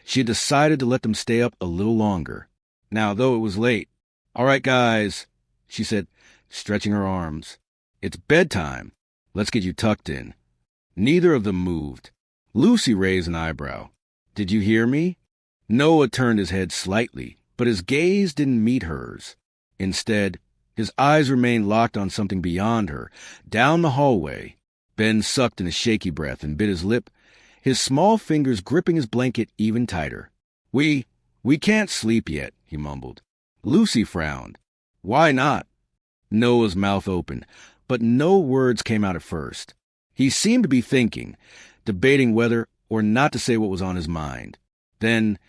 she had decided to let them stay up a little longer. Now, though it was late, "All right, guys," she said, stretching her arms. It's bedtime. Let's get you tucked in. Neither of them moved. Lucy raised an eyebrow. Did you hear me? Noah turned his head slightly, but his gaze didn't meet hers. Instead, his eyes remained locked on something beyond her, down the hallway. Ben sucked in a shaky breath and bit his lip, his small fingers gripping his blanket even tighter. We can't sleep yet, he mumbled. Lucy frowned. Why not? Noah's mouth opened, but no words came out at first. He seemed to be thinking, debating whether or not to say what was on his mind. Then,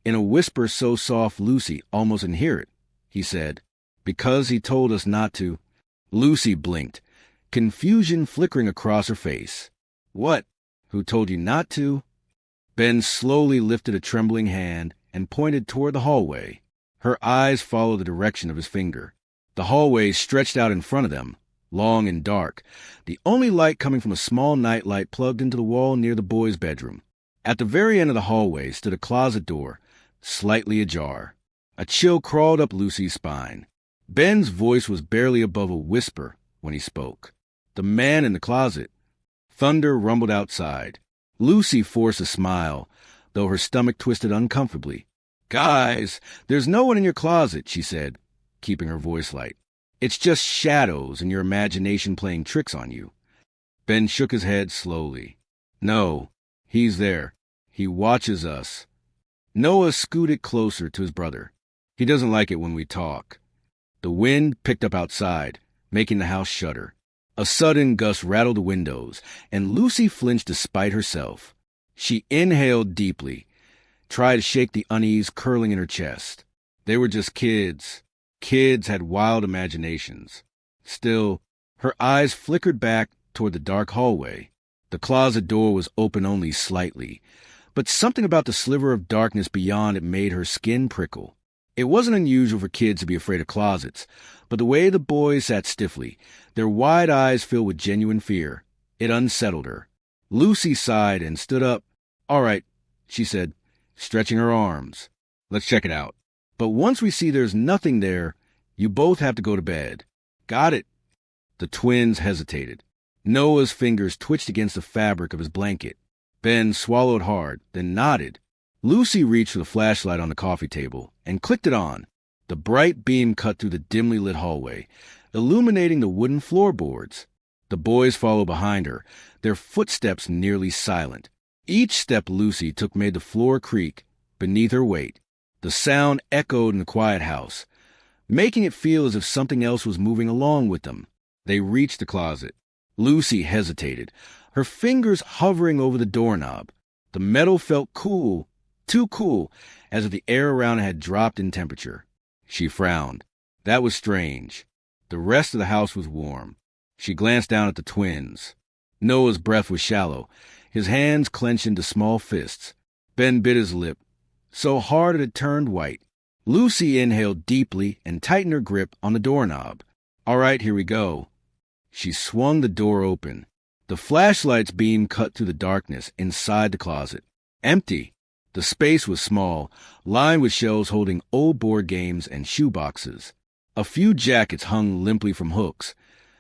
in a whisper so soft Lucy almost didn't hear it, he said, Because he told us not to. Lucy blinked, confusion flickering across her face. What? Who told you not to? Ben slowly lifted a trembling hand and pointed toward the hallway. Her eyes followed the direction of his finger. The hallway stretched out in front of them, long and dark, the only light coming from a small nightlight plugged into the wall near the boys' bedroom. At the very end of the hallway stood a closet door, slightly ajar. A chill crawled up Lucy's spine. Ben's voice was barely above a whisper when he spoke. The man in the closet. Thunder rumbled outside. Lucy forced a smile, though her stomach twisted uncomfortably. Guys, there's no one in your closet, she said, keeping her voice light. It's just shadows and your imagination playing tricks on you. Ben shook his head slowly. No, he's there. He watches us. Noah scooted closer to his brother. He doesn't like it when we talk. The wind picked up outside, making the house shudder. A sudden gust rattled the windows, and Lucy flinched despite herself. She inhaled deeply, tried to shake the unease curling in her chest. They were just kids. Kids had wild imaginations. Still, her eyes flickered back toward the dark hallway. The closet door was open only slightly, but something about the sliver of darkness beyond it made her skin prickle. It wasn't unusual for kids to be afraid of closets, but the way the boys sat stiffly, their wide eyes filled with genuine fear, it unsettled her. Lucy sighed and stood up. All right, she said, stretching her arms. Let's check it out. But once we see there's nothing there, you both have to go to bed. Got it. The twins hesitated. Noah's fingers twitched against the fabric of his blanket. Ben swallowed hard, then nodded. Lucy reached for the flashlight on the coffee table and clicked it on. The bright beam cut through the dimly lit hallway, illuminating the wooden floorboards. The boys followed behind her, their footsteps nearly silent. Each step Lucy took made the floor creak beneath her weight. The sound echoed in the quiet house, making it feel as if something else was moving along with them. They reached the closet. Lucy hesitated, her fingers hovering over the doorknob. The metal felt cool, too cool, as if the air around it had dropped in temperature. She frowned. That was strange. The rest of the house was warm. She glanced down at the twins. Noah's breath was shallow, his hands clenched into small fists. Ben bit his lip, so hard it turned white. Lucy inhaled deeply and tightened her grip on the doorknob. All right, here we go. She swung the door open. The flashlight's beam cut through the darkness inside the closet. Empty. The space was small, lined with shelves holding old board games and shoe boxes. A few jackets hung limply from hooks,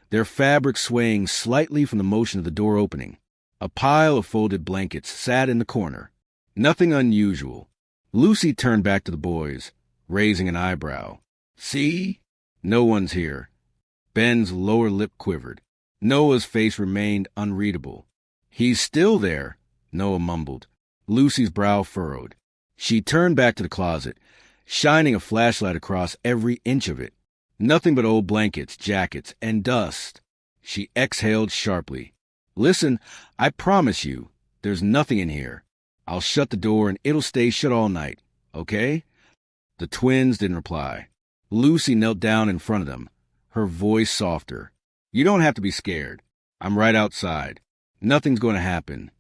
their fabric swaying slightly from the motion of the door opening. A pile of folded blankets sat in the corner. Nothing unusual. Lucy turned back to the boys, raising an eyebrow. See? No one's here. Ben's lower lip quivered. Noah's face remained unreadable. He's still there, Noah mumbled. Lucy's brow furrowed. She turned back to the closet, shining a flashlight across every inch of it. Nothing but old blankets, jackets, and dust. She exhaled sharply. Listen, I promise you, there's nothing in here. I'll shut the door and it'll stay shut all night, okay? The twins didn't reply. Lucy knelt down in front of them, her voice softer. You don't have to be scared. I'm right outside. Nothing's going to happen.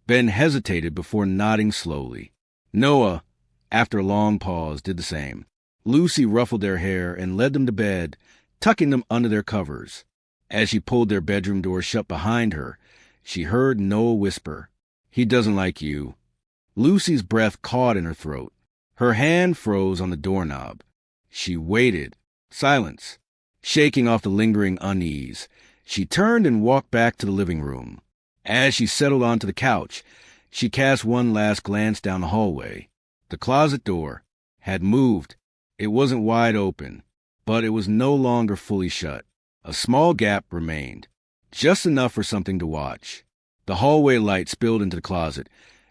Ben hesitated before nodding slowly. Noah, after a long pause, did the same. Lucy ruffled their hair and led them to bed, tucking them under their covers. As she pulled their bedroom door shut behind her, she heard Noah whisper, He doesn't like you. Lucy's breath caught in her throat. Her hand froze on the doorknob. She waited. Silence. Shaking off the lingering unease, she turned and walked back to the living room. As she settled onto the couch, she cast one last glance down the hallway. The closet door had moved. It wasn't wide open, but it was no longer fully shut. A small gap remained, just enough for something to watch. The hallway light spilled into the closet,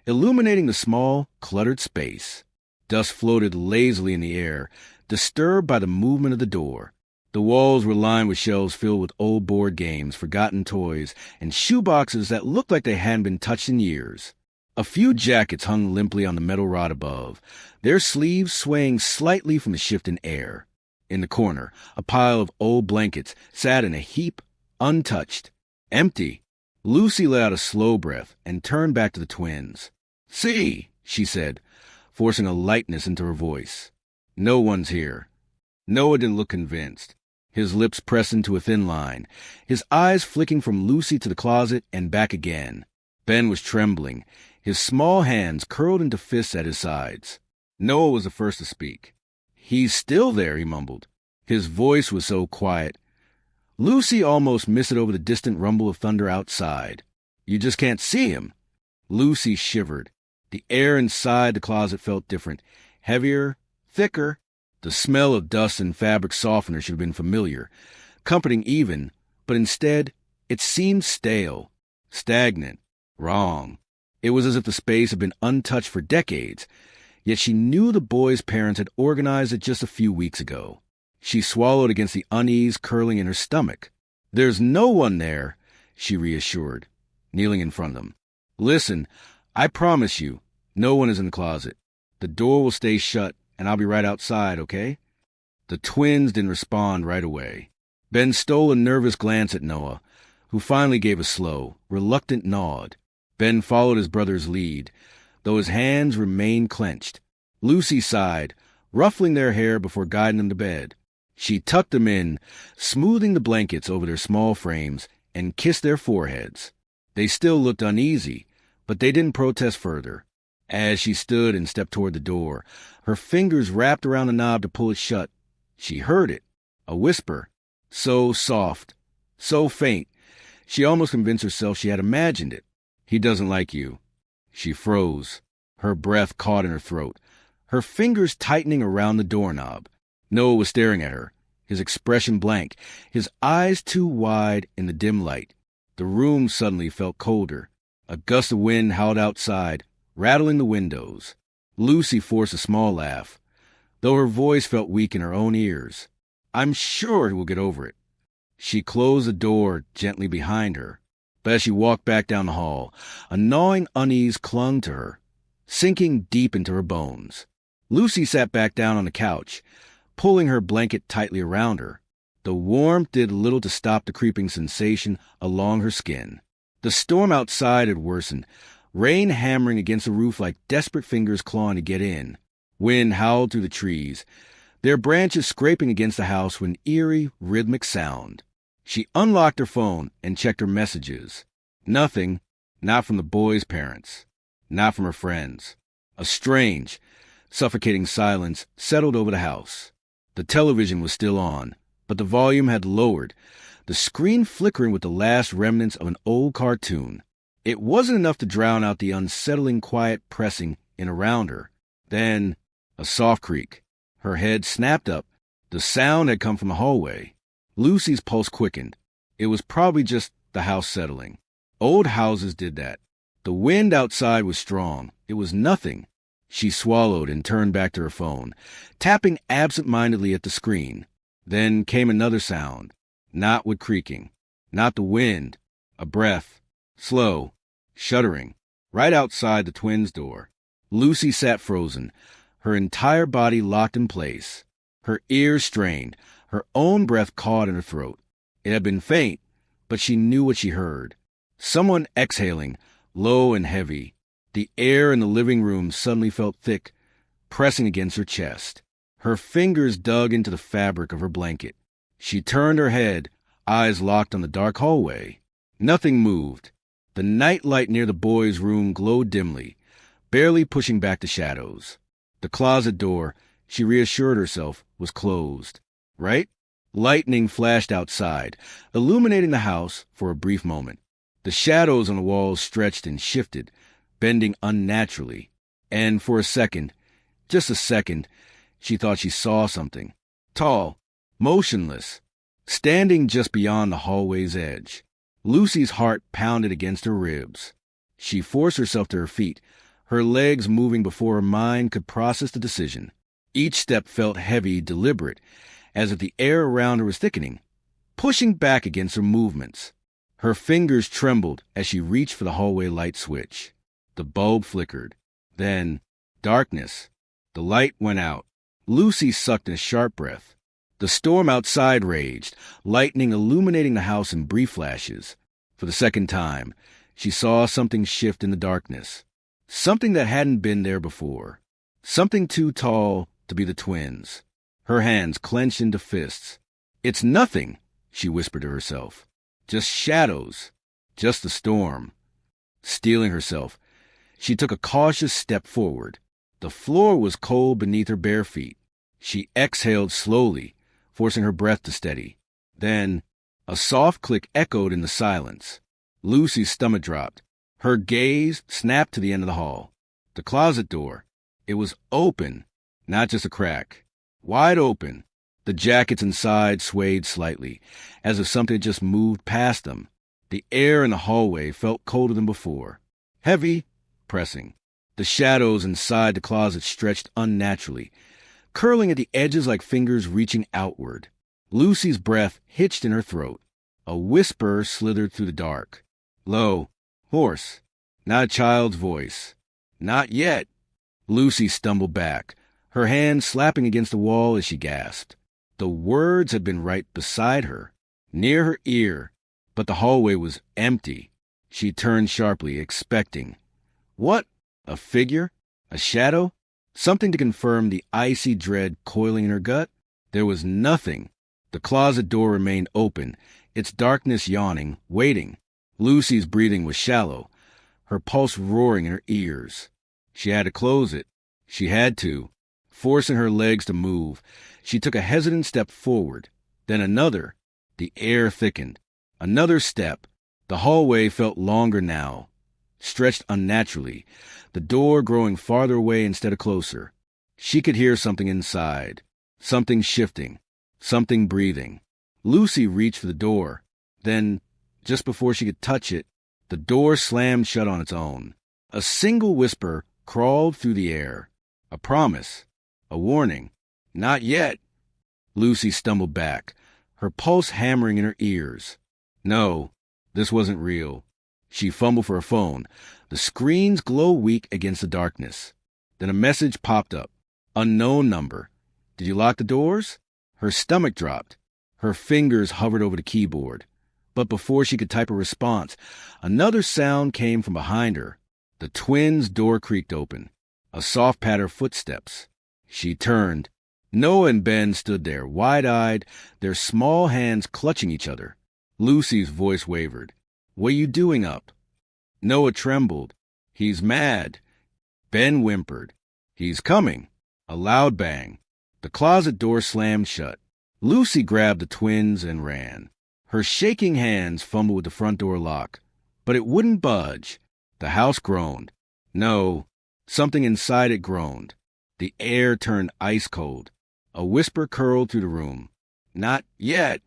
illuminating the small, cluttered space. Dust floated lazily in the air, disturbed by the movement of the door. The walls were lined with shelves filled with old board games, forgotten toys, and shoeboxes that looked like they hadn't been touched in years. A few jackets hung limply on the metal rod above, their sleeves swaying slightly from the shifting air. In the corner, a pile of old blankets sat in a heap, untouched, empty. Lucy let out a slow breath and turned back to the twins. "See," she said, forcing a lightness into her voice. "No one's here." Noah didn't look convinced. His lips pressed into a thin line, his eyes flicking from Lucy to the closet and back again. Ben was trembling, his small hands curled into fists at his sides. Noah was the first to speak. "He's still there," he mumbled. His voice was so quiet. Lucy almost missed it over the distant rumble of thunder outside. "You just can't see him." Lucy shivered. The air inside the closet felt different, heavier, thicker. The smell of dust and fabric softener should have been familiar, comforting even, but instead it seemed stale, stagnant, wrong. It was as if the space had been untouched for decades, yet she knew the boys' parents had organized it just a few weeks ago. She swallowed against the unease curling in her stomach. "There's no one there," she reassured, kneeling in front of them. "Listen, I promise you, no one is in the closet. The door will stay shut, and I'll be right outside, okay?" The twins didn't respond right away. Ben stole a nervous glance at Noah, who finally gave a slow, reluctant nod. Ben followed his brother's lead, though his hands remained clenched. Lucy sighed, ruffling their hair before guiding them to bed. She tucked them in, smoothing the blankets over their small frames, and kissed their foreheads. They still looked uneasy, but they didn't protest further. As she stood and stepped toward the door, her fingers wrapped around the knob to pull it shut, she heard it, a whisper, so soft, so faint, she almost convinced herself she had imagined it. "He doesn't like you." She froze, her breath caught in her throat, her fingers tightening around the doorknob. Noah was staring at her, his expression blank, his eyes too wide in the dim light. The room suddenly felt colder. A gust of wind howled outside, rattling the windows. Lucy forced a small laugh, though her voice felt weak in her own ears. "I'm sure he will get over it." She closed the door gently behind her, but as she walked back down the hall, a gnawing unease clung to her, sinking deep into her bones. Lucy sat back down on the couch, pulling her blanket tightly around her. The warmth did little to stop the creeping sensation along her skin. The storm outside had worsened, rain hammering against the roof like desperate fingers clawing to get in. Wind howled through the trees, their branches scraping against the house with an eerie, rhythmic sound. She unlocked her phone and checked her messages. Nothing, not from the boys' parents, not from her friends. A strange, suffocating silence settled over the house. The television was still on, but the volume had lowered, the screen flickering with the last remnants of an old cartoon. It wasn't enough to drown out the unsettling quiet pressing in around her. Then, a soft creak. Her head snapped up. The sound had come from the hallway. Lucy's pulse quickened. It was probably just the house settling. Old houses did that. The wind outside was strong. It was nothing. She swallowed and turned back to her phone, tapping absent-mindedly at the screen. Then came another sound, not with creaking, not the wind, a breath, slow, shuddering, right outside the twins' door. Lucy sat frozen, her entire body locked in place, her ears strained, her own breath caught in her throat. It had been faint, but she knew what she heard. Someone exhaling, low and heavy. The air in the living room suddenly felt thick, pressing against her chest. Her fingers dug into the fabric of her blanket. She turned her head, eyes locked on the dark hallway. Nothing moved. The night light near the boys' room glowed dimly, barely pushing back the shadows. The closet door, she reassured herself, was closed. Right? Lightning flashed outside, illuminating the house for a brief moment. The shadows on the walls stretched and shifted, bending unnaturally. And for a second, just a second, she thought she saw something. Tall, motionless, standing just beyond the hallway's edge. Lucy's heart pounded against her ribs. She forced herself to her feet, her legs moving before her mind could process the decision. Each step felt heavy, deliberate, as if the air around her was thickening, pushing back against her movements. Her fingers trembled as she reached for the hallway light switch. The bulb flickered. Then, darkness. The light went out. Lucy sucked in a sharp breath. The storm outside raged, lightning illuminating the house in brief flashes. For the second time, she saw something shift in the darkness. Something that hadn't been there before. Something too tall to be the twins. Her hands clenched into fists. "It's nothing," she whispered to herself. "Just shadows. Just the storm." Steeling herself, she took a cautious step forward. The floor was cold beneath her bare feet. She exhaled slowly, forcing her breath to steady. Then, a soft click echoed in the silence. Lucy's stomach dropped. Her gaze snapped to the end of the hall. The closet door. It was open, not just a crack. Wide open. The jackets inside swayed slightly, as if something had just moved past them. The air in the hallway felt colder than before. Heavy, pressing. The shadows inside the closet stretched unnaturally, curling at the edges like fingers reaching outward. Lucy's breath hitched in her throat. A whisper slithered through the dark. Low, hoarse, not a child's voice. "Not yet." Lucy stumbled back, her hand slapping against the wall as she gasped. The words had been right beside her, near her ear, but the hallway was empty. She turned sharply, expecting. What? A figure? A shadow? Something to confirm the icy dread coiling in her gut? There was nothing. The closet door remained open, its darkness yawning, waiting. Lucy's breathing was shallow, her pulse roaring in her ears. She had to close it. She had to. Forcing her legs to move, she took a hesitant step forward, then another. The air thickened. Another step. The hallway felt longer now, stretched unnaturally, the door growing farther away instead of closer. She could hear something inside, something shifting, something breathing. Lucy reached for the door. Then, just before she could touch it, the door slammed shut on its own. A single whisper crawled through the air. A promise. A warning. Not yet. Lucy stumbled back, her pulse hammering in her ears. No, this wasn't real. She fumbled for her phone. The screens glow weak against the darkness. Then a message popped up. Unknown number. Did you lock the doors? Her stomach dropped. Her fingers hovered over the keyboard. But before she could type a response, another sound came from behind her. The twins' door creaked open. A soft patter of footsteps. She turned. Noah and Ben stood there, wide-eyed, their small hands clutching each other. Lucy's voice wavered. "What are you doing up?" Noah trembled. "He's mad." Ben whimpered. "He's coming." A loud bang. The closet door slammed shut. Lucy grabbed the twins and ran. Her shaking hands fumbled with the front door lock. But it wouldn't budge. The house groaned. No, something inside it groaned. The air turned ice cold. A whisper curled through the room. "Not yet."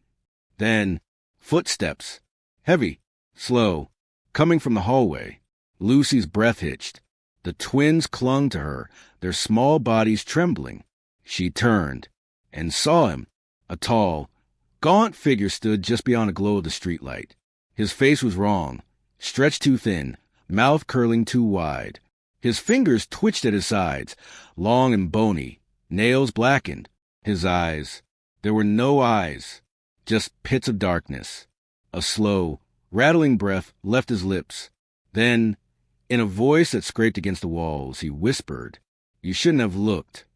Then, footsteps. Heavy, slow, coming from the hallway. Lucy's breath hitched. The twins clung to her, their small bodies trembling. She turned and saw him. A tall, gaunt figure stood just beyond the glow of the streetlight. His face was wrong, stretched too thin, mouth curling too wide. His fingers twitched at his sides, long and bony, nails blackened. His eyes. There were no eyes, just pits of darkness. A slow, rattling breath left his lips. Then, in a voice that scraped against the walls, he whispered, "You shouldn't have looked."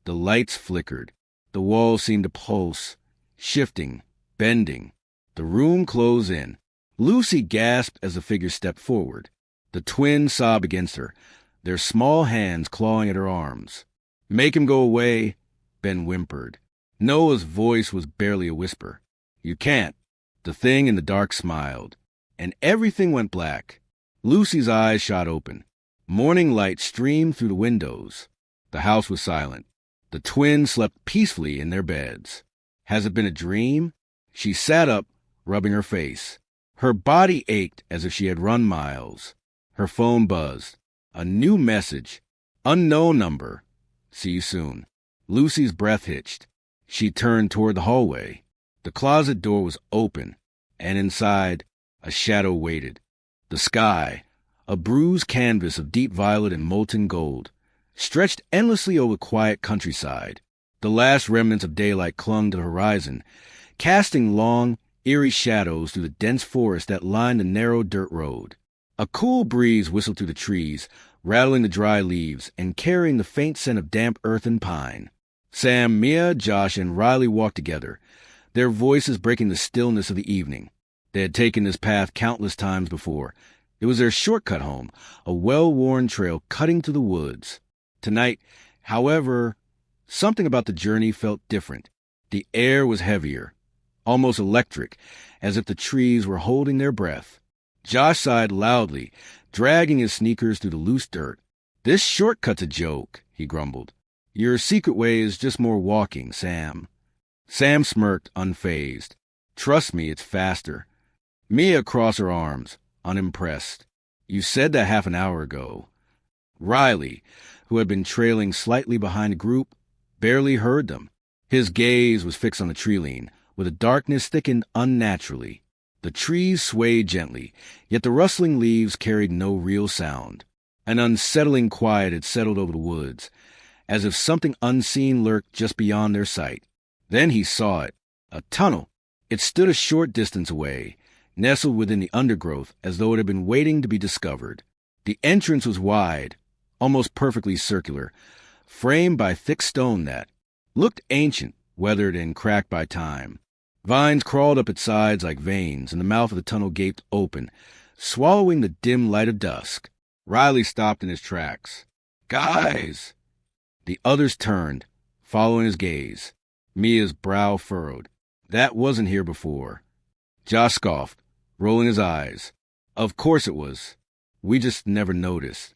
The lights flickered. The walls seemed to pulse, shifting, bending. The room closed in. Lucy gasped as the figure stepped forward. The twins sobbed against her, their small hands clawing at her arms. "Make him go away," Ben whimpered. Noah's voice was barely a whisper. You can't. The thing in the dark smiled, and everything went black. Lucy's eyes shot open. Morning light streamed through the windows. The house was silent. The twins slept peacefully in their beds. Has it been a dream? She sat up, rubbing her face. Her body ached as if she had run miles. Her phone buzzed. A new message. Unknown number. See you soon. Lucy's breath hitched. She turned toward the hallway. The closet door was open, and inside, a shadow waited. The sky, a bruised canvas of deep violet and molten gold, stretched endlessly over the quiet countryside. The last remnants of daylight clung to the horizon, casting long, eerie shadows through the dense forest that lined the narrow dirt road. A cool breeze whistled through the trees, rattling the dry leaves and carrying the faint scent of damp earth and pine. Sam, Mia, Josh, and Riley walked together, their voices breaking the stillness of the evening. They had taken this path countless times before. It was their shortcut home, a well-worn trail cutting through the woods. Tonight, however, something about the journey felt different. The air was heavier, almost electric, as if the trees were holding their breath. Josh sighed loudly, dragging his sneakers through the loose dirt. This shortcut's a joke, he grumbled. Your secret way is just more walking, Sam. Sam smirked, unfazed. Trust me, it's faster. Mia crossed her arms, unimpressed. You said that half an hour ago. Riley, who had been trailing slightly behind the group, barely heard them. His gaze was fixed on the tree line, where the darkness thickened unnaturally. The trees swayed gently, yet the rustling leaves carried no real sound. An unsettling quiet had settled over the woods, as if something unseen lurked just beyond their sight. Then he saw it, a tunnel. It stood a short distance away, nestled within the undergrowth as though it had been waiting to be discovered. The entrance was wide, almost perfectly circular, framed by thick stone that looked ancient, weathered and cracked by time. Vines crawled up its sides like veins, and the mouth of the tunnel gaped open, swallowing the dim light of dusk. Riley stopped in his tracks. Guys! The others turned, following his gaze. Mia's brow furrowed. That wasn't here before. Josh scoffed, rolling his eyes. Of course it was. We just never noticed.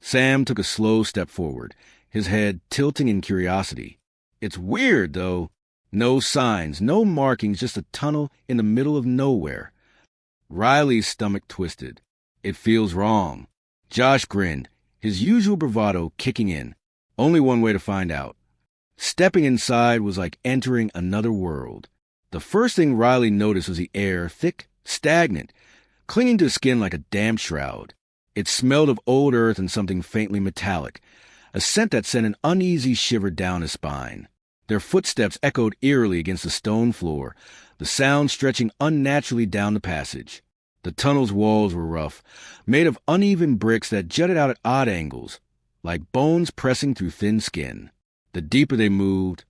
Sam took a slow step forward, his head tilting in curiosity. It's weird, though. No signs, no markings, just a tunnel in the middle of nowhere. Riley's stomach twisted. It feels wrong. Josh grinned, his usual bravado kicking in. Only one way to find out. Stepping inside was like entering another world. The first thing Riley noticed was the air, thick, stagnant, clinging to his skin like a damp shroud. It smelled of old earth and something faintly metallic, a scent that sent an uneasy shiver down his spine. Their footsteps echoed eerily against the stone floor, the sound stretching unnaturally down the passage. The tunnel's walls were rough, made of uneven bricks that jutted out at odd angles, like bones pressing through thin skin. The deeper they moved,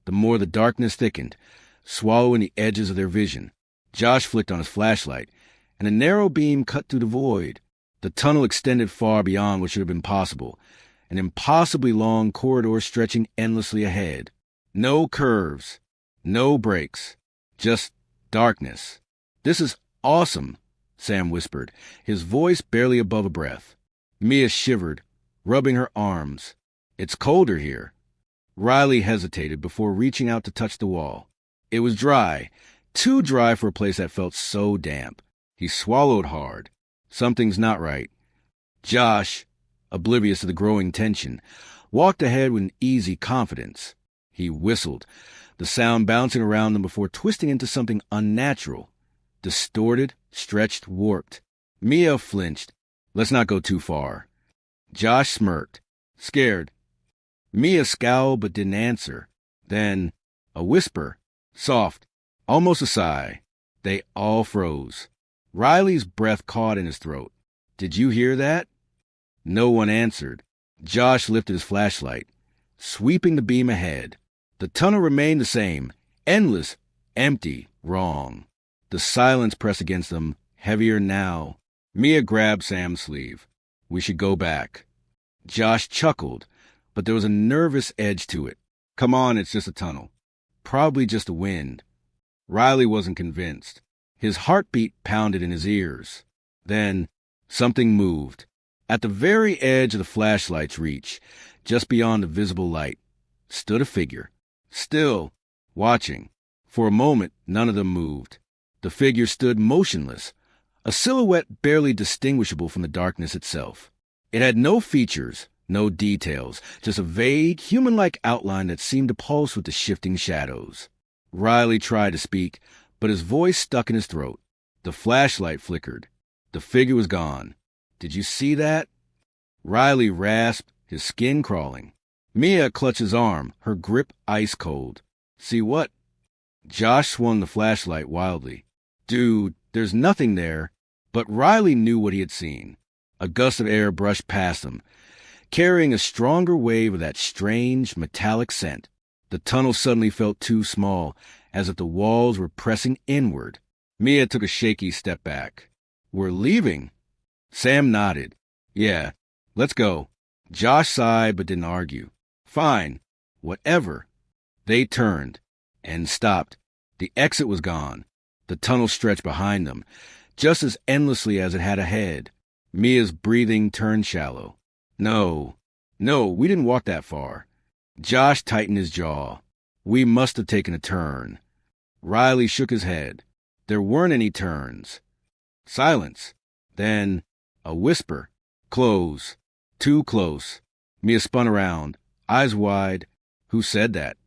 the more the darkness thickened, swallowing the edges of their vision. Josh flicked on his flashlight, and a narrow beam cut through the void. The tunnel extended far beyond what should have been possible, an impossibly long corridor stretching endlessly ahead. No curves, no breaks, just darkness. This is awesome, Sam whispered, his voice barely above a breath. Mia shivered, rubbing her arms. It's colder here. Riley hesitated before reaching out to touch the wall. It was dry, too dry for a place that felt so damp. He swallowed hard. Something's not right. Josh, oblivious to the growing tension, walked ahead with an easy confidence. He whistled, the sound bouncing around them before twisting into something unnatural. Distorted, stretched, warped. Mia flinched. Let's not go too far. Josh smirked, scared. Mia scowled but didn't answer. Then, a whisper, soft, almost a sigh. They all froze. Riley's breath caught in his throat. Did you hear that? No one answered. Josh lifted his flashlight, sweeping the beam ahead. The tunnel remained the same, endless, empty, wrong. The silence pressed against them, heavier now. Mia grabbed Sam's sleeve. We should go back. Josh chuckled, but there was a nervous edge to it. Come on, it's just a tunnel. Probably just the wind. Riley wasn't convinced. His heartbeat pounded in his ears. Then, something moved. At the very edge of the flashlight's reach, just beyond the visible light, stood a figure. Still, watching. For a moment, none of them moved. The figure stood motionless, a silhouette barely distinguishable from the darkness itself. It had no features, no details, just a vague, human-like outline that seemed to pulse with the shifting shadows. Riley tried to speak, but his voice stuck in his throat. The flashlight flickered. The figure was gone. "Did you see that?" Riley rasped, his skin crawling. Mia clutched his arm, her grip ice cold. "See what?" Josh swung the flashlight wildly. "Dude, there's nothing there." But Riley knew what he had seen. A gust of air brushed past them, carrying a stronger wave of that strange, metallic scent. The tunnel suddenly felt too small, as if the walls were pressing inward. Mia took a shaky step back. "We're leaving." Sam nodded. "Yeah, let's go." Josh sighed but didn't argue. "Fine. Whatever." They turned and stopped. The exit was gone. The tunnel stretched behind them, just as endlessly as it had ahead. Mia's breathing turned shallow. No, we didn't walk that far." Josh tightened his jaw. "We must have taken a turn." Riley shook his head. There weren't any turns. Silence. Then a whisper. "Close. Too close." Mia spun around, eyes wide. Who said that?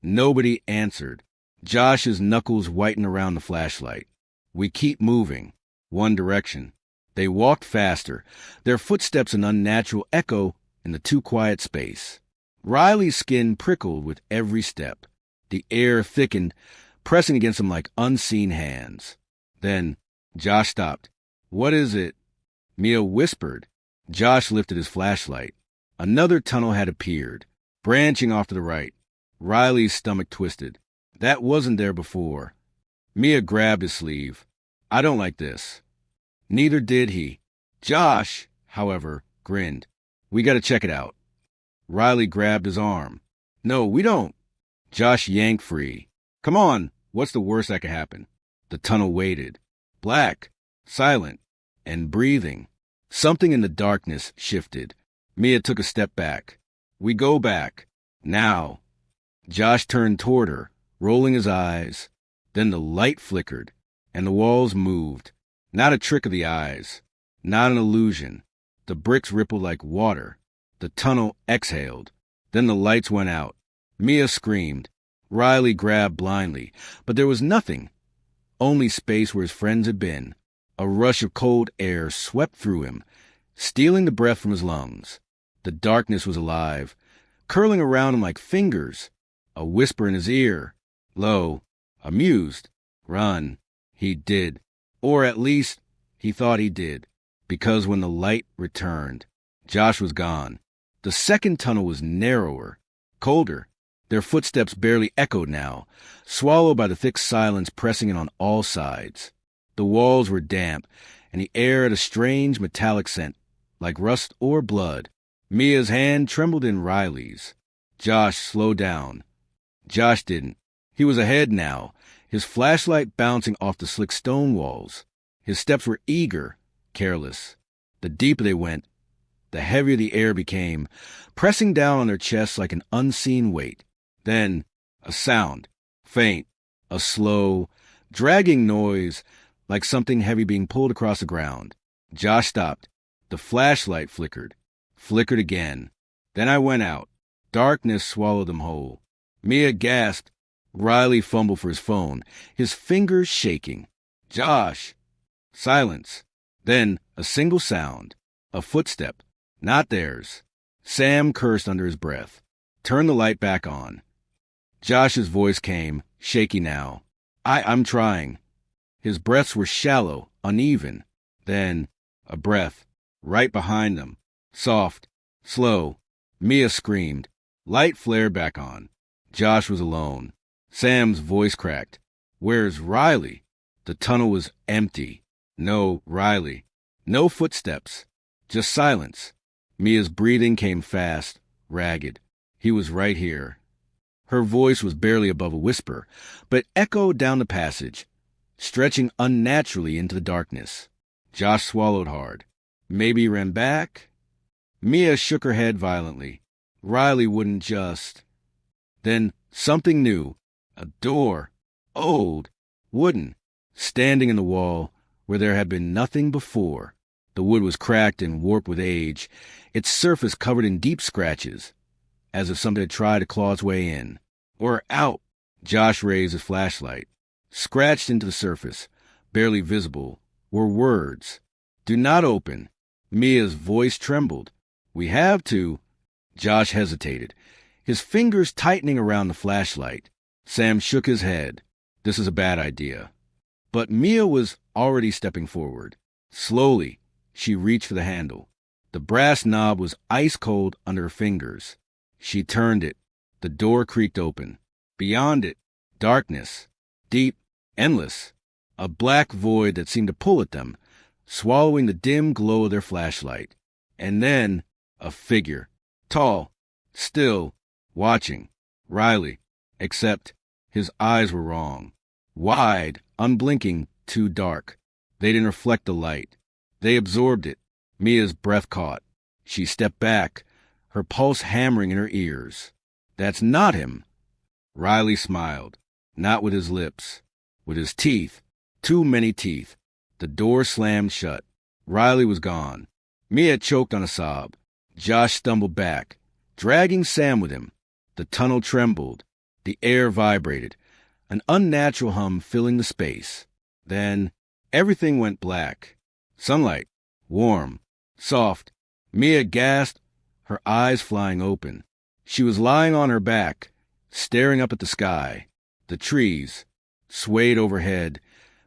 Nobody answered. Josh's knuckles whitened around the flashlight. "We keep moving. One direction." They walked faster, their footsteps an unnatural echo in the too quiet space. Riley's skin prickled with every step. The air thickened, pressing against him like unseen hands. Then Josh stopped. "What is it?" Mia whispered. Josh lifted his flashlight. Another tunnel had appeared, branching off to the right. Riley's stomach twisted. That wasn't there before. Mia grabbed his sleeve. "I don't like this." Neither did he. Josh, however, grinned. "We gotta check it out." Riley grabbed his arm. "No, we don't." Josh yanked free. "Come on, what's the worst that could happen?" The tunnel waited. Black, silent, and breathing. Something in the darkness shifted. Mia took a step back. "We go back. Now." Josh turned toward her, rolling his eyes. Then the light flickered, and the walls moved. Not a trick of the eyes. Not an illusion. The bricks rippled like water. The tunnel exhaled. Then the lights went out. Mia screamed. Riley grabbed blindly, but there was nothing. Only space where his friends had been. A rush of cold air swept through him, stealing the breath from his lungs. The darkness was alive, curling around him like fingers. A whisper in his ear. Low, amused. "Run." He did. Or at least, he thought he did. Because when the light returned, Josh was gone. The second tunnel was narrower, colder. Their footsteps barely echoed now, swallowed by the thick silence pressing in on all sides. The walls were damp, and the air had a strange metallic scent, like rust or blood. Mia's hand trembled in Riley's. Josh slowed down. Josh didn't. He was ahead now, his flashlight bouncing off the slick stone walls. His steps were eager, careless. The deeper they went, the heavier the air became, pressing down on their chests like an unseen weight. Then, a sound, faint, a slow, dragging noise, like something heavy being pulled across the ground. Josh stopped. The flashlight flickered again. Then I went out. Darkness swallowed them whole. Mia gasped. Riley fumbled for his phone, his fingers shaking. "Josh!" Silence. Then a single sound. A footstep. Not theirs. Sam cursed under his breath. "Turn the light back on." Josh's voice came, shaky now. I'm trying." His breaths were shallow, uneven. Then, a breath, right behind them. Soft, slow. Mia screamed. Light flared back on. Josh was alone. Sam's voice cracked. "Where's Riley?" The tunnel was empty. No Riley. No footsteps. Just silence. Mia's breathing came fast, ragged. He was right here. Her voice was barely above a whisper, but echoed down the passage, stretching unnaturally into the darkness. Josh swallowed hard. Maybe he ran back? Mia shook her head violently. Riley wouldn't just... Then something new. A door. Old. Wooden. Standing in the wall where there had been nothing before. The wood was cracked and warped with age, its surface covered in deep scratches, as if something had tried to claw its way in. Or out. Josh raised his flashlight. Scratched into the surface, barely visible, were words. Do not open. Mia's voice trembled. We have to. Josh hesitated, his fingers tightening around the flashlight. Sam shook his head. This is a bad idea. But Mia was already stepping forward. Slowly, she reached for the handle. The brass knob was ice cold under her fingers. She turned it. The door creaked open. Beyond it, darkness. Deep, endless. A black void that seemed to pull at them, swallowing the dim glow of their flashlight. And then, a figure. Tall, still, watching. Riley. Except his eyes were wrong. Wide, unblinking, too dark. They didn't reflect the light. They absorbed it. Mia's breath caught. She stepped back, her pulse hammering in her ears. That's not him. Riley smiled. Not with his lips. With his teeth. Too many teeth. The door slammed shut. Riley was gone. Mia choked on a sob. Josh stumbled back, dragging Sam with him. The tunnel trembled. The air vibrated, an unnatural hum filling the space. Then everything went black. Sunlight, warm, soft. Mia gasped, her eyes flying open. She was lying on her back, staring up at the sky. The trees swayed overhead,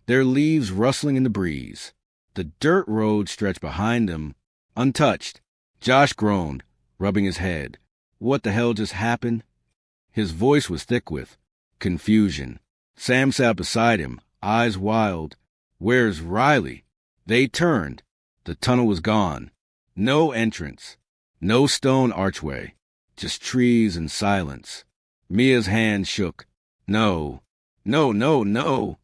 their leaves rustling in the breeze. The dirt road stretched behind them, untouched. Josh groaned, rubbing his head. What the hell just happened? His voice was thick with confusion. Sam sat beside him, eyes wild. Where's Riley? They turned. The tunnel was gone. No entrance. No stone archway. Just trees and silence. Mia's hand shook. No. No, no, no.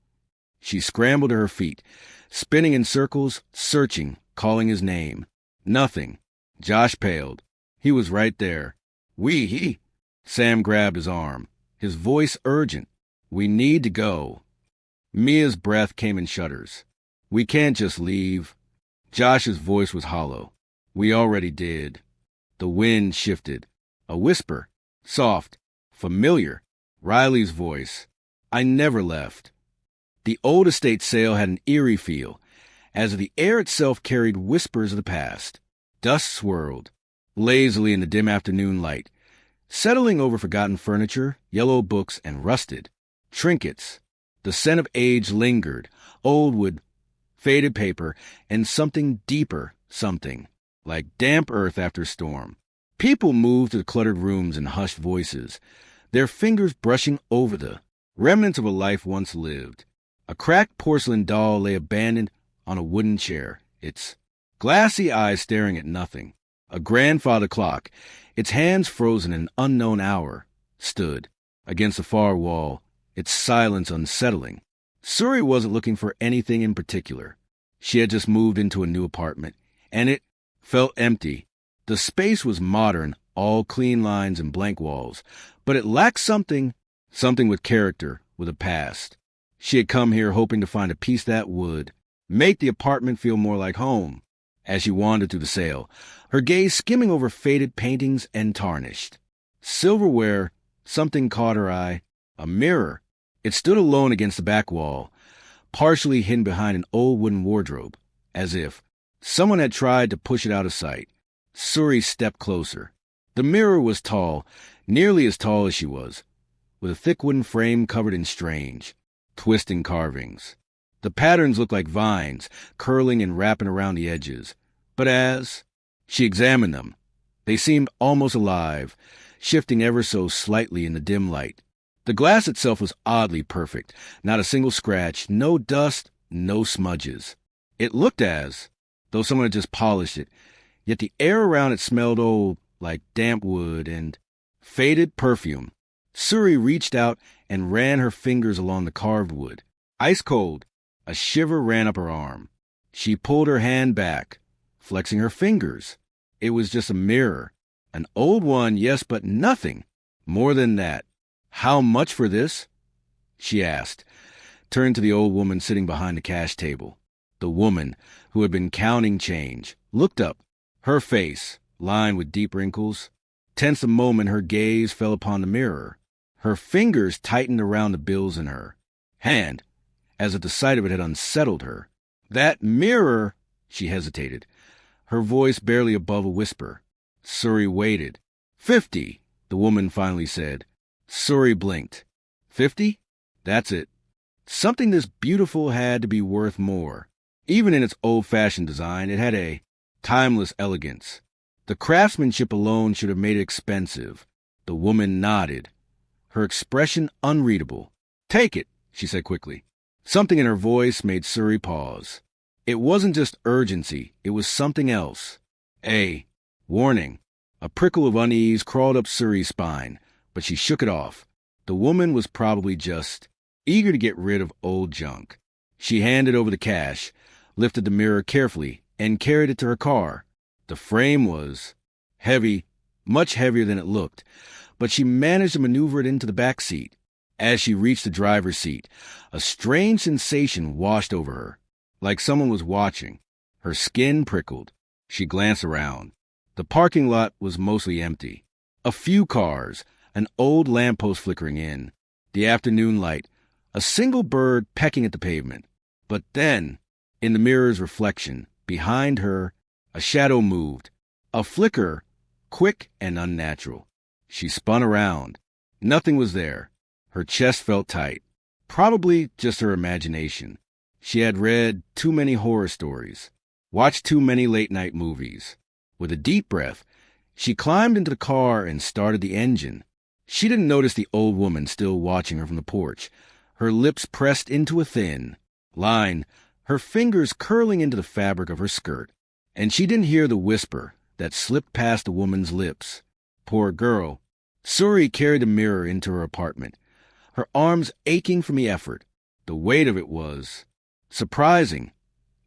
She scrambled to her feet, spinning in circles, searching, calling his name. Nothing. Josh paled. He was right there. He. Sam grabbed his arm, his voice urgent. We need to go. Mia's breath came in shudders. We can't just leave. Josh's voice was hollow. We already did. The wind shifted. A whisper. Soft. Familiar. Riley's voice. I never left. The old estate sail had an eerie feel, as if the air itself carried whispers of the past. Dust swirled, lazily in the dim afternoon light, settling over forgotten furniture, yellow books, and rusted trinkets. The scent of age lingered, old wood, faded paper, and something deeper, something like damp earth after storm. People moved to the cluttered rooms in hushed voices, their fingers brushing over the remnants of a life once lived. A cracked porcelain doll lay abandoned on a wooden chair, its glassy eyes staring at nothing. A grandfather clock, its hands frozen in an unknown hour, stood against the far wall, its silence unsettling. Suri wasn't looking for anything in particular. She had just moved into a new apartment, and it felt empty. The space was modern, all clean lines and blank walls, but it lacked something with character, with a past. She had come here hoping to find a piece that would make the apartment feel more like home. As she wandered through the sale, her gaze skimming over faded paintings and tarnished silverware, something caught her eye. A mirror. It stood alone against the back wall, partially hidden behind an old wooden wardrobe, as if someone had tried to push it out of sight. Suri stepped closer. The mirror was tall, nearly as tall as she was, with a thick wooden frame covered in strange, twisting carvings. The patterns looked like vines, curling and wrapping around the edges. But as she examined them, they seemed almost alive, shifting ever so slightly in the dim light. The glass itself was oddly perfect, not a single scratch, no dust, no smudges. It looked as though someone had just polished it, yet the air around it smelled old, like damp wood and faded perfume. Suri reached out and ran her fingers along the carved wood. Ice cold, a shiver ran up her arm. She pulled her hand back, flexing her fingers. It was just a mirror. An old one, yes, but nothing more than that. How much for this? She asked, turning to the old woman sitting behind the cash table. The woman, who had been counting change, looked up, her face, lined with deep wrinkles. Tense a moment, her gaze fell upon the mirror. Her fingers tightened around the bills in her hand, as if the sight of it had unsettled her. That mirror, she hesitated, her voice barely above a whisper. Suri waited. 50, the woman finally said. Suri blinked. 50? That's it. Something this beautiful had to be worth more. Even in its old-fashioned design, it had a timeless elegance. The craftsmanship alone should have made it expensive. The woman nodded, her expression unreadable. Take it, she said quickly. Something in her voice made Suri pause. It wasn't just urgency, it was something else. Warning. A prickle of unease crawled up Suri's spine, but she shook it off. The woman was probably just eager to get rid of old junk. She handed over the cash, lifted the mirror carefully, and carried it to her car. The frame was heavy, much heavier than it looked, but she managed to maneuver it into the back seat. As she reached the driver's seat, a strange sensation washed over her, like someone was watching. Her skin prickled. She glanced around. The parking lot was mostly empty. A few cars, an old lamppost flickering in, the afternoon light, a single bird pecking at the pavement. But then, in the mirror's reflection, behind her, a shadow moved, a flicker, quick and unnatural. She spun around. Nothing was there. Her chest felt tight. Probably just her imagination. She had read too many horror stories, watched too many late-night movies. With a deep breath, she climbed into the car and started the engine. She didn't notice the old woman still watching her from the porch, her lips pressed into a thin line, her fingers curling into the fabric of her skirt. And she didn't hear the whisper that slipped past the woman's lips. Poor girl. Suri carried the mirror into her apartment, her arms aching from the effort. The weight of it was surprising.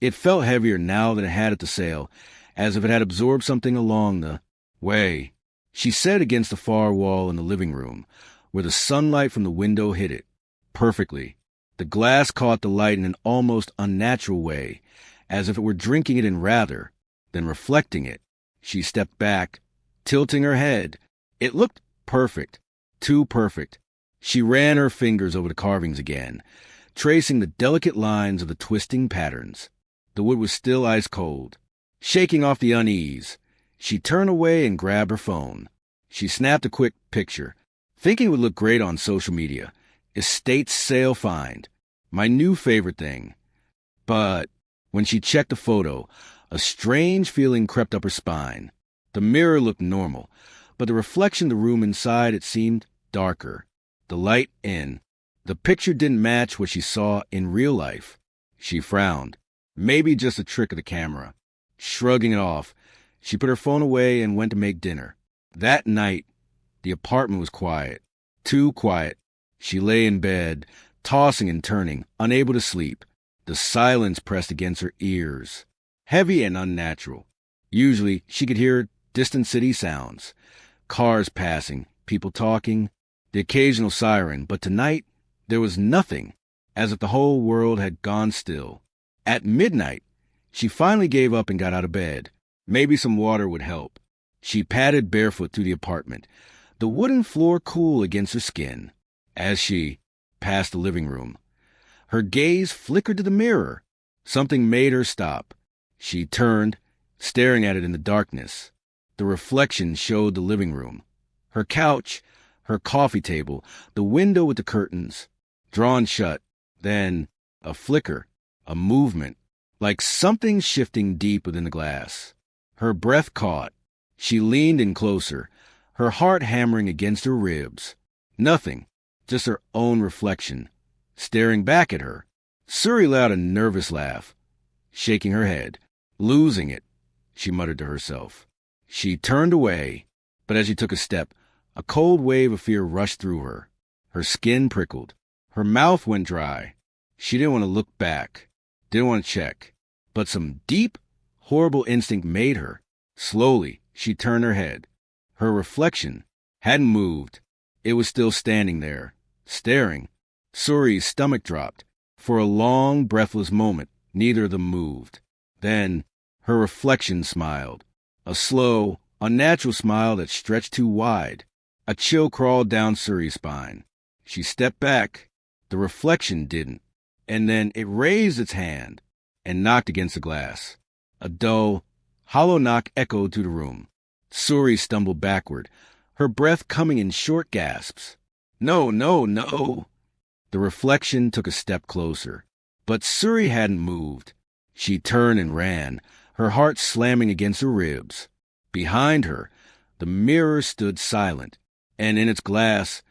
It felt heavier now than it had at the sale, as if it had absorbed something along the way. She sat against the far wall in the living room, where the sunlight from the window hit it perfectly. The glass caught the light in an almost unnatural way, as if it were drinking it in rather than reflecting it. She stepped back, tilting her head. It looked perfect, too perfect. She ran her fingers over the carvings again, tracing the delicate lines of the twisting patterns. The wood was still ice cold. Shaking off the unease, she turned away and grabbed her phone. She snapped a quick picture, thinking it would look great on social media. Estate sale find. My new favorite thing. But when she checked the photo, a strange feeling crept up her spine. The mirror looked normal, but the reflection of the room inside it seemed darker. The light in. The picture didn't match what she saw in real life. She frowned. Maybe just a trick of the camera. Shrugging it off, she put her phone away and went to make dinner. That night, the apartment was quiet. Too quiet. She lay in bed, tossing and turning, unable to sleep. The silence pressed against her ears, heavy and unnatural. Usually, she could hear distant city sounds, cars passing, people talking, the occasional siren, but tonight, there was nothing, as if the whole world had gone still. At midnight, she finally gave up and got out of bed. Maybe some water would help. She padded barefoot through the apartment, the wooden floor cool against her skin. As she passed the living room, her gaze flickered to the mirror. Something made her stop. She turned, staring at it in the darkness. The reflection showed the living room. Her couch, her coffee table, the window with the curtains, drawn shut. Then a flicker, a movement, like something shifting deep within the glass. Her breath caught. She leaned in closer, her heart hammering against her ribs. Nothing, just her own reflection, staring back at her. Suri let out a nervous laugh, shaking her head. Losing it, she muttered to herself. She turned away, but as she took a step, A cold wave of fear rushed through her. Her skin prickled. Her mouth went dry. She didn't want to look back, didn't want to check. But some deep, horrible instinct made her. Slowly, she turned her head. Her reflection hadn't moved. It was still standing there, staring. Suri's stomach dropped. For a long, breathless moment, neither of them moved. Then, her reflection smiled. A slow, unnatural smile that stretched too wide. A chill crawled down Suri's spine. She stepped back. The reflection didn't. And then it raised its hand and knocked against the glass. A dull, hollow knock echoed through the room. Suri stumbled backward, her breath coming in short gasps. No, no, no. The reflection took a step closer. But Suri hadn't moved. She turned and ran, her heart slamming against her ribs. Behind her, the mirror stood silent, and in its glass,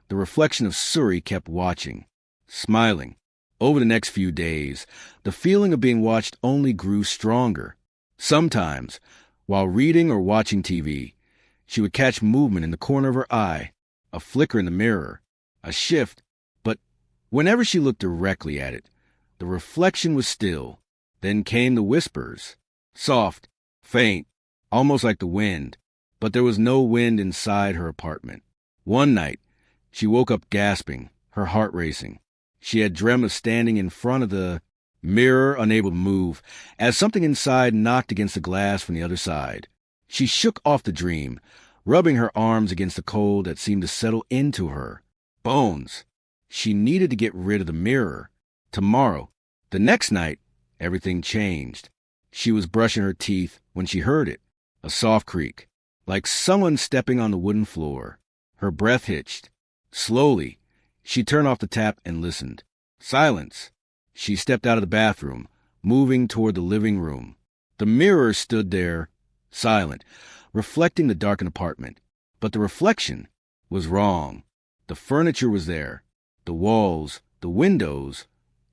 the reflection of Suri kept watching, smiling. Over the next few days, the feeling of being watched only grew stronger. Sometimes, while reading or watching TV, she would catch movement in the corner of her eye, a flicker in the mirror, a shift, but whenever she looked directly at it, the reflection was still. Then came the whispers, soft, faint, almost like the wind, but there was no wind inside her apartment. One night, she woke up gasping, her heart racing. She had dreamt of standing in front of the mirror, unable to move, as something inside knocked against the glass from the other side. She shook off the dream, rubbing her arms against the cold that seemed to settle into her bones. She needed to get rid of the mirror. Tomorrow. The next night, everything changed. She was brushing her teeth when she heard it, a soft creak, like someone stepping on the wooden floor. Her breath hitched. Slowly, she turned off the tap and listened. Silence. She stepped out of the bathroom, moving toward the living room. The mirror stood there, silent, reflecting the darkened apartment. But the reflection was wrong. The furniture was there. The walls, the windows,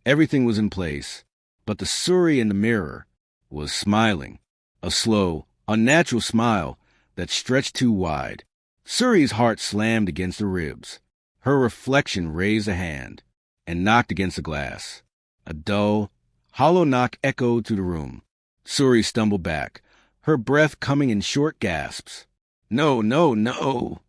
everything was in place. But the Suri in the mirror was smiling, a slow, unnatural smile that stretched too wide. Suri's heart slammed against her ribs. Her reflection raised a hand and knocked against the glass. A dull, hollow knock echoed through the room. Suri stumbled back, her breath coming in short gasps. No, no, no.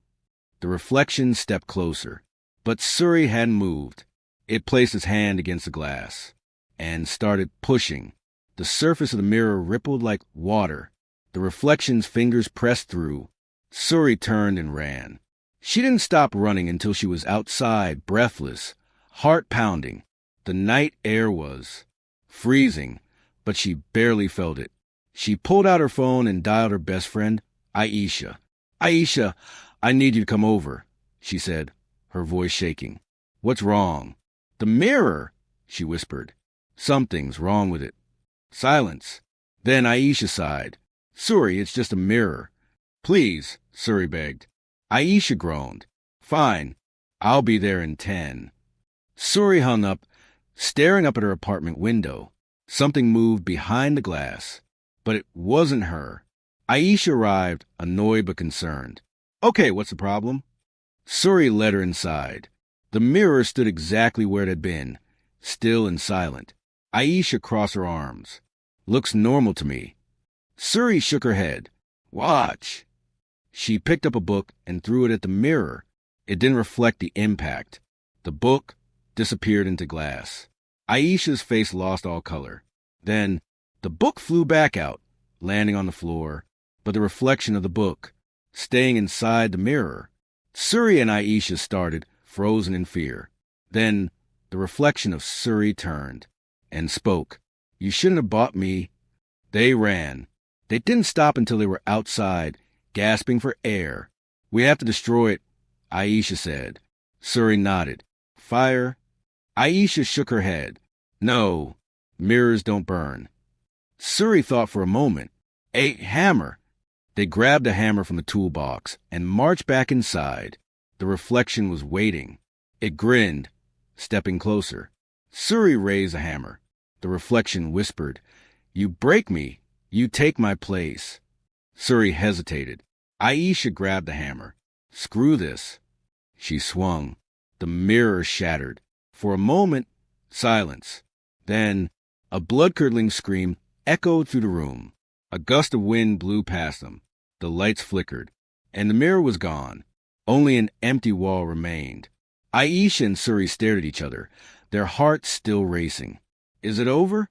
The reflection stepped closer, but Suri hadn't moved. It placed its hand against the glass and started pushing. The surface of the mirror rippled like water. The reflection's fingers pressed through. Suri turned and ran. She didn't stop running until she was outside, breathless, heart pounding. The night air was freezing, but she barely felt it. She pulled out her phone and dialed her best friend, Aisha. Aisha, I need you to come over, she said, her voice shaking. What's wrong? The mirror, she whispered. Something's wrong with it. Silence. Then Aisha sighed. Suri, it's just a mirror. Please, Suri begged. Aisha groaned. Fine, I'll be there in 10. Suri hung up, staring up at her apartment window. Something moved behind the glass, but it wasn't her. Aisha arrived, annoyed but concerned. Okay, what's the problem? Suri led her inside. The mirror stood exactly where it had been, still and silent. Aisha crossed her arms. Looks normal to me. Suri shook her head. Watch. She picked up a book and threw it at the mirror. It didn't reflect the impact. The book disappeared into glass. Aisha's face lost all color. Then the book flew back out, landing on the floor, but the reflection of the book, staying inside the mirror. Suri and Aisha started, frozen in fear. Then the reflection of Suri turned and spoke. You shouldn't have bought me. They ran. They didn't stop until they were outside, gasping for air. We have to destroy it, Aisha said. Suri nodded. Fire? Aisha shook her head. No, mirrors don't burn. Suri thought for a moment. A hammer. They grabbed a hammer from the toolbox and marched back inside. The reflection was waiting. It grinned, stepping closer. Suri raised the hammer. The reflection whispered, You break me. You take my place. Suri hesitated. Aisha grabbed the hammer. Screw this. She swung. The mirror shattered. For a moment, silence. Then, a blood-curdling scream echoed through the room. A gust of wind blew past them. The lights flickered, and the mirror was gone. Only an empty wall remained. Aisha and Suri stared at each other, their hearts still racing. Is it over?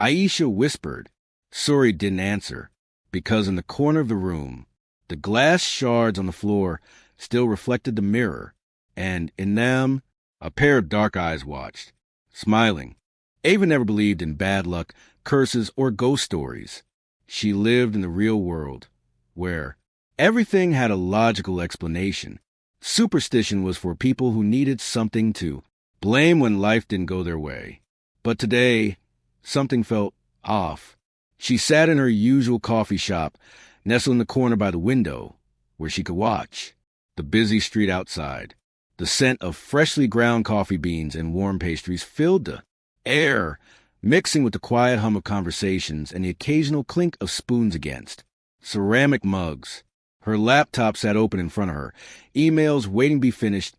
Aisha whispered. Suri didn't answer, because in the corner of the room, the glass shards on the floor still reflected the mirror, and in them, a pair of dark eyes watched, smiling. Ava never believed in bad luck, curses, or ghost stories. She lived in the real world, where everything had a logical explanation. Superstition was for people who needed something to blame when life didn't go their way. But today, something felt off. She sat in her usual coffee shop, nestled in the corner by the window, where she could watch the busy street outside. The scent of freshly ground coffee beans and warm pastries filled the air, mixing with the quiet hum of conversations and the occasional clink of spoons against ceramic mugs. Her laptop sat open in front of her, emails waiting to be finished,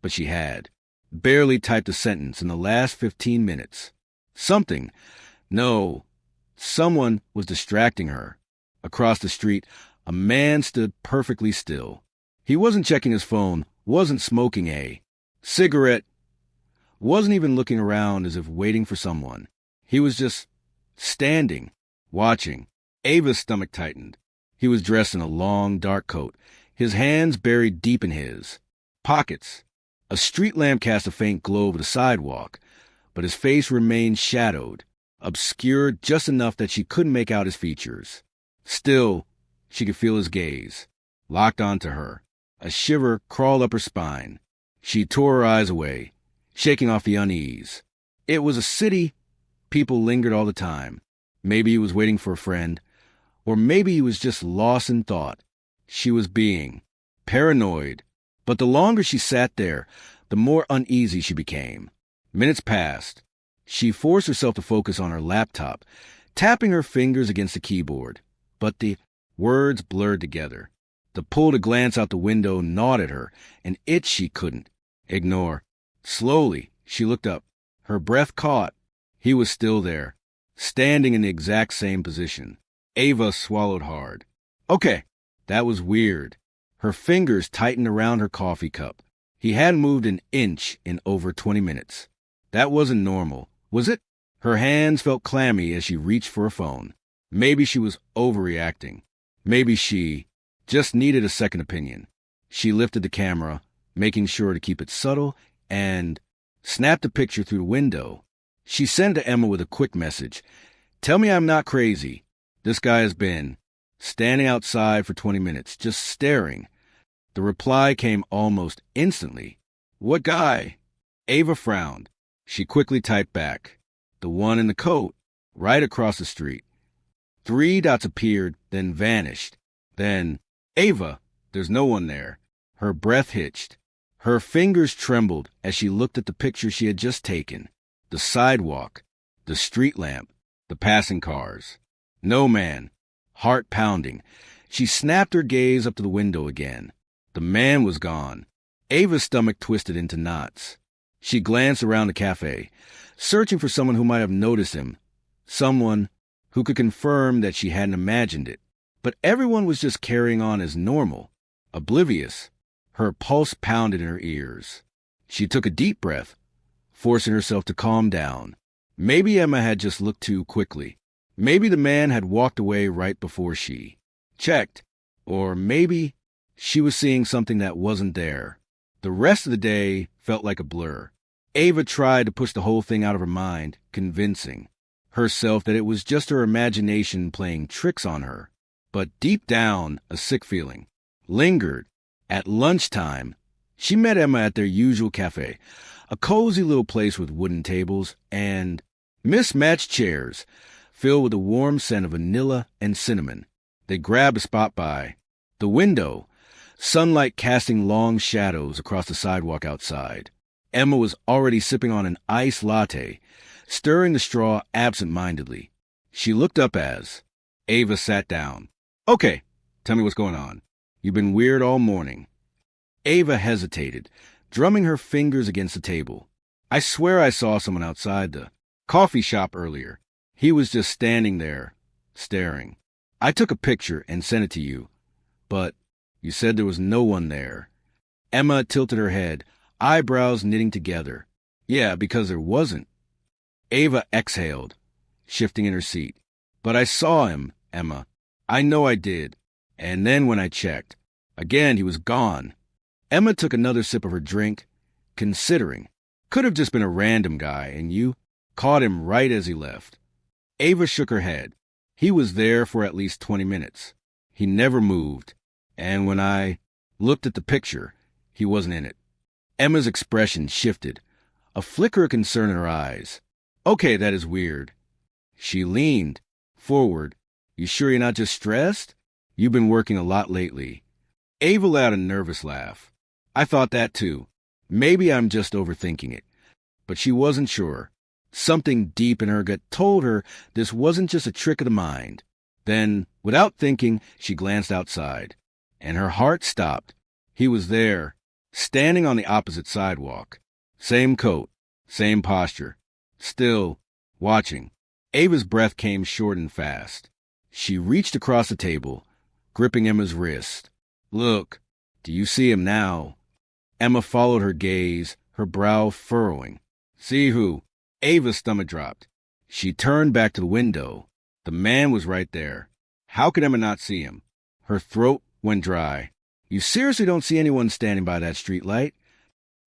but she had barely typed a sentence in the last 15 minutes. Someone was distracting her. Across the street, a man stood perfectly still. He wasn't checking his phone, wasn't smoking a cigarette, wasn't even looking around as if waiting for someone. He was just standing, watching. Ava's stomach tightened. He was dressed in a long, dark coat, his hands buried deep in his pockets. A street lamp cast a faint glow over the sidewalk, but his face remained shadowed, obscured just enough that she couldn't make out his features. Still, she could feel his gaze, locked onto her. A shiver crawled up her spine. She tore her eyes away, shaking off the unease. It was a city. People lingered all the time. Maybe he was waiting for a friend, or maybe he was just lost in thought. She was being paranoid. But the longer she sat there, the more uneasy she became. Minutes passed. She forced herself to focus on her laptop, tapping her fingers against the keyboard. But the words blurred together. The pull to glance out the window gnawed at her, an itch she couldn't ignore. Slowly, she looked up. Her breath caught. He was still there, standing in the exact same position. Ava swallowed hard. Okay, that was weird. Her fingers tightened around her coffee cup. He hadn't moved an inch in over 20 minutes. That wasn't normal, was it? Her hands felt clammy as she reached for a phone. Maybe she was overreacting. Maybe she just needed a second opinion. She lifted the camera, making sure to keep it subtle, and snapped a picture through the window. She sent it to Emma with a quick message. Tell me I'm not crazy. This guy has been standing outside for 20 minutes, just staring. The reply came almost instantly. What guy? Ava frowned. She quickly typed back. The one in the coat, right across the street. 3 dots appeared, then vanished. Then, Ava, there's no one there. Her breath hitched. Her fingers trembled as she looked at the picture she had just taken. The sidewalk, the street lamp, the passing cars. No man. Heart pounding. She snapped her gaze up to the window again. The man was gone. Ava's stomach twisted into knots. She glanced around the cafe, searching for someone who might have noticed him, someone who could confirm that she hadn't imagined it. But everyone was just carrying on as normal, oblivious. Her pulse pounded in her ears. She took a deep breath, forcing herself to calm down. Maybe Emma had just looked too quickly. Maybe the man had walked away right before she checked. Or maybe she was seeing something that wasn't there. The rest of the day felt like a blur. Ava tried to push the whole thing out of her mind, convincing herself that it was just her imagination playing tricks on her. But deep down, a sick feeling lingered. At lunchtime, she met Emma at their usual cafe, a cozy little place with wooden tables and mismatched chairs filled with a warm scent of vanilla and cinnamon. They grabbed a spot by the window, sunlight casting long shadows across the sidewalk outside. Emma was already sipping on an iced latte, stirring the straw absent-mindedly. She looked up as Ava sat down. Okay, tell me what's going on. You've been weird all morning. Ava hesitated, drumming her fingers against the table. I swear I saw someone outside the coffee shop earlier. He was just standing there, staring. I took a picture and sent it to you, but you said there was no one there. Emma tilted her head, eyebrows knitting together. Yeah, because there wasn't. Ava exhaled, shifting in her seat. But I saw him, Emma. I know I did. And then when I checked, again he was gone. Emma took another sip of her drink, considering. Could have just been a random guy, and you caught him right as he left. Ava shook her head. He was there for at least 20 minutes. He never moved. And when I looked at the picture, he wasn't in it. Emma's expression shifted, a flicker of concern in her eyes. Okay, that is weird. She leaned forward. You sure you're not just stressed? You've been working a lot lately. Ava let out a nervous laugh. I thought that too. Maybe I'm just overthinking it. But she wasn't sure. Something deep in her gut told her this wasn't just a trick of the mind. Then, without thinking, she glanced outside. And her heart stopped. He was there, standing on the opposite sidewalk. Same coat, same posture. Still, watching. Ava's breath came short and fast. She reached across the table, gripping Emma's wrist. Look, do you see him now? Emma followed her gaze, her brow furrowing. See who? Ava's stomach dropped. She turned back to the window. The man was right there. How could Emma not see him? Her throat went dry. You seriously don't see anyone standing by that streetlight?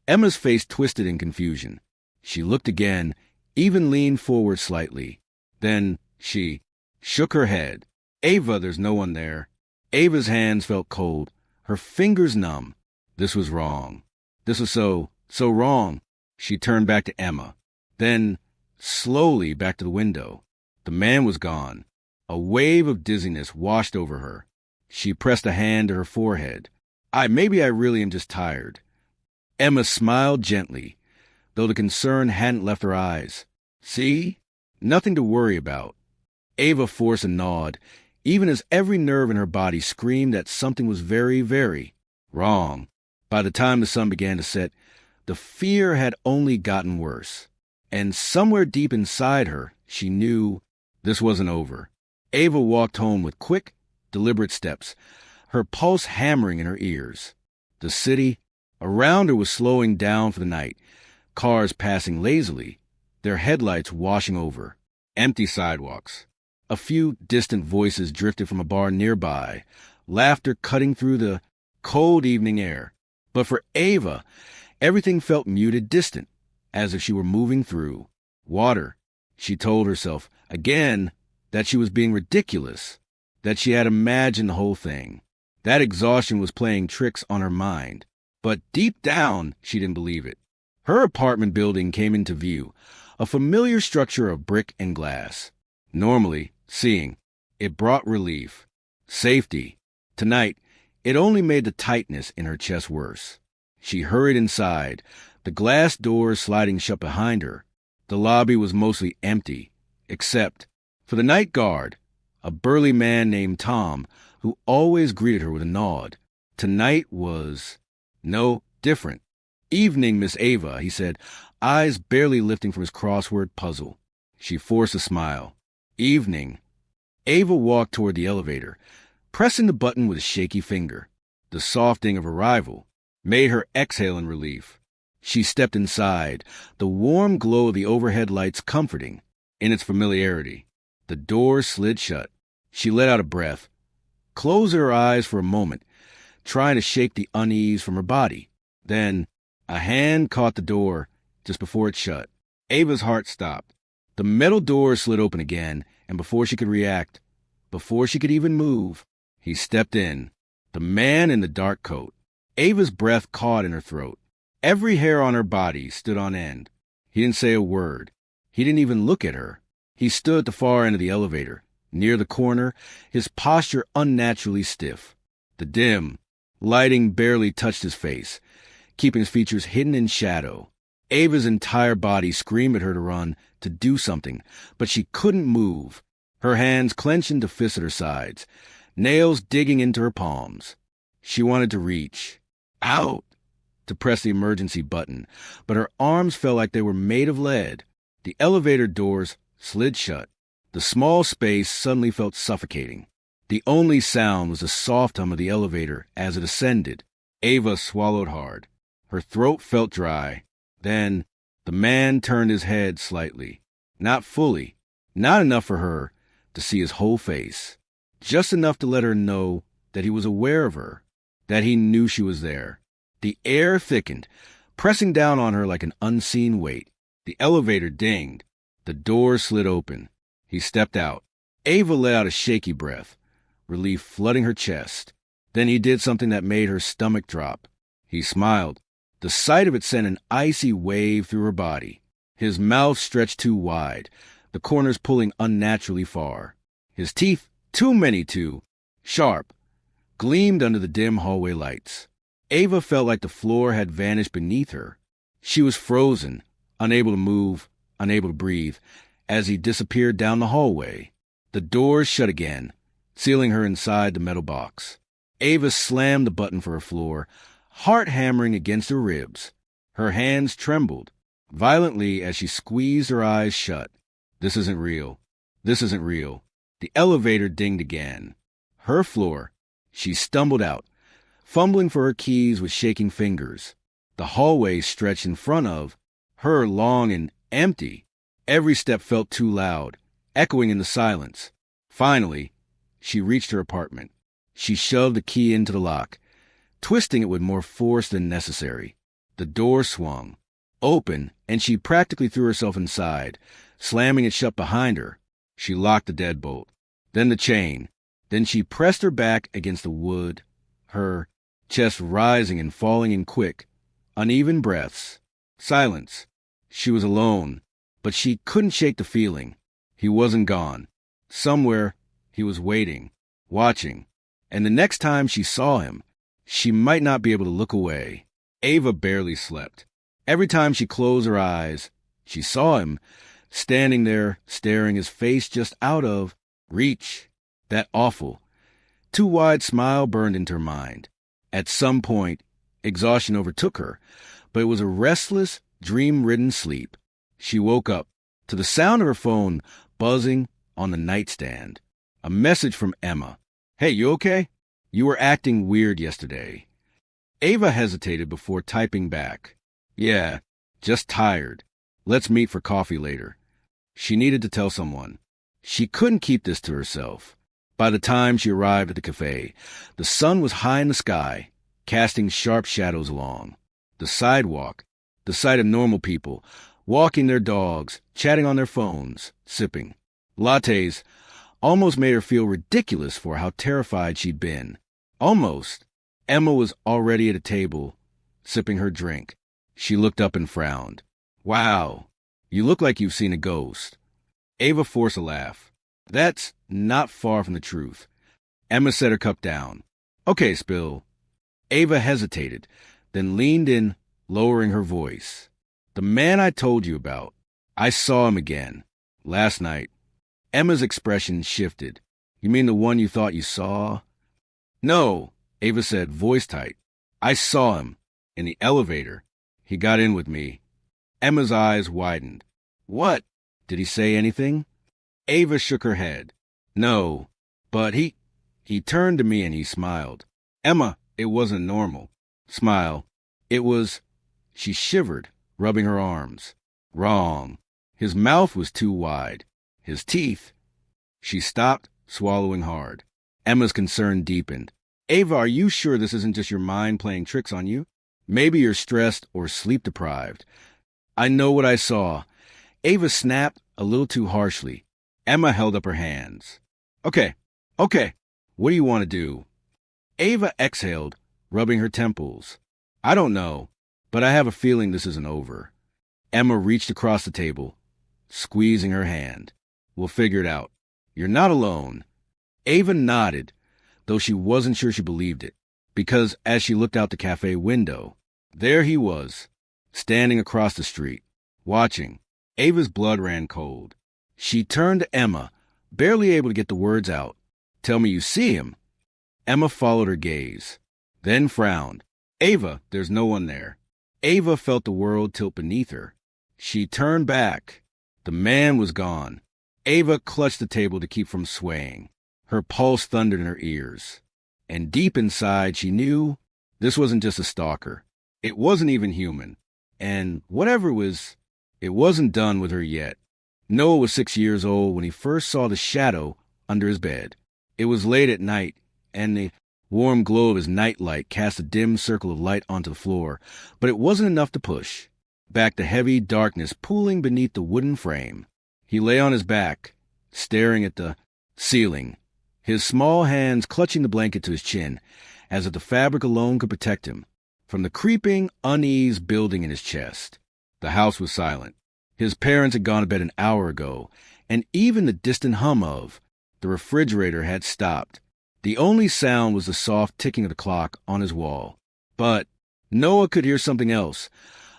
Emma's face twisted in confusion. She looked again, even leaned forward slightly. Then she shook her head. Ava, there's no one there. Ava's hands felt cold, her fingers numb. This was wrong. This was so wrong. She turned back to Emma. Then, slowly back to the window. The man was gone. A wave of dizziness washed over her. She pressed a hand to her forehead. Maybe I really am just tired. Emma smiled gently, though the concern hadn't left her eyes. See? Nothing to worry about. Ava forced a nod, even as every nerve in her body screamed that something was very, very wrong. By the time the sun began to set, the fear had only gotten worse. And somewhere deep inside her, she knew this wasn't over. Ava walked home with quick, deliberate steps, her pulse hammering in her ears. The city around her was slowing down for the night, cars passing lazily, their headlights washing over. Empty sidewalks. A few distant voices drifted from a bar nearby, laughter cutting through the cold evening air. But for Ava, everything felt muted, distant, as if she were moving through water. She told herself, again, that she was being ridiculous, that she had imagined the whole thing. That exhaustion was playing tricks on her mind. But deep down, she didn't believe it. Her apartment building came into view, a familiar structure of brick and glass. Normally, seeing, it brought relief, safety. Tonight, it only made the tightness in her chest worse. She hurried inside, the glass doors sliding shut behind her. The lobby was mostly empty, except for the night guard, a burly man named Tom, who always greeted her with a nod. Tonight was different. Evening, Miss Ava, he said, eyes barely lifting from his crossword puzzle. She forced a smile. Evening. Ava walked toward the elevator, pressing the button with a shaky finger. The soft ding of arrival made her exhale in relief. She stepped inside, the warm glow of the overhead lights comforting in its familiarity. The door slid shut. She let out a breath, closed her eyes for a moment, trying to shake the unease from her body. Then a hand caught the door just before it shut. Ava's heart stopped. The metal door slid open again, and before she could react, before she could even move, he stepped in. The man in the dark coat. Ava's breath caught in her throat. Every hair on her body stood on end. He didn't say a word. He didn't even look at her. He stood at the far end of the elevator, near the corner, his posture unnaturally stiff. The dim lighting barely touched his face, keeping his features hidden in shadow. Ava's entire body screamed at her to run, to do something, but she couldn't move. Her hands clenched into fists at her sides, nails digging into her palms. She wanted to reach. out, to press the emergency button, but her arms felt like they were made of lead. The elevator doors slid shut. The small space suddenly felt suffocating. The only sound was the soft hum of the elevator as it ascended. Ava swallowed hard. Her throat felt dry. Then the man turned his head slightly. Not fully. Not enough for her to see his whole face. Just enough to let her know that he was aware of her, that he knew she was there. The air thickened, pressing down on her like an unseen weight. The elevator dinged. The door slid open. He stepped out. Ava let out a shaky breath, relief flooding her chest. Then he did something that made her stomach drop. He smiled. The sight of it sent an icy wave through her body. His mouth stretched too wide, the corners pulling unnaturally far. His teeth, too many too, sharp, gleamed under the dim hallway lights. Ava felt like the floor had vanished beneath her. She was frozen, unable to move, unable to breathe, as he disappeared down the hallway. The doors shut again, sealing her inside the metal box. Ava slammed the button for her floor, heart hammering against her ribs. Her hands trembled violently as she squeezed her eyes shut. This isn't real. This isn't real. The elevator dinged again. Her floor. She stumbled out, fumbling for her keys with shaking fingers. The hallway stretched in front of her, long and empty. Every step felt too loud, echoing in the silence. Finally, she reached her apartment. She shoved the key into the lock, twisting it with more force than necessary. The door swung open, and she practically threw herself inside, slamming it shut behind her. She locked the deadbolt, then the chain. Then she pressed her back against the wood, her chest rising and falling in quick, uneven breaths. Silence. She was alone, but she couldn't shake the feeling. He wasn't gone. Somewhere, he was waiting, watching. And the next time she saw him, she might not be able to look away. Ava barely slept. Every time she closed her eyes, she saw him, standing there, staring, his face just out of reach. That awful, too wide smile burned into her mind. At some point, exhaustion overtook her, but it was a restless, dream-ridden sleep. She woke up to the sound of her phone buzzing on the nightstand. A message from Emma. "Hey, you okay? You were acting weird yesterday." Ava hesitated before typing back. "Yeah, just tired. Let's meet for coffee later." She needed to tell someone. She couldn't keep this to herself. By the time she arrived at the cafe, the sun was high in the sky, casting sharp shadows along the sidewalk, the sight of normal people, walking their dogs, chatting on their phones, sipping lattes, almost made her feel ridiculous for how terrified she'd been. Almost. Emma was already at a table, sipping her drink. She looked up and frowned. "Wow, you look like you've seen a ghost." Ava forced a laugh. "That's not far from the truth." Emma set her cup down. "Okay, Spill." Ava hesitated, then leaned in, lowering her voice. "The man I told you about. I saw him again. Last night." Emma's expression shifted. "You mean the one you thought you saw?" "No," Ava said, voice tight. "I saw him. In the elevator. He got in with me." Emma's eyes widened. "What? Did he say anything?" Ava shook her head. "No, but he turned to me and he smiled." "Emma, it wasn't normal." "Smile. It was..." She shivered, rubbing her arms. "Wrong. His mouth was too wide. His teeth..." She stopped, swallowing hard. Emma's concern deepened. "Ava, are you sure this isn't just your mind playing tricks on you? Maybe you're stressed or sleep-deprived." "I know what I saw." Ava snapped a little too harshly. Emma held up her hands. Okay. What do you want to do?" Ava exhaled, rubbing her temples. "I don't know, but I have a feeling this isn't over." Emma reached across the table, squeezing her hand. "We'll figure it out. You're not alone." Ava nodded, though she wasn't sure she believed it, because as she looked out the cafe window, there he was, standing across the street, watching. Ava's blood ran cold. She turned to Emma, barely able to get the words out. "Tell me you see him." Emma followed her gaze, then frowned. Ava, there's no one there. Ava felt the world tilt beneath her. She turned back. The man was gone. Ava clutched the table to keep from swaying. Her pulse thundered in her ears. And deep inside, she knew this wasn't just a stalker. It wasn't even human. And whatever it was, it wasn't done with her yet. Noah was 6 years old when he first saw the shadow under his bed. It was late at night, and the warm glow of his nightlight cast a dim circle of light onto the floor, but it wasn't enough to push back the heavy darkness pooling beneath the wooden frame. He lay on his back, staring at the ceiling, his small hands clutching the blanket to his chin, as if the fabric alone could protect him from the creeping unease building in his chest. The house was silent. His parents had gone to bed an hour ago, and even the distant hum of the refrigerator had stopped. The only sound was the soft ticking of the clock on his wall. But Noah could hear something else,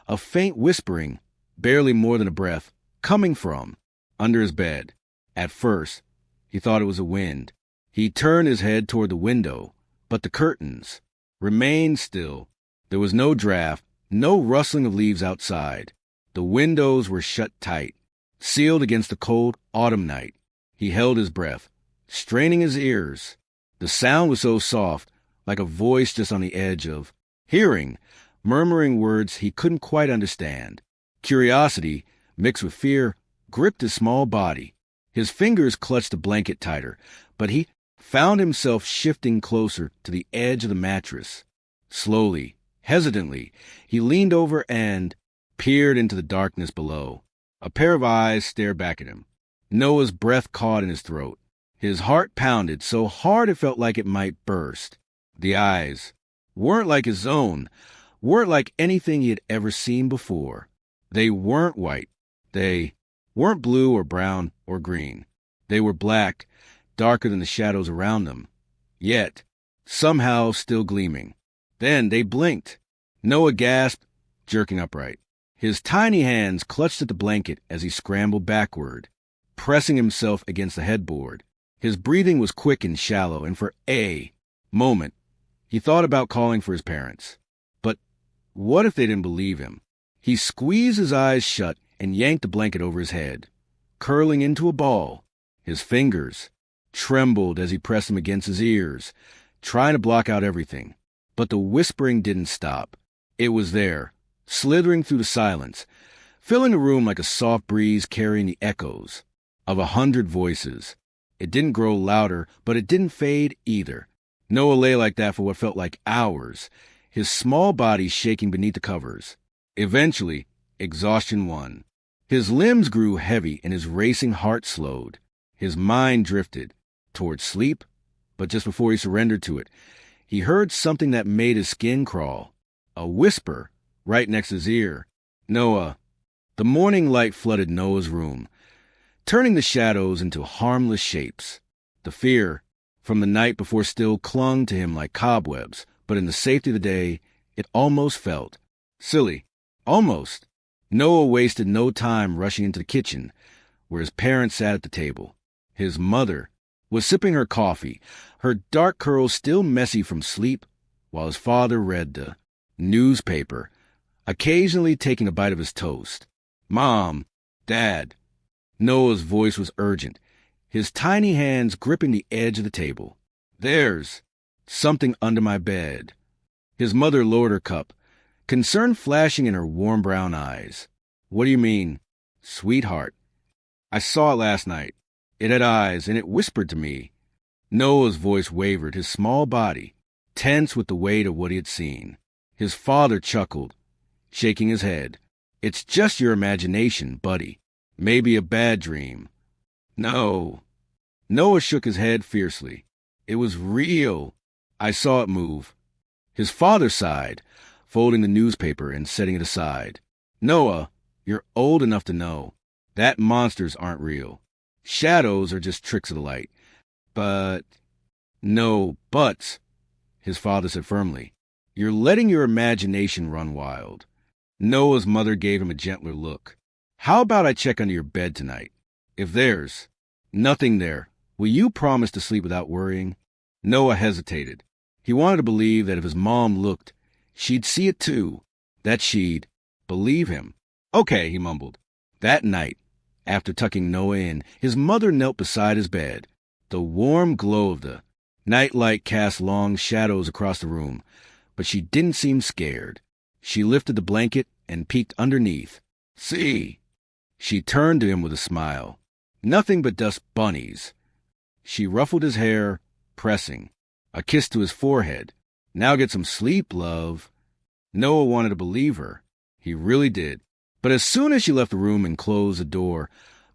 a faint whispering, barely more than a breath, coming from under his bed. At first, he thought it was a wind. He turned his head toward the window, but the curtains remained still. There was no draft, no rustling of leaves outside. The windows were shut tight, sealed against the cold autumn night. He held his breath, straining his ears. The sound was so soft, like a voice just on the edge of hearing, murmuring words he couldn't quite understand. Curiosity, mixed with fear, gripped his small body. His fingers clutched the blanket tighter, but he found himself shifting closer to the edge of the mattress. Slowly, hesitantly, he leaned over and peered into the darkness below. A pair of eyes stared back at him. Noah's breath caught in his throat. His heart pounded so hard it felt like it might burst. The eyes weren't like his own, weren't like anything he had ever seen before. They weren't white. They weren't blue or brown or green. They were black, darker than the shadows around them, yet somehow still gleaming. Then they blinked. Noah gasped, jerking upright. His tiny hands clutched at the blanket as he scrambled backward, pressing himself against the headboard. His breathing was quick and shallow, and for a moment, he thought about calling for his parents. But what if they didn't believe him? He squeezed his eyes shut and yanked the blanket over his head, curling into a ball. His fingers trembled as he pressed them against his ears, trying to block out everything. But the whispering didn't stop. It was there, slithering through the silence, filling the room like a soft breeze carrying the echoes of 100 voices. It didn't grow louder, but it didn't fade either. Noah lay like that for what felt like hours, his small body shaking beneath the covers. Eventually, exhaustion won. His limbs grew heavy and his racing heart slowed. His mind drifted toward sleep, but just before he surrendered to it, he heard something that made his skin crawl. A whisper right next to his ear. Noah. The morning light flooded Noah's room, turning the shadows into harmless shapes. The fear from the night before still clung to him like cobwebs, but in the safety of the day, it almost felt silly. Almost. Noah wasted no time rushing into the kitchen, where his parents sat at the table. His mother was sipping her coffee, her dark curls still messy from sleep, while his father read the newspaper, occasionally taking a bite of his toast. Mom, Dad. Noah's voice was urgent, his tiny hands gripping the edge of the table. There's something under my bed. His mother lowered her cup, concern flashing in her warm brown eyes. What do you mean, sweetheart? I saw it last night. It had eyes, and it whispered to me. Noah's voice wavered, his small body tense with the weight of what he had seen. His father chuckled, shaking his head. It's just your imagination, buddy. Maybe a bad dream. No. Noah shook his head fiercely. It was real. I saw it move. His father sighed, folding the newspaper and setting it aside. Noah, you're old enough to know that monsters aren't real. Shadows are just tricks of the light. But, no buts, his father said firmly. You're letting your imagination run wild. Noah's mother gave him a gentler look. How about I check under your bed tonight? If there's nothing there, will you promise to sleep without worrying? Noah hesitated. He wanted to believe that if his mom looked, She'd see it too. That she'd believe him. Okay, he mumbled. That night, after tucking Noah in, his mother knelt beside his bed. The warm glow of the nightlight cast long shadows across the room, but she didn't seem scared. She lifted the blanket and peeked underneath. See? She turned to him with a smile. Nothing but dust bunnies. She ruffled his hair, pressing. A kiss to his forehead. Now get some sleep, love. Noah wanted to believe her. He really did. But as soon as she left the room and closed the door,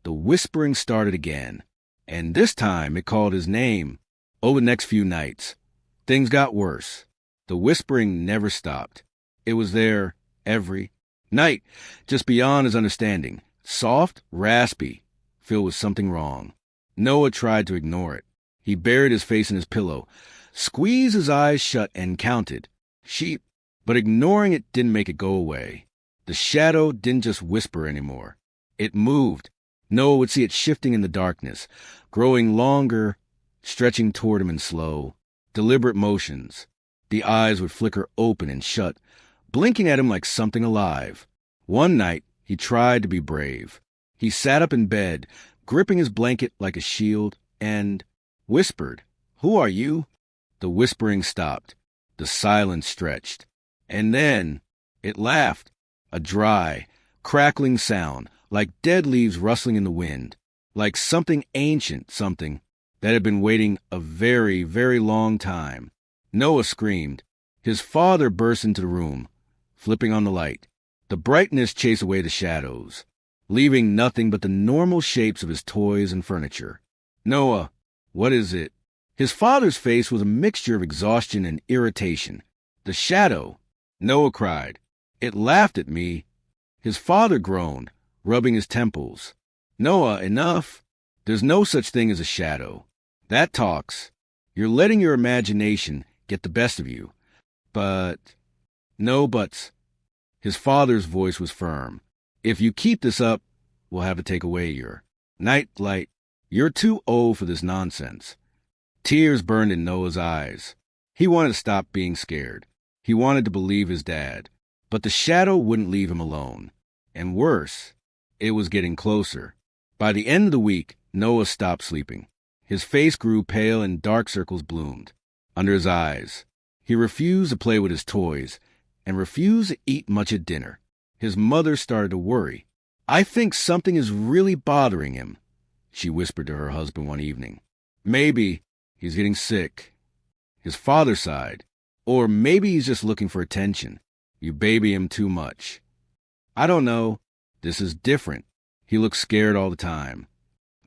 the whispering started again. And this time it called his name. Over the next few nights, things got worse. The whispering never stopped. It was there every night, just beyond his understanding. Soft, raspy, filled with something wrong. Noah tried to ignore it. He buried his face in his pillow, squeezed his eyes shut, and counted. Sheep. But ignoring it didn't make it go away. The shadow didn't just whisper anymore. It moved. Noah would see it shifting in the darkness, growing longer, stretching toward him in slow, deliberate motions. The eyes would flicker open and shut, blinking at him like something alive. One night, he tried to be brave. He sat up in bed, gripping his blanket like a shield, and whispered, "Who are you?" The whispering stopped. The silence stretched. And then it laughed. A dry, crackling sound, like dead leaves rustling in the wind, like something ancient, something that had been waiting a very, very long time. Noah screamed. His father burst into the room, flipping on the light. The brightness chased away the shadows, leaving nothing but the normal shapes of his toys and furniture. "Noah, what is it?" His father's face was a mixture of exhaustion and irritation. "The shadow," Noah cried. "It laughed at me." His father groaned, rubbing his temples. "Noah, enough. There's no such thing as a shadow. That talks. You're letting your imagination get the best of you. But, no buts." His father's voice was firm. "If you keep this up, we'll have to take away your nightlight. You're too old for this nonsense." Tears burned in Noah's eyes. He wanted to stop being scared. He wanted to believe his dad. But the shadow wouldn't leave him alone. And worse, it was getting closer. By the end of the week, Noah stopped sleeping. His face grew pale and dark circles bloomed under his eyes. He refused to play with his toys and refused to eat much at dinner. His mother started to worry. "I think something is really bothering him," she whispered to her husband one evening. "Maybe he's getting sick." His father sighed. "Or maybe he's just looking for attention. You baby him too much." "I don't know. This is different. He looks scared all the time."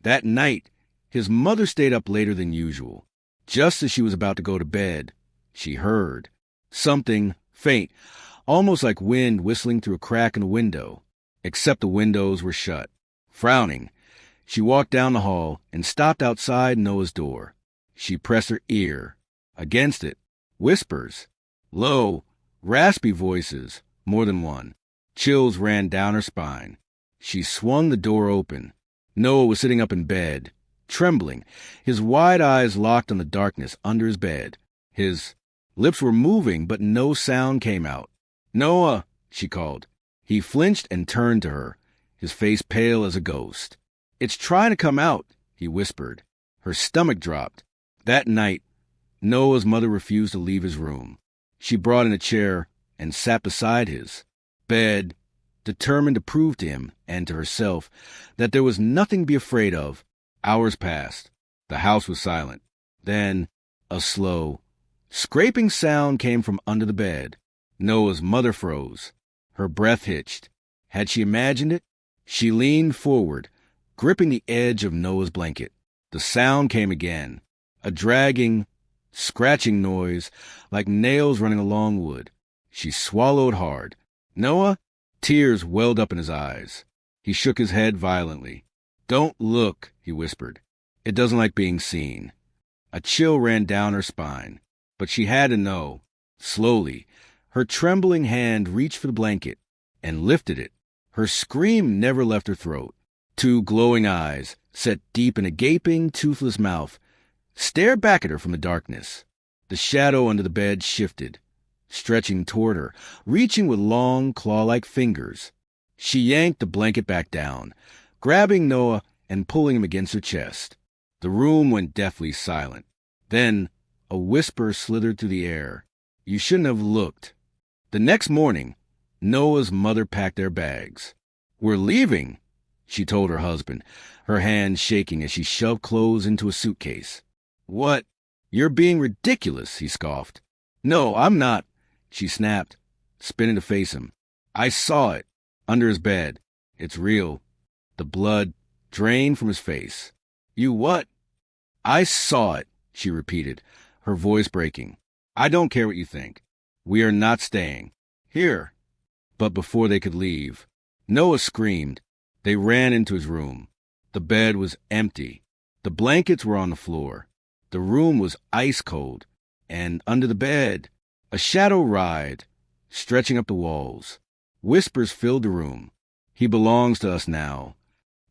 That night, his mother stayed up later than usual. Just as she was about to go to bed, she heard something faint, almost like wind whistling through a crack in the window, except the windows were shut. Frowning, she walked down the hall and stopped outside Noah's door. She pressed her ear against it. Whispers, low, raspy voices, more than one. Chills ran down her spine. She swung the door open. Noah was sitting up in bed, trembling, his wide eyes locked on the darkness under his bed. His lips were moving, but no sound came out. "Noah," she called. He flinched and turned to her, his face pale as a ghost. "It's trying to come out," he whispered. Her stomach dropped. That night, Noah's mother refused to leave his room. She brought in a chair and sat beside his bed, determined to prove to him and to herself that there was nothing to be afraid of. Hours passed. The house was silent. Then a slow, scraping sound came from under the bed. Noah's mother froze. Her breath hitched. Had she imagined it? She leaned forward, gripping the edge of Noah's blanket. The sound came again, a dragging, scratching noise like nails running along wood. She swallowed hard. "Noah?" Tears welled up in his eyes. He shook his head violently. "Don't look," he whispered. "It doesn't like being seen." A chill ran down her spine, but she had to know. Slowly, her trembling hand reached for the blanket and lifted it. Her scream never left her throat. Two glowing eyes, set deep in a gaping, toothless mouth, stared back at her from the darkness. The shadow under the bed shifted, stretching toward her, reaching with long, claw-like fingers. She yanked the blanket back down, grabbing Noah and pulling him against her chest. The room went deathly silent. Then a whisper slithered through the air. "You shouldn't have looked." The next morning, Noah's mother packed their bags. "We're leaving," she told her husband, her hands shaking as she shoved clothes into a suitcase. "What? You're being ridiculous," he scoffed. "No, I'm not," she snapped, spinning to face him. "I saw it, under his bed. It's real." The blood drained from his face. "You what?" "I saw it," she repeated, her voice breaking. "I don't care what you think. We are not staying. Here." But before they could leave, Noah screamed. They ran into his room. The bed was empty. The blankets were on the floor. The room was ice cold. And under the bed, a shadow writhed, stretching up the walls. Whispers filled the room. "He belongs to us now."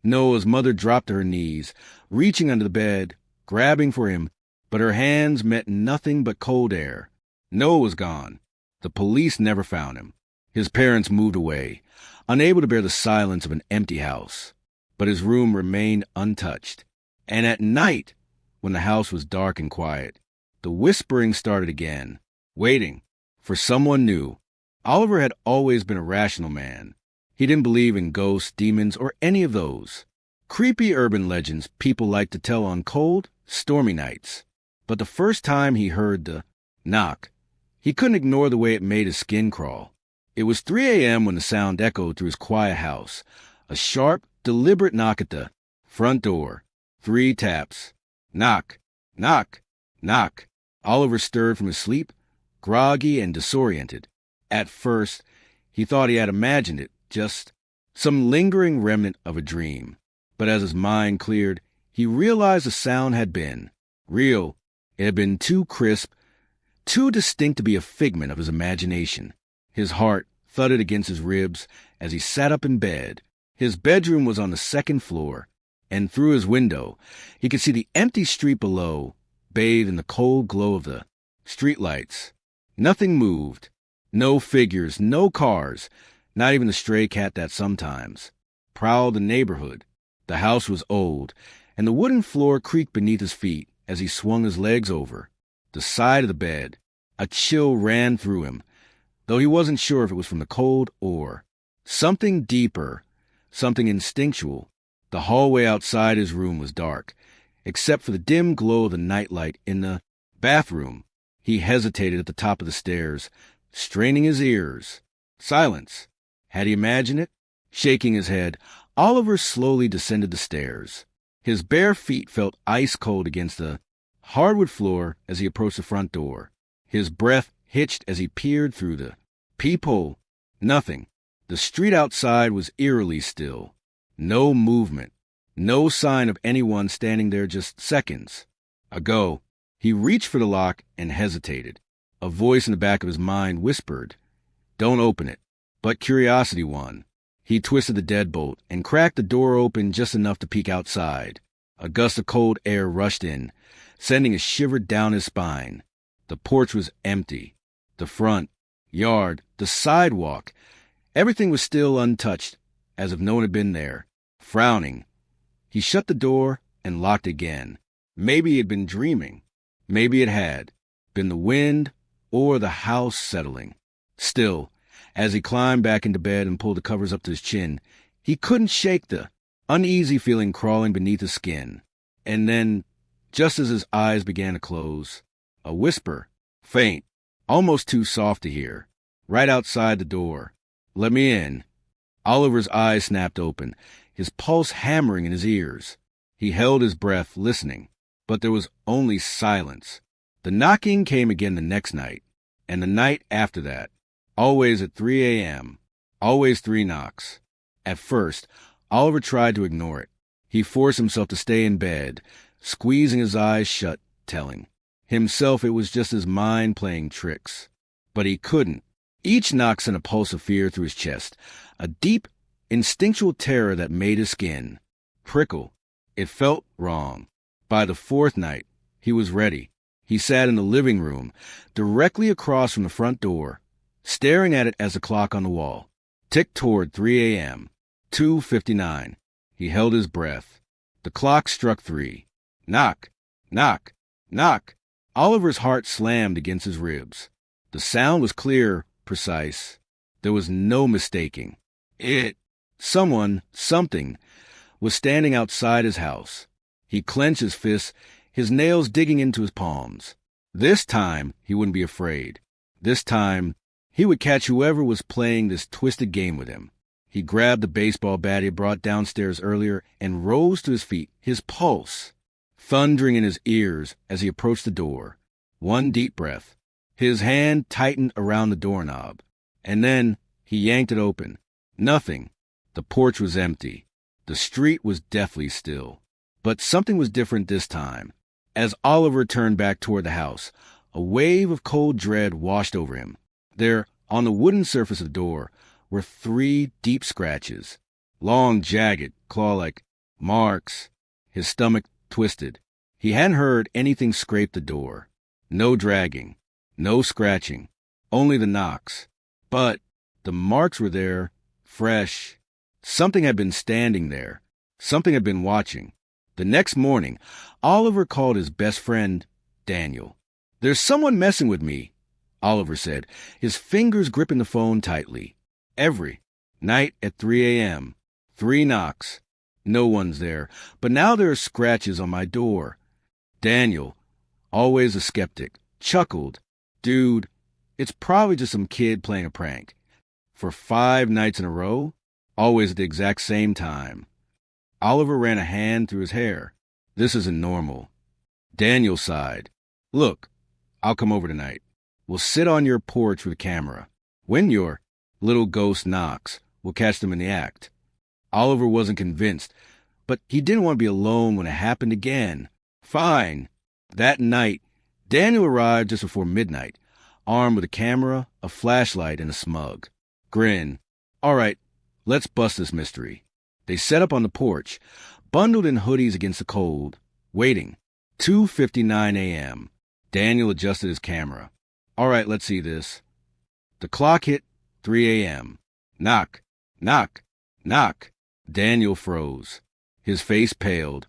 Noah's mother dropped to her knees, reaching under the bed, grabbing for him, but her hands met nothing but cold air. Noah was gone. The police never found him. His parents moved away, unable to bear the silence of an empty house. But his room remained untouched. And at night, when the house was dark and quiet, the whispering started again, waiting for someone new. Oliver had always been a rational man. He didn't believe in ghosts, demons, or any of those creepy urban legends people like to tell on cold, stormy nights. But the first time he heard the knock, he couldn't ignore the way it made his skin crawl. It was 3 a.m. when the sound echoed through his quiet house. A sharp, deliberate knock at the front door. 3 taps. Knock, knock, knock. Oliver stirred from his sleep, groggy and disoriented. At first, he thought he had imagined it, just some lingering remnant of a dream. But as his mind cleared, he realized the sound had been real. It had been too crisp, too distinct to be a figment of his imagination. His heart thudded against his ribs as he sat up in bed. His bedroom was on the 2nd floor, and through his window, he could see the empty street below, bathed in the cold glow of the streetlights. Nothing moved. No figures, no cars, not even the stray cat that sometimes prowled the neighborhood. The house was old, and the wooden floor creaked beneath his feet as he swung his legs over the side of the bed. A chill ran through him, though he wasn't sure if it was from the cold or something deeper, something instinctual. The hallway outside his room was dark, except for the dim glow of the nightlight in the bathroom. He hesitated at the top of the stairs, straining his ears. Silence. Had he imagined it? Shaking his head, Oliver slowly descended the stairs. His bare feet felt ice cold against the hardwood floor as he approached the front door. His breath hitched as he peered through the peephole. Nothing. The street outside was eerily still. No movement. No sign of anyone standing there just seconds ago. He reached for the lock and hesitated. A voice in the back of his mind whispered, "Don't open it." But curiosity won. He twisted the deadbolt and cracked the door open just enough to peek outside. A gust of cold air rushed in, sending a shiver down his spine. The porch was empty. The front, yard, the sidewalk, everything was still untouched, as if no one had been there. Frowning, he shut the door and locked again. Maybe he had been dreaming. Maybe it had been the wind or the house settling. Still, as he climbed back into bed and pulled the covers up to his chin, he couldn't shake the uneasy feeling crawling beneath his skin. And then, just as his eyes began to close, a whisper, faint, almost too soft to hear, right outside the door. "Let me in." Oliver's eyes snapped open, his pulse hammering in his ears. He held his breath, listening, but there was only silence. The knocking came again the next night, and the night after that, always at 3 a.m., always 3 knocks. At first, Oliver tried to ignore it. He forced himself to stay in bed, squeezing his eyes shut, telling himself it was just his mind playing tricks. But he couldn't. Each knock sent a pulse of fear through his chest, a deep, instinctual terror that made his skin prickle. It felt wrong. By the 4th night, he was ready. He sat in the living room, directly across from the front door, staring at it as the clock on the wall ticked toward 3 a.m. 2:59. He held his breath. The clock struck 3. Knock, knock, knock. Oliver's heart slammed against his ribs. The sound was clear, precise. There was no mistaking. Someone, something, was standing outside his house. He clenched his fists, his nails digging into his palms. This time, he wouldn't be afraid. This time, he would catch whoever was playing this twisted game with him. He grabbed the baseball bat he had brought downstairs earlier and rose to his feet, his pulse thundering in his ears as he approached the door. One deep breath. His hand tightened around the doorknob, and then he yanked it open. Nothing. The porch was empty. The street was deathly still. But something was different this time. As Oliver turned back toward the house, a wave of cold dread washed over him. There, on the wooden surface of the door, were 3 deep scratches, long, jagged, claw-like marks. His stomach twisted. He hadn't heard anything scrape the door. No dragging, no scratching, only the knocks. But the marks were there, fresh. Something had been standing there. Something had been watching. The next morning, Oliver called his best friend, Daniel. "There's someone messing with me," Oliver said, his fingers gripping the phone tightly. Every night at 3 a.m., 3 knocks. No one's there, but now there are scratches on my door. Daniel, always a skeptic, chuckled. "Dude, it's probably just some kid playing a prank. For 5 nights in a row, always at the exact same time." Oliver ran a hand through his hair. "This isn't normal." Daniel sighed. "Look, I'll come over tonight. We'll sit on your porch with a camera. When your little ghost knocks, we'll catch them in the act." Oliver wasn't convinced, but he didn't want to be alone when it happened again. Fine. That night, Daniel arrived just before midnight, armed with a camera, a flashlight, and a smug grin. "All right, let's bust this mystery." They set up on the porch, bundled in hoodies against the cold, waiting. 2:59 a.m. Daniel adjusted his camera. "All right, let's see this." The clock hit 3 a.m. Knock, knock, knock. Daniel froze. His face paled,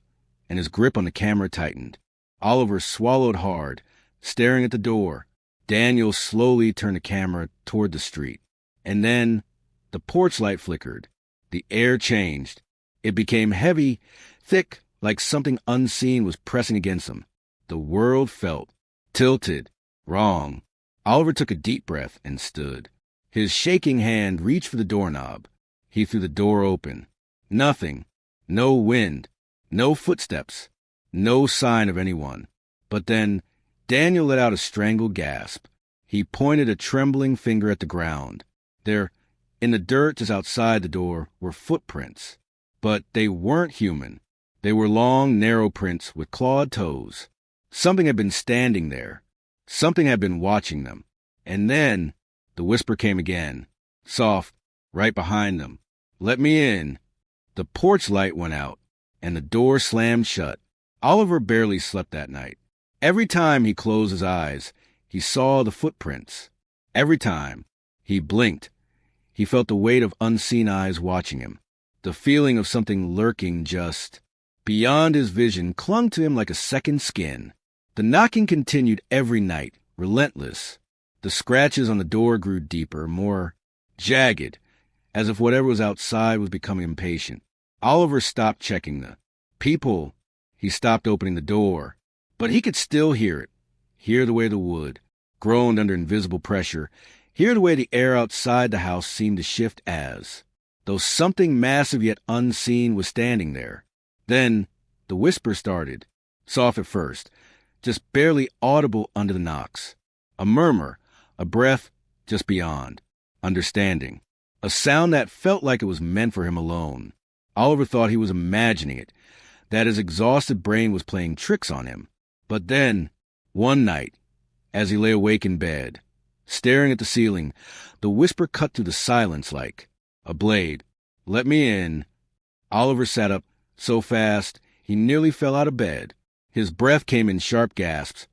and his grip on the camera tightened. Oliver swallowed hard, staring at the door. Daniel slowly turned the camera toward the street. And then the porch light flickered. The air changed. It became heavy, thick, like something unseen was pressing against him. The world felt tilted, wrong. Oliver took a deep breath and stood. His shaking hand reached for the doorknob. He threw the door open. Nothing. No wind. No footsteps. No sign of anyone. But then Daniel let out a strangled gasp. He pointed a trembling finger at the ground. There, in the dirt just outside the door, were footprints. But they weren't human. They were long, narrow prints with clawed toes. Something had been standing there. Something had been watching them. And then the whisper came again, soft, right behind them. "Let me in." The porch light went out, and the door slammed shut. Oliver barely slept that night. Every time he closed his eyes, he saw the footprints. Every time he blinked, he felt the weight of unseen eyes watching him. The feeling of something lurking just beyond his vision clung to him like a second skin. The knocking continued every night, relentless. The scratches on the door grew deeper, more jagged, as if whatever was outside was becoming impatient. Oliver stopped checking the people. He stopped opening the door. But he could still hear it. Hear the way the wood groaned under invisible pressure. Hear the way the air outside the house seemed to shift as though something massive yet unseen was standing there. Then the whisper started, soft at first, just barely audible under the knocks. A murmur, a breath just beyond. Understanding. A sound that felt like it was meant for him alone. Oliver thought he was imagining it, that his exhausted brain was playing tricks on him. But then, one night, as he lay awake in bed, staring at the ceiling, the whisper cut through the silence like a blade. "Let me in." Oliver sat up so fast he nearly fell out of bed. His breath came in sharp gasps,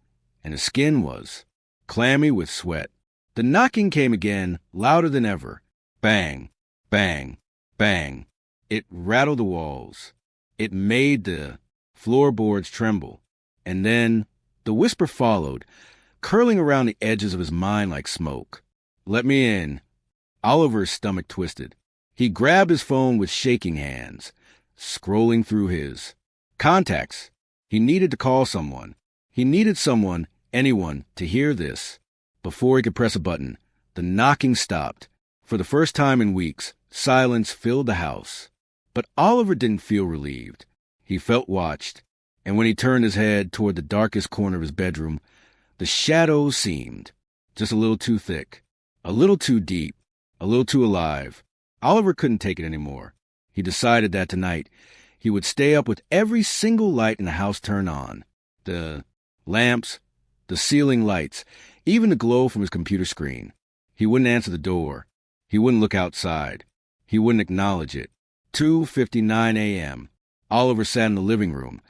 and his skin was clammy with sweat. The knocking came again, louder than ever. Bang, bang, bang. It rattled the walls. It made the floorboards tremble. And then the whisper followed, curling around the edges of his mind like smoke. "Let me in." Oliver's stomach twisted. He grabbed his phone with shaking hands, scrolling through his contacts. He needed to call someone. He needed someone, anyone, to hear this. Before he could press a button, the knocking stopped. For the first time in weeks, silence filled the house. But Oliver didn't feel relieved. He felt watched, and when he turned his head toward the darkest corner of his bedroom, the shadows seemed just a little too thick, a little too deep, a little too alive. Oliver couldn't take it anymore. He decided that tonight he would stay up with every single light in the house turned on. The lamps, the ceiling lights, even the glow from his computer screen. He wouldn't answer the door. He wouldn't look outside. He wouldn't acknowledge it. 2:59 a.m. Oliver sat in the living room,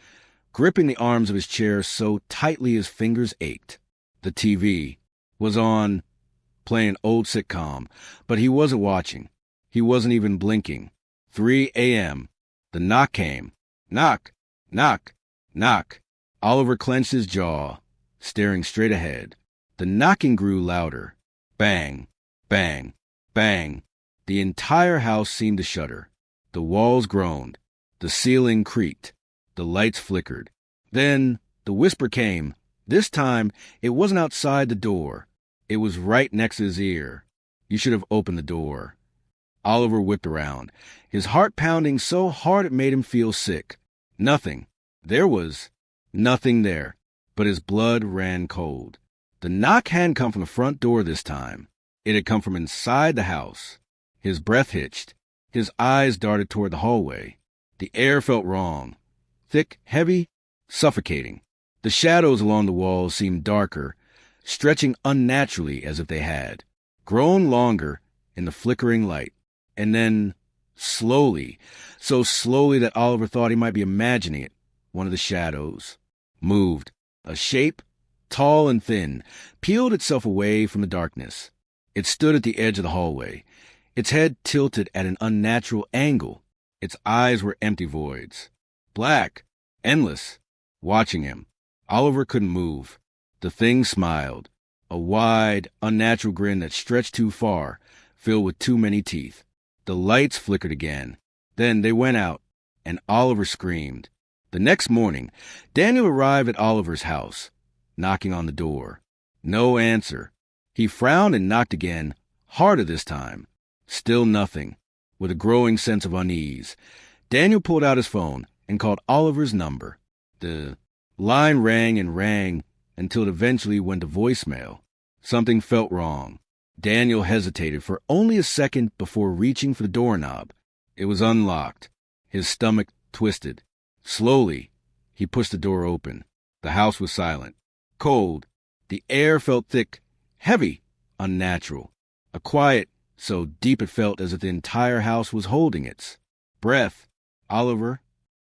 gripping the arms of his chair so tightly his fingers ached. The TV was on, playing an old sitcom, but he wasn't watching. He wasn't even blinking. 3 a.m. The knock came. Knock, knock, knock. Oliver clenched his jaw, staring straight ahead. The knocking grew louder. Bang, bang, bang. The entire house seemed to shudder. The walls groaned. The ceiling creaked. The lights flickered. Then the whisper came. This time, it wasn't outside the door. It was right next to his ear. "You should have opened the door." Oliver whipped around, his heart pounding so hard it made him feel sick. Nothing. There was nothing there, but his blood ran cold. The knock hadn't come from the front door this time. It had come from inside the house. His breath hitched. His eyes darted toward the hallway. The air felt wrong. Thick, heavy, suffocating. The shadows along the walls seemed darker, stretching unnaturally as if they had grown longer in the flickering light. And then, slowly, so slowly that Oliver thought he might be imagining it, one of the shadows moved. A shape, tall and thin, peeled itself away from the darkness. It stood at the edge of the hallway, its head tilted at an unnatural angle. Its eyes were empty voids, black, endless, watching him. Oliver couldn't move. The thing smiled, a wide, unnatural grin that stretched too far, filled with too many teeth. The lights flickered again. Then they went out, and Oliver screamed. The next morning, Daniel arrived at Oliver's house, knocking on the door. No answer. He frowned and knocked again, harder this time. Still nothing. With a growing sense of unease, Daniel pulled out his phone and called Oliver's number. The line rang and rang until it eventually went to voicemail. Something felt wrong. Daniel hesitated for only a second before reaching for the doorknob. It was unlocked. His stomach twisted. Slowly, he pushed the door open. The house was silent. Cold. The air felt thick, heavy, unnatural. A quiet so deep it felt as if the entire house was holding its breath. "Oliver?"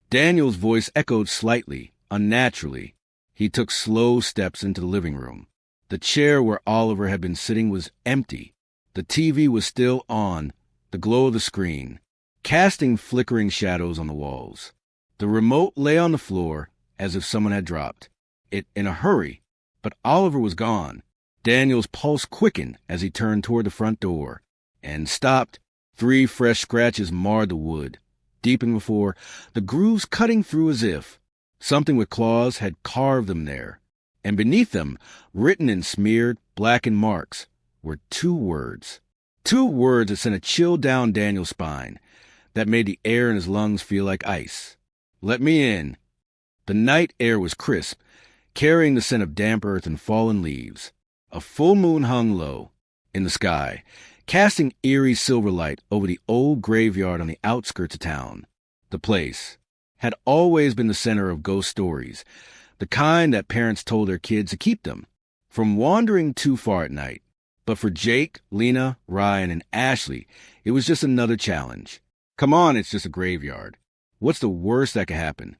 Daniel's voice echoed slightly, unnaturally. He took slow steps into the living room. The chair where Oliver had been sitting was empty. The TV was still on, the glow of the screen, casting flickering shadows on the walls. The remote lay on the floor as if someone had dropped it in a hurry, but Oliver was gone. Daniel's pulse quickened as he turned toward the front door and stopped. 3 fresh scratches marred the wood, deepening before, the grooves cutting through as if something with claws had carved them there. And beneath them, written in smeared, blackened marks, were 2 words. 2 words that sent a chill down Daniel's spine, that made the air in his lungs feel like ice. "Let me in." The night air was crisp, carrying the scent of damp earth and fallen leaves. A full moon hung low in the sky, casting eerie silver light over the old graveyard on the outskirts of town. The place had always been the center of ghost stories, the kind that parents told their kids to keep them from wandering too far at night. But for Jake, Lena, Ryan, and Ashley, it was just another challenge. Come on, it's just a graveyard. What's the worst that could happen?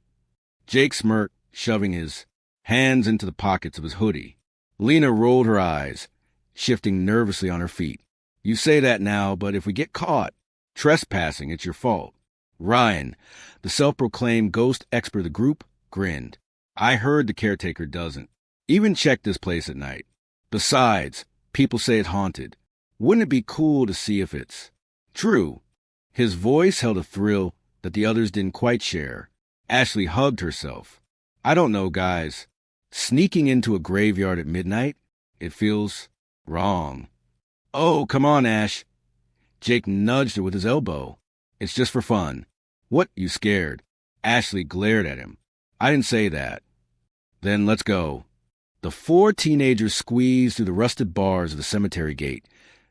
Jake smirked, shoving his hands into the pockets of his hoodie. Lena rolled her eyes, shifting nervously on her feet. You say that now, but if we get caught trespassing, it's your fault. Ryan, the self-proclaimed ghost expert of the group, grinned. I heard the caretaker doesn't even check this place at night. Besides, people say it's haunted. Wouldn't it be cool to see if it's true? His voice held a thrill that the others didn't quite share. Ashley hugged herself. I don't know, guys. Sneaking into a graveyard at midnight, it feels wrong. Oh, come on, Ash. Jake nudged her with his elbow. It's just for fun. What, you scared? Ashley glared at him. I didn't say that. Then let's go. The four teenagers squeezed through the rusted bars of the cemetery gate,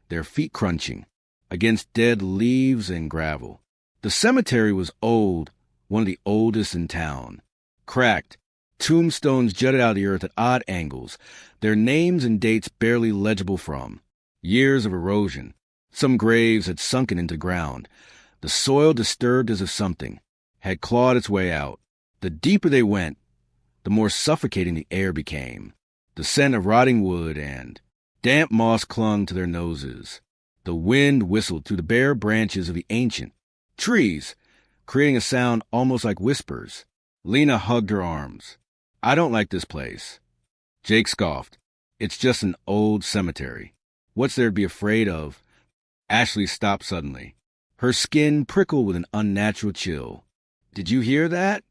their feet crunching against dead leaves and gravel. The cemetery was old, one of the oldest in town. Cracked, tombstones jutted out of the earth at odd angles, their names and dates barely legible from. Years of erosion. Some graves had sunken into ground, the soil disturbed as if something had clawed its way out. The deeper they went, the more suffocating the air became. The scent of rotting wood and damp moss clung to their noses. The wind whistled through the bare branches of the ancient trees, creating a sound almost like whispers. Lena hugged her arms. I don't like this place. Jake scoffed. It's just an old cemetery. What's there to be afraid of? Ashley stopped suddenly. Her skin prickled with an unnatural chill. Did you hear that?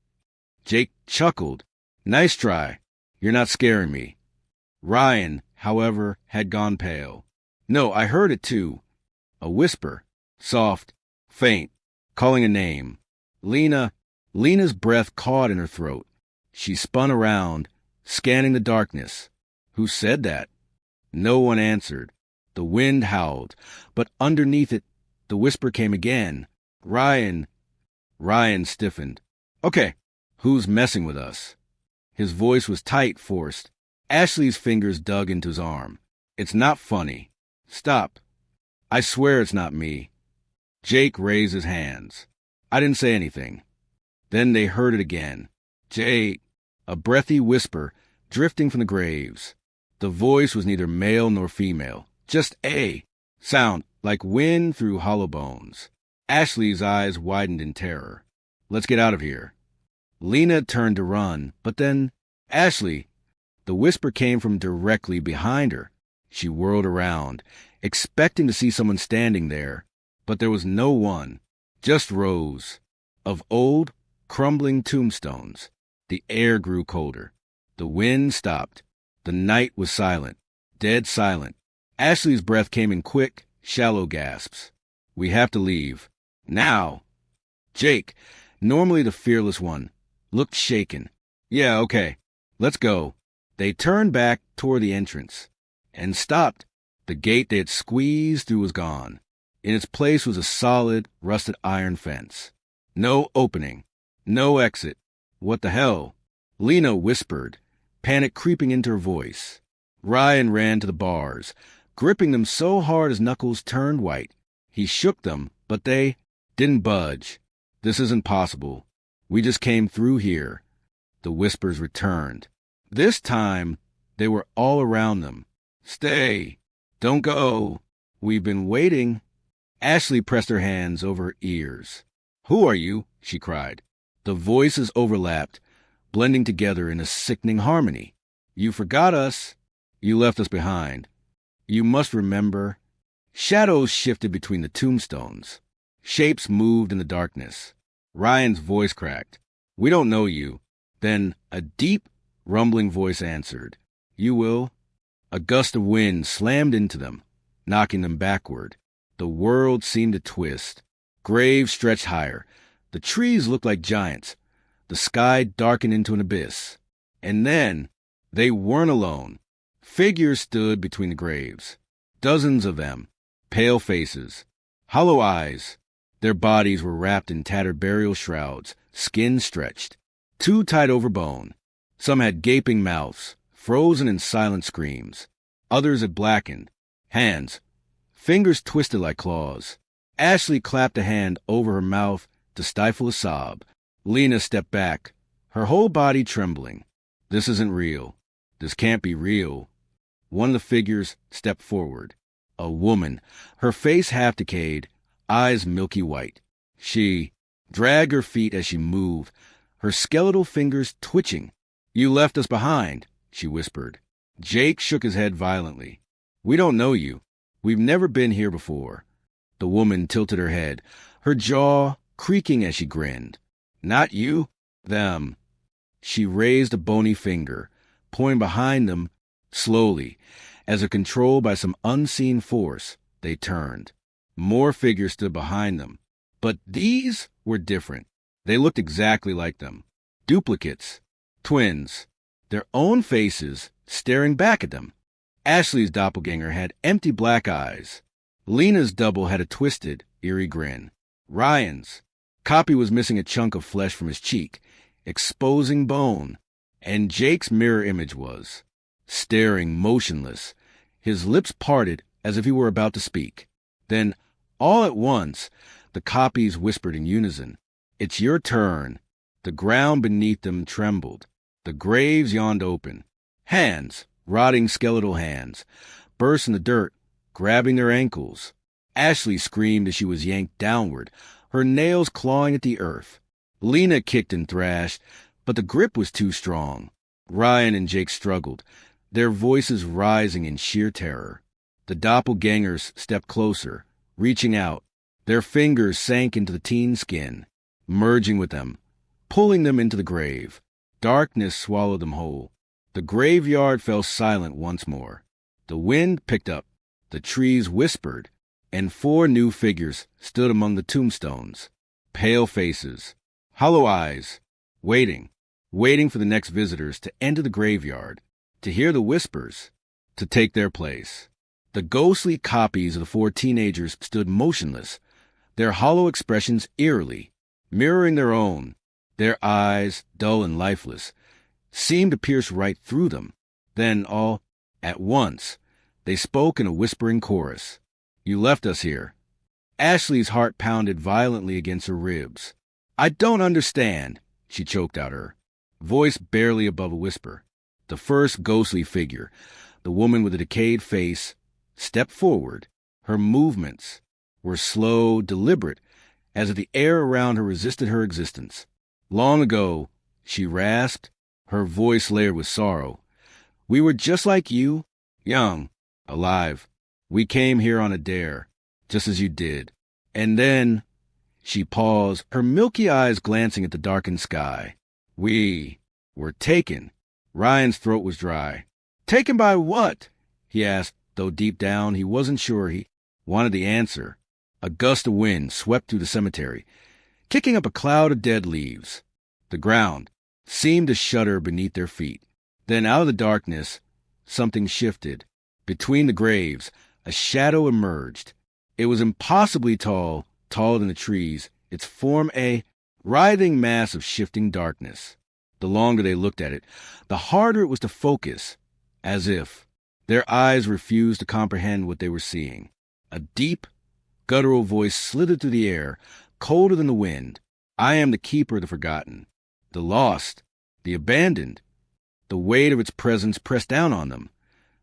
Jake chuckled. Nice try. You're not scaring me. Ryan, however, had gone pale. No, I heard it too. A whisper. Soft, faint, calling a name. Lena's breath caught in her throat. She spun around, scanning the darkness. Who said that? No one answered. The wind howled, but underneath it, the whisper came again. Ryan. Ryan stiffened. Okay, who's messing with us? His voice was tight, forced. Ashley's fingers dug into his arm. It's not funny. Stop. I swear it's not me. Jake raised his hands. I didn't say anything. Then they heard it again. Jake. A breathy whisper drifting from the graves. The voice was neither male nor female. Just a sound like wind through hollow bones. Ashley's eyes widened in terror. Let's get out of here. Lena turned to run, but then, Ashley, the whisper came from directly behind her. She whirled around, expecting to see someone standing there, but there was no one, just rows of old, crumbling tombstones. The air grew colder. The wind stopped. The night was silent, dead silent. Ashley's breath came in quick, shallow gasps. We have to leave. Now. Jake, normally the fearless one, looked shaken. Yeah, okay. Let's go. They turned back toward the entrance and stopped. The gate they had squeezed through was gone. In its place was a solid, rusted iron fence. No opening. No exit. What the hell? Lena whispered, panic creeping into her voice. Ryan ran to the bars, gripping them so hard his knuckles turned white. He shook them, but they didn't budge. This isn't possible. We just came through here. The whispers returned. This time, they were all around them. Stay. Don't go. We've been waiting. Ashley pressed her hands over her ears. Who are you? She cried. The voices overlapped, blending together in a sickening harmony. You forgot us. You left us behind. You must remember. Shadows shifted between the tombstones. Shapes moved in the darkness. Ryan's voice cracked. We don't know you. Then a deep, rumbling voice answered. You will. A gust of wind slammed into them, knocking them backward. The world seemed to twist. Graves stretched higher. The trees looked like giants. The sky darkened into an abyss. And then, they weren't alone. Figures stood between the graves. Dozens of them. Pale faces. Hollow eyes. Their bodies were wrapped in tattered burial shrouds, skin stretched. Too tight over bone. Some had gaping mouths, frozen in silent screams. Others had blackened. Hands. Fingers twisted like claws. Ashley clapped a hand over her mouth to stifle a sob. Lena stepped back, her whole body trembling. This isn't real. This can't be real. One of the figures stepped forward. A woman, her face half decayed, eyes milky white. She dragged her feet as she moved, her skeletal fingers twitching. "You left us behind," she whispered. Jake shook his head violently. "We don't know you. We've never been here before." The woman tilted her head, her jaw creaking as she grinned. "Not you? Them." She raised a bony finger, pointing behind them slowly. As if controlled by some unseen force, they turned. More figures stood behind them. But these were different. They looked exactly like them. Duplicates. Twins. Their own faces staring back at them. Ashley's doppelganger had empty black eyes. Lena's double had a twisted, eerie grin. Ryan's copy was missing a chunk of flesh from his cheek, exposing bone. And Jake's mirror image was staring motionless, his lips parted as if he were about to speak. Then, all at once, the copies whispered in unison, "It's your turn." The ground beneath them trembled. The graves yawned open. Hands, rotting skeletal hands, burst in the dirt, grabbing their ankles. Ashley screamed as she was yanked downward, her nails clawing at the earth. Lena kicked and thrashed, but the grip was too strong. Ryan and Jake struggled, their voices rising in sheer terror. The doppelgangers stepped closer, reaching out. Their fingers sank into the teen's skin, merging with them, pulling them into the grave. Darkness swallowed them whole. The graveyard fell silent once more. The wind picked up, the trees whispered, and 4 new figures stood among the tombstones. Pale faces, hollow eyes, waiting for the next visitors to enter the graveyard, to hear the whispers, to take their place. The ghostly copies of the 4 teenagers stood motionless, their hollow expressions eerily, mirroring their own. Their eyes, dull and lifeless, seemed to pierce right through them. Then, all at once, they spoke in a whispering chorus. "You left us here." Ashley's heart pounded violently against her ribs. "I don't understand," she choked out her voice barely above a whisper. The first ghostly figure, the woman with a decayed face, stepped forward. Her movements were slow, deliberate, as if the air around her resisted her existence. "Long ago," she rasped, her voice layered with sorrow, "we were just like you, young, alive. We came here on a dare, just as you did. And then," she paused, her milky eyes glancing at the darkened sky, "we were taken." Ryan's throat was dry. "Taken by what?" he asked, though deep down he wasn't sure he wanted the answer. A gust of wind swept through the cemetery, kicking up a cloud of dead leaves. The ground seemed to shudder beneath their feet. Then out of the darkness, something shifted. Between the graves, a shadow emerged. It was impossibly tall, taller than the trees, its form a writhing mass of shifting darkness. The longer they looked at it, the harder it was to focus, as if their eyes refused to comprehend what they were seeing. A deep, guttural voice slithered through the air, colder than the wind. "I am the keeper of the forgotten, the lost, the abandoned." The weight of its presence pressed down on them,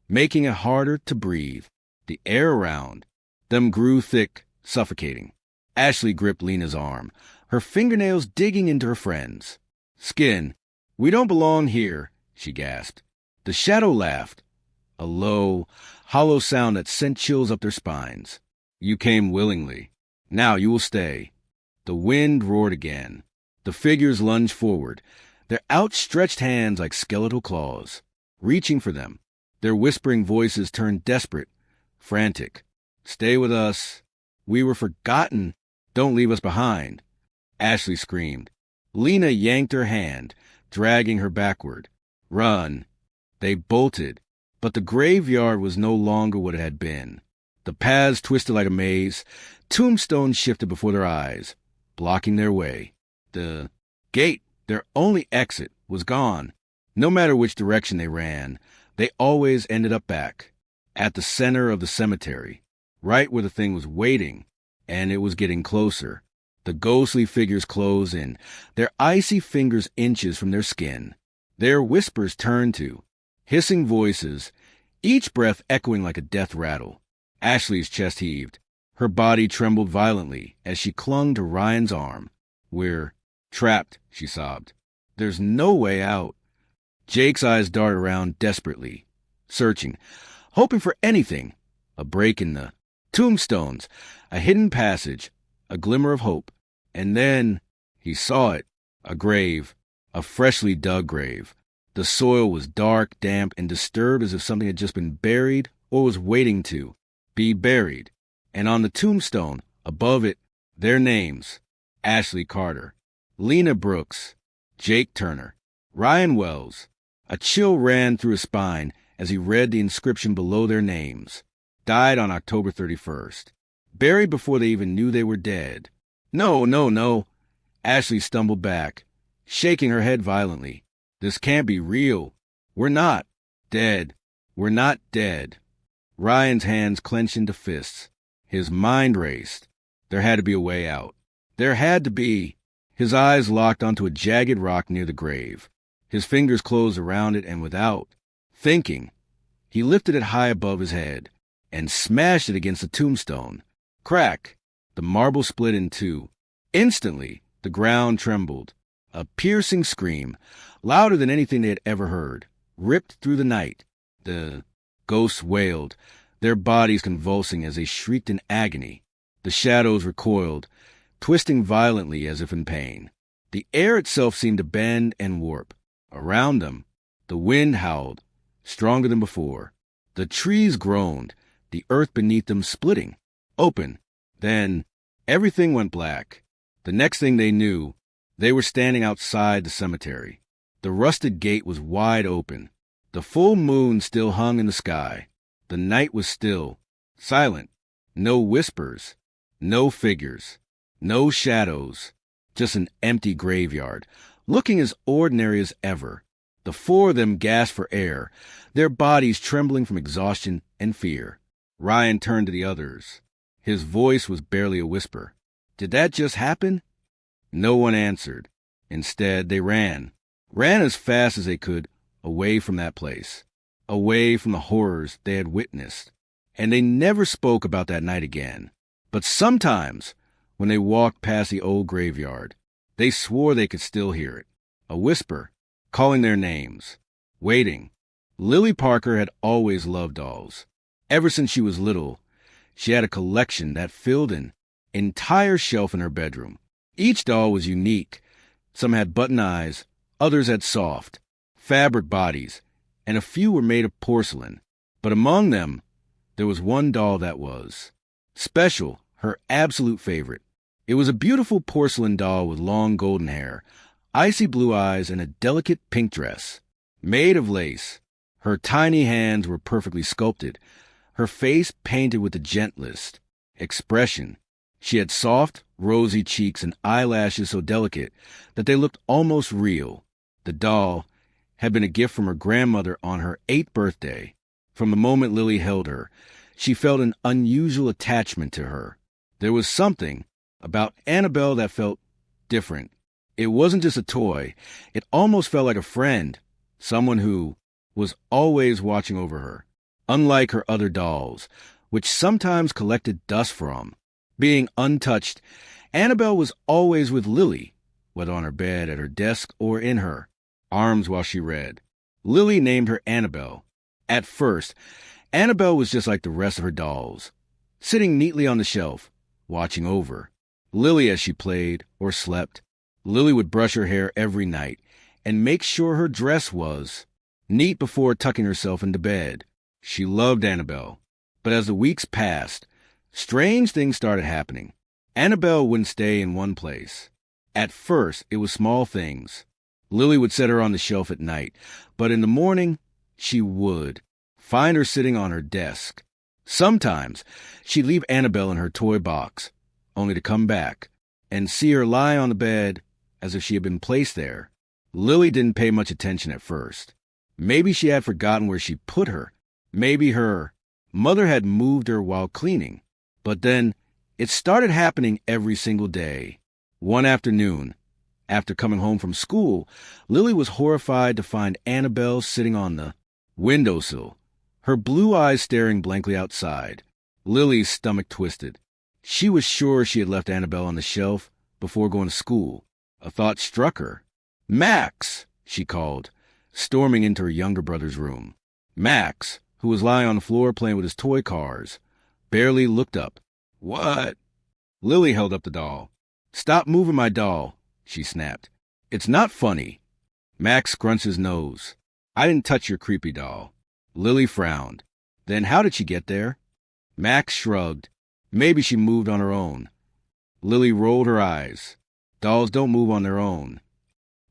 making it harder to breathe. The air around them grew thick, suffocating. Ashley gripped Lena's arm, her fingernails digging into her friend's skin. "We don't belong here," she gasped. The shadow laughed, a low, hollow sound that sent chills up their spines. "You came willingly. Now you will stay." The wind roared again. The figures lunged forward, their outstretched hands like skeletal claws, reaching for them. Their whispering voices turned desperate, frantic. "Stay with us. We were forgotten. Don't leave us behind." Ashley screamed. Lena yanked her hand, dragging her backward. "Run." They bolted, but the graveyard was no longer what it had been. The paths twisted like a maze. Tombstones shifted before their eyes, blocking their way. The gate, their only exit, was gone. No matter which direction they ran, they always ended up back, at the center of the cemetery, right where the thing was waiting, and it was getting closer. The ghostly figures closed in, their icy fingers inches from their skin. Their whispers turned to hissing voices, each breath echoing like a death rattle. Ashley's chest heaved. Her body trembled violently as she clung to Ryan's arm. "We're trapped," she sobbed. "There's no way out." Jake's eyes darted around desperately, searching, hoping for anything. A break in the tombstones, a hidden passage, a glimmer of hope. And then he saw it, a grave, a freshly dug grave. The soil was dark, damp, and disturbed as if something had just been buried or was waiting to be buried. And on the tombstone, above it, their names: Ashley Carter, Lena Brooks, Jake Turner, Ryan Wells. A chill ran through his spine as he read the inscription below their names. Died on October 31st. Buried before they even knew they were dead. No, no, no. Ashley stumbled back, shaking her head violently. This can't be real. We're not dead. We're not dead. Ryan's hands clenched into fists. His mind raced. There had to be a way out. There had to be. His eyes locked onto a jagged rock near the grave. His fingers closed around it, and without thinking, he lifted it high above his head and smashed it against the tombstone. Crack! The marble split in two. Instantly, the ground trembled. A piercing scream, louder than anything they had ever heard, ripped through the night. The ghosts wailed, their bodies convulsing as they shrieked in agony. The shadows recoiled, twisting violently as if in pain. The air itself seemed to bend and warp. Around them, the wind howled, stronger than before. The trees groaned, the earth beneath them splitting, open. Then everything went black. The next thing they knew, they were standing outside the cemetery. The rusted gate was wide open. The full moon still hung in the sky. The night was still, silent. No whispers, no figures, no shadows, just an empty graveyard, looking as ordinary as ever. The four of them gasped for air, their bodies trembling from exhaustion and fear. Ryan turned to the others. His voice was barely a whisper. "Did that just happen?" No one answered. Instead, they ran as fast as they could, away from that place, away from the horrors they had witnessed. And they never spoke about that night again. But sometimes, when they walked past the old graveyard, they swore they could still hear it. A whisper, calling their names, waiting. Lily Parker had always loved dolls. Ever since she was little, she had a collection that filled an entire shelf in her bedroom. Each doll was unique. Some had button eyes, others had soft, fabric bodies, and a few were made of porcelain. But among them, there was one doll that was special, her absolute favorite. It was a beautiful porcelain doll with long golden hair, icy blue eyes, and a delicate pink dress, made of lace. Her tiny hands were perfectly sculpted, her face painted with the gentlest expression. She had soft, rosy cheeks and eyelashes so delicate that they looked almost real. The doll had been a gift from her grandmother on her 8th birthday. From the moment Lily held her, she felt an unusual attachment to her. There was something about Annabelle that felt different. It wasn't just a toy. It almost felt like a friend, someone who was always watching over her. Unlike her other dolls, which sometimes collected dust from being untouched, Annabelle was always with Lily, whether on her bed, at her desk, or in her arms while she read. Lily named her Annabelle. At first, Annabelle was just like the rest of her dolls, sitting neatly on the shelf, watching over Lily as she played or slept. Lily would brush her hair every night and make sure her dress was neat before tucking herself into bed. She loved Annabelle, but as the weeks passed, strange things started happening. Annabelle wouldn't stay in one place. At first, it was small things. Lily would set her on the shelf at night, but in the morning, she would find her sitting on her desk. Sometimes, she'd leave Annabelle in her toy box, only to come back and see her lie on the bed as if she had been placed there. Lily didn't pay much attention at first. Maybe she had forgotten where she put her. Maybe her mother had moved her while cleaning. But then, it started happening every single day. One afternoon, after coming home from school, Lily was horrified to find Annabelle sitting on the windowsill, her blue eyes staring blankly outside. Lily's stomach twisted. She was sure she had left Annabelle on the shelf before going to school. A thought struck her. "Max!" she called, storming into her younger brother's room. Max, who was lying on the floor playing with his toy cars, barely looked up. "What?" Lily held up the doll. "Stop moving my doll," she snapped. "It's not funny." Max scrunched his nose. "I didn't touch your creepy doll." Lily frowned. "Then how did she get there?" Max shrugged. "Maybe she moved on her own." Lily rolled her eyes. Dolls don't move on their own.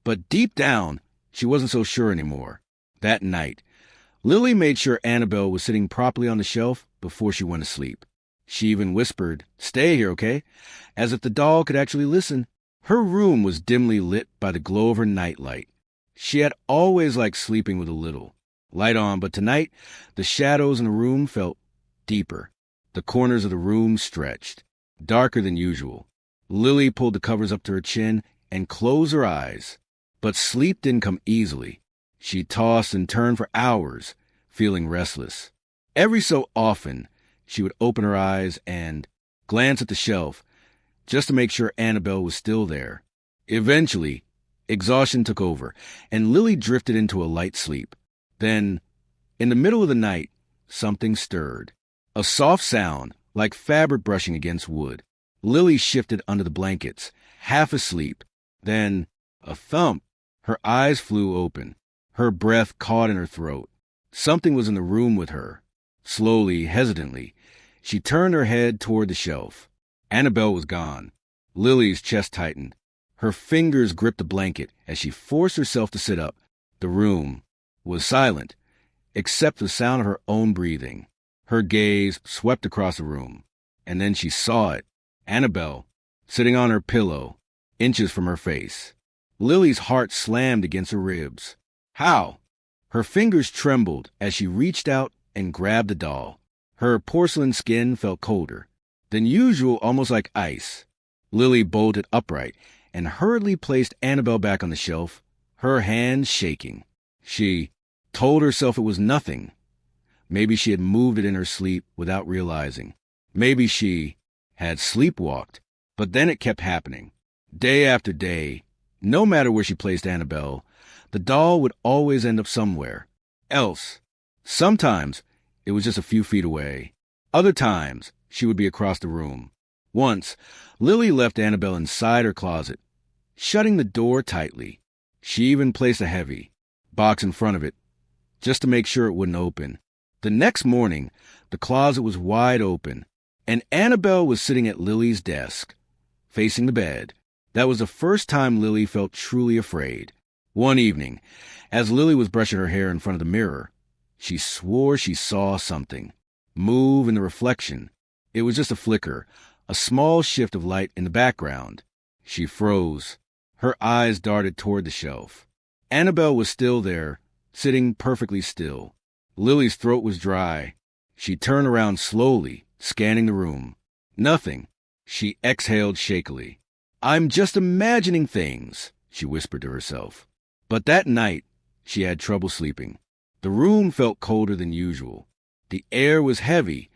But deep down, she wasn't so sure anymore. That night, Lily made sure Annabelle was sitting properly on the shelf before she went to sleep. She even whispered, "Stay here, okay?" as if the doll could actually listen. Her room was dimly lit by the glow of her nightlight. She had always liked sleeping with a little light on, but tonight, the shadows in the room felt deeper. The corners of the room stretched, darker than usual. Lily pulled the covers up to her chin and closed her eyes. But sleep didn't come easily. She tossed and turned for hours, feeling restless. Every so often, she would open her eyes and glance at the shelf, just to make sure Annabelle was still there. Eventually, exhaustion took over, and Lily drifted into a light sleep. Then, in the middle of the night, something stirred. A soft sound, like fabric brushing against wood. Lily shifted under the blankets, half asleep. Then, a thump. Her eyes flew open. Her breath caught in her throat. Something was in the room with her. Slowly, hesitantly, she turned her head toward the shelf. Annabelle was gone. Lily's chest tightened. Her fingers gripped the blanket as she forced herself to sit up. The room was silent, except for the sound of her own breathing. Her gaze swept across the room, and then she saw it. Annabelle, sitting on her pillow, inches from her face. Lily's heart slammed against her ribs. How? Her fingers trembled as she reached out and grabbed the doll. Her porcelain skin felt colder than usual, almost like ice. Lily bolted upright and hurriedly placed Annabelle back on the shelf, her hands shaking. She told herself it was nothing. Maybe she had moved it in her sleep without realizing. Maybe she had sleepwalked. But then it kept happening. Day after day, no matter where she placed Annabelle, the doll would always end up somewhere else. Sometimes it was just a few feet away. Other times she would be across the room. Once, Lily left Annabelle inside her closet, shutting the door tightly. She even placed a heavy box in front of it, just to make sure it wouldn't open. The next morning, the closet was wide open, and Annabelle was sitting at Lily's desk, facing the bed. That was the first time Lily felt truly afraid. One evening, as Lily was brushing her hair in front of the mirror, she swore she saw something move in the reflection. It was just a flicker, a small shift of light in the background. She froze. Her eyes darted toward the shelf. Annabelle was still there, sitting perfectly still. Lily's throat was dry. She turned around slowly, scanning the room. Nothing. She exhaled shakily. "I'm just imagining things," she whispered to herself. But that night, she had trouble sleeping. The room felt colder than usual. The air was heavy,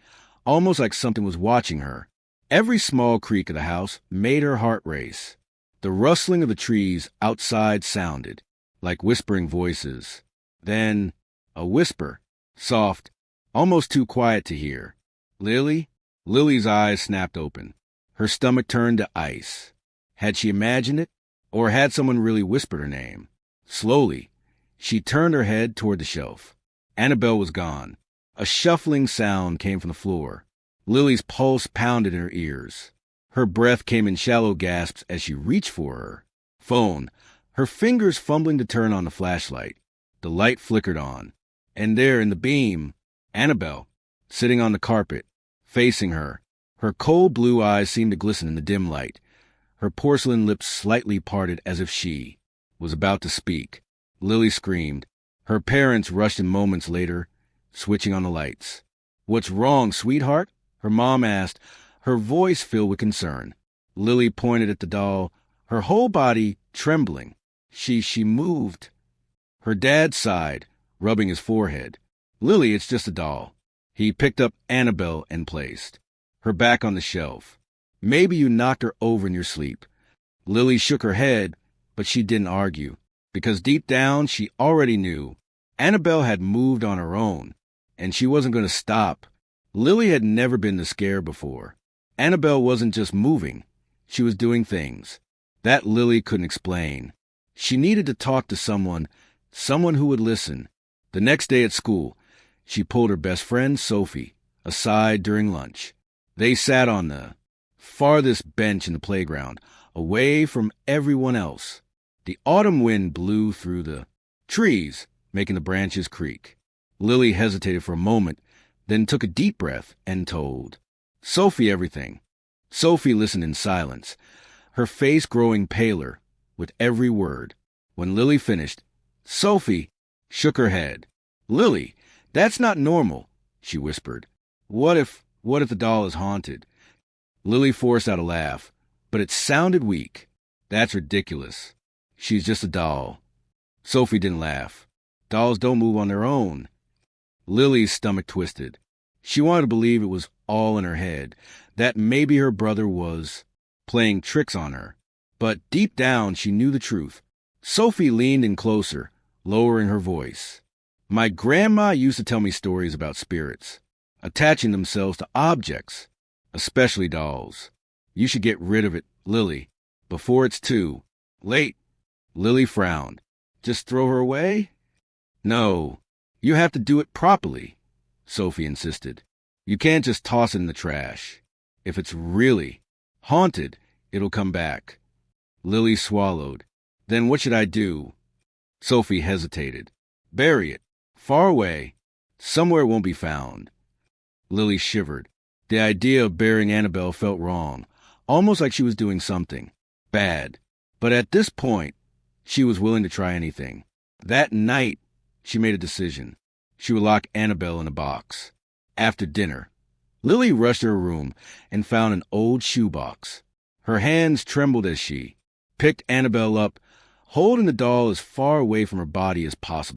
almost like something was watching her. Every small creak of the house made her heart race. The rustling of the trees outside sounded like whispering voices. Then, a whisper, soft, almost too quiet to hear. "Lily?" Lily's eyes snapped open. Her stomach turned to ice. Had she imagined it, or had someone really whispered her name? Slowly, she turned her head toward the shelf. Annabelle was gone. A shuffling sound came from the floor. Lily's pulse pounded in her ears. Her breath came in shallow gasps as she reached for her phone, her fingers fumbling to turn on the flashlight. The light flickered on, and there in the beam, Annabelle, sitting on the carpet, facing her. Her cold blue eyes seemed to glisten in the dim light. Her porcelain lips slightly parted as if she was about to speak. Lily screamed. Her parents rushed in moments later, switching on the lights. "What's wrong, sweetheart?" her mom asked, her voice filled with concern. Lily pointed at the doll, her whole body trembling. She moved. Her dad sighed, rubbing his forehead. Lily, it's just a doll. He picked up Annabelle and placed her back on the shelf. Maybe you knocked her over in your sleep. Lily shook her head, but she didn't argue, because deep down she already knew Annabelle had moved on her own, and she wasn't going to stop. Lily had never been this scared before. Annabelle wasn't just moving. She was doing things that Lily couldn't explain. She needed to talk to someone who would listen. The next day at school, she pulled her best friend, Sophie, aside during lunch. They sat on the farthest bench in the playground, away from everyone else. The autumn wind blew through the trees, making the branches creak. Lily hesitated for a moment, then took a deep breath and told Sophie everything. Sophie listened in silence, her face growing paler with every word. When Lily finished, Sophie shook her head. Lily, that's not normal, she whispered. What if the doll is haunted? Lily forced out a laugh, but it sounded weak. That's ridiculous. She's just a doll. Sophie didn't laugh. Dolls don't move on their own. Lily's stomach twisted. She wanted to believe it was all in her head, that maybe her brother was playing tricks on her. But deep down, she knew the truth. Sophie leaned in closer, lowering her voice. My grandma used to tell me stories about spirits, attaching themselves to objects, especially dolls. You should get rid of it, Lily, before it's too late. Lily frowned. Just throw her away? No, you have to do it properly, Sophie insisted. You can't just toss it in the trash. If it's really haunted, it'll come back. Lily swallowed. Then what should I do? Sophie hesitated. Bury it, far away, somewhere it won't be found. Lily shivered. The idea of burying Annabelle felt wrong, almost like she was doing something bad. But at this point, she was willing to try anything. That night, she made a decision. She would lock Annabelle in a box. After dinner, Lily rushed to her room and found an old shoebox. Her hands trembled as she picked Annabelle up, holding the doll as far away from her body as possible.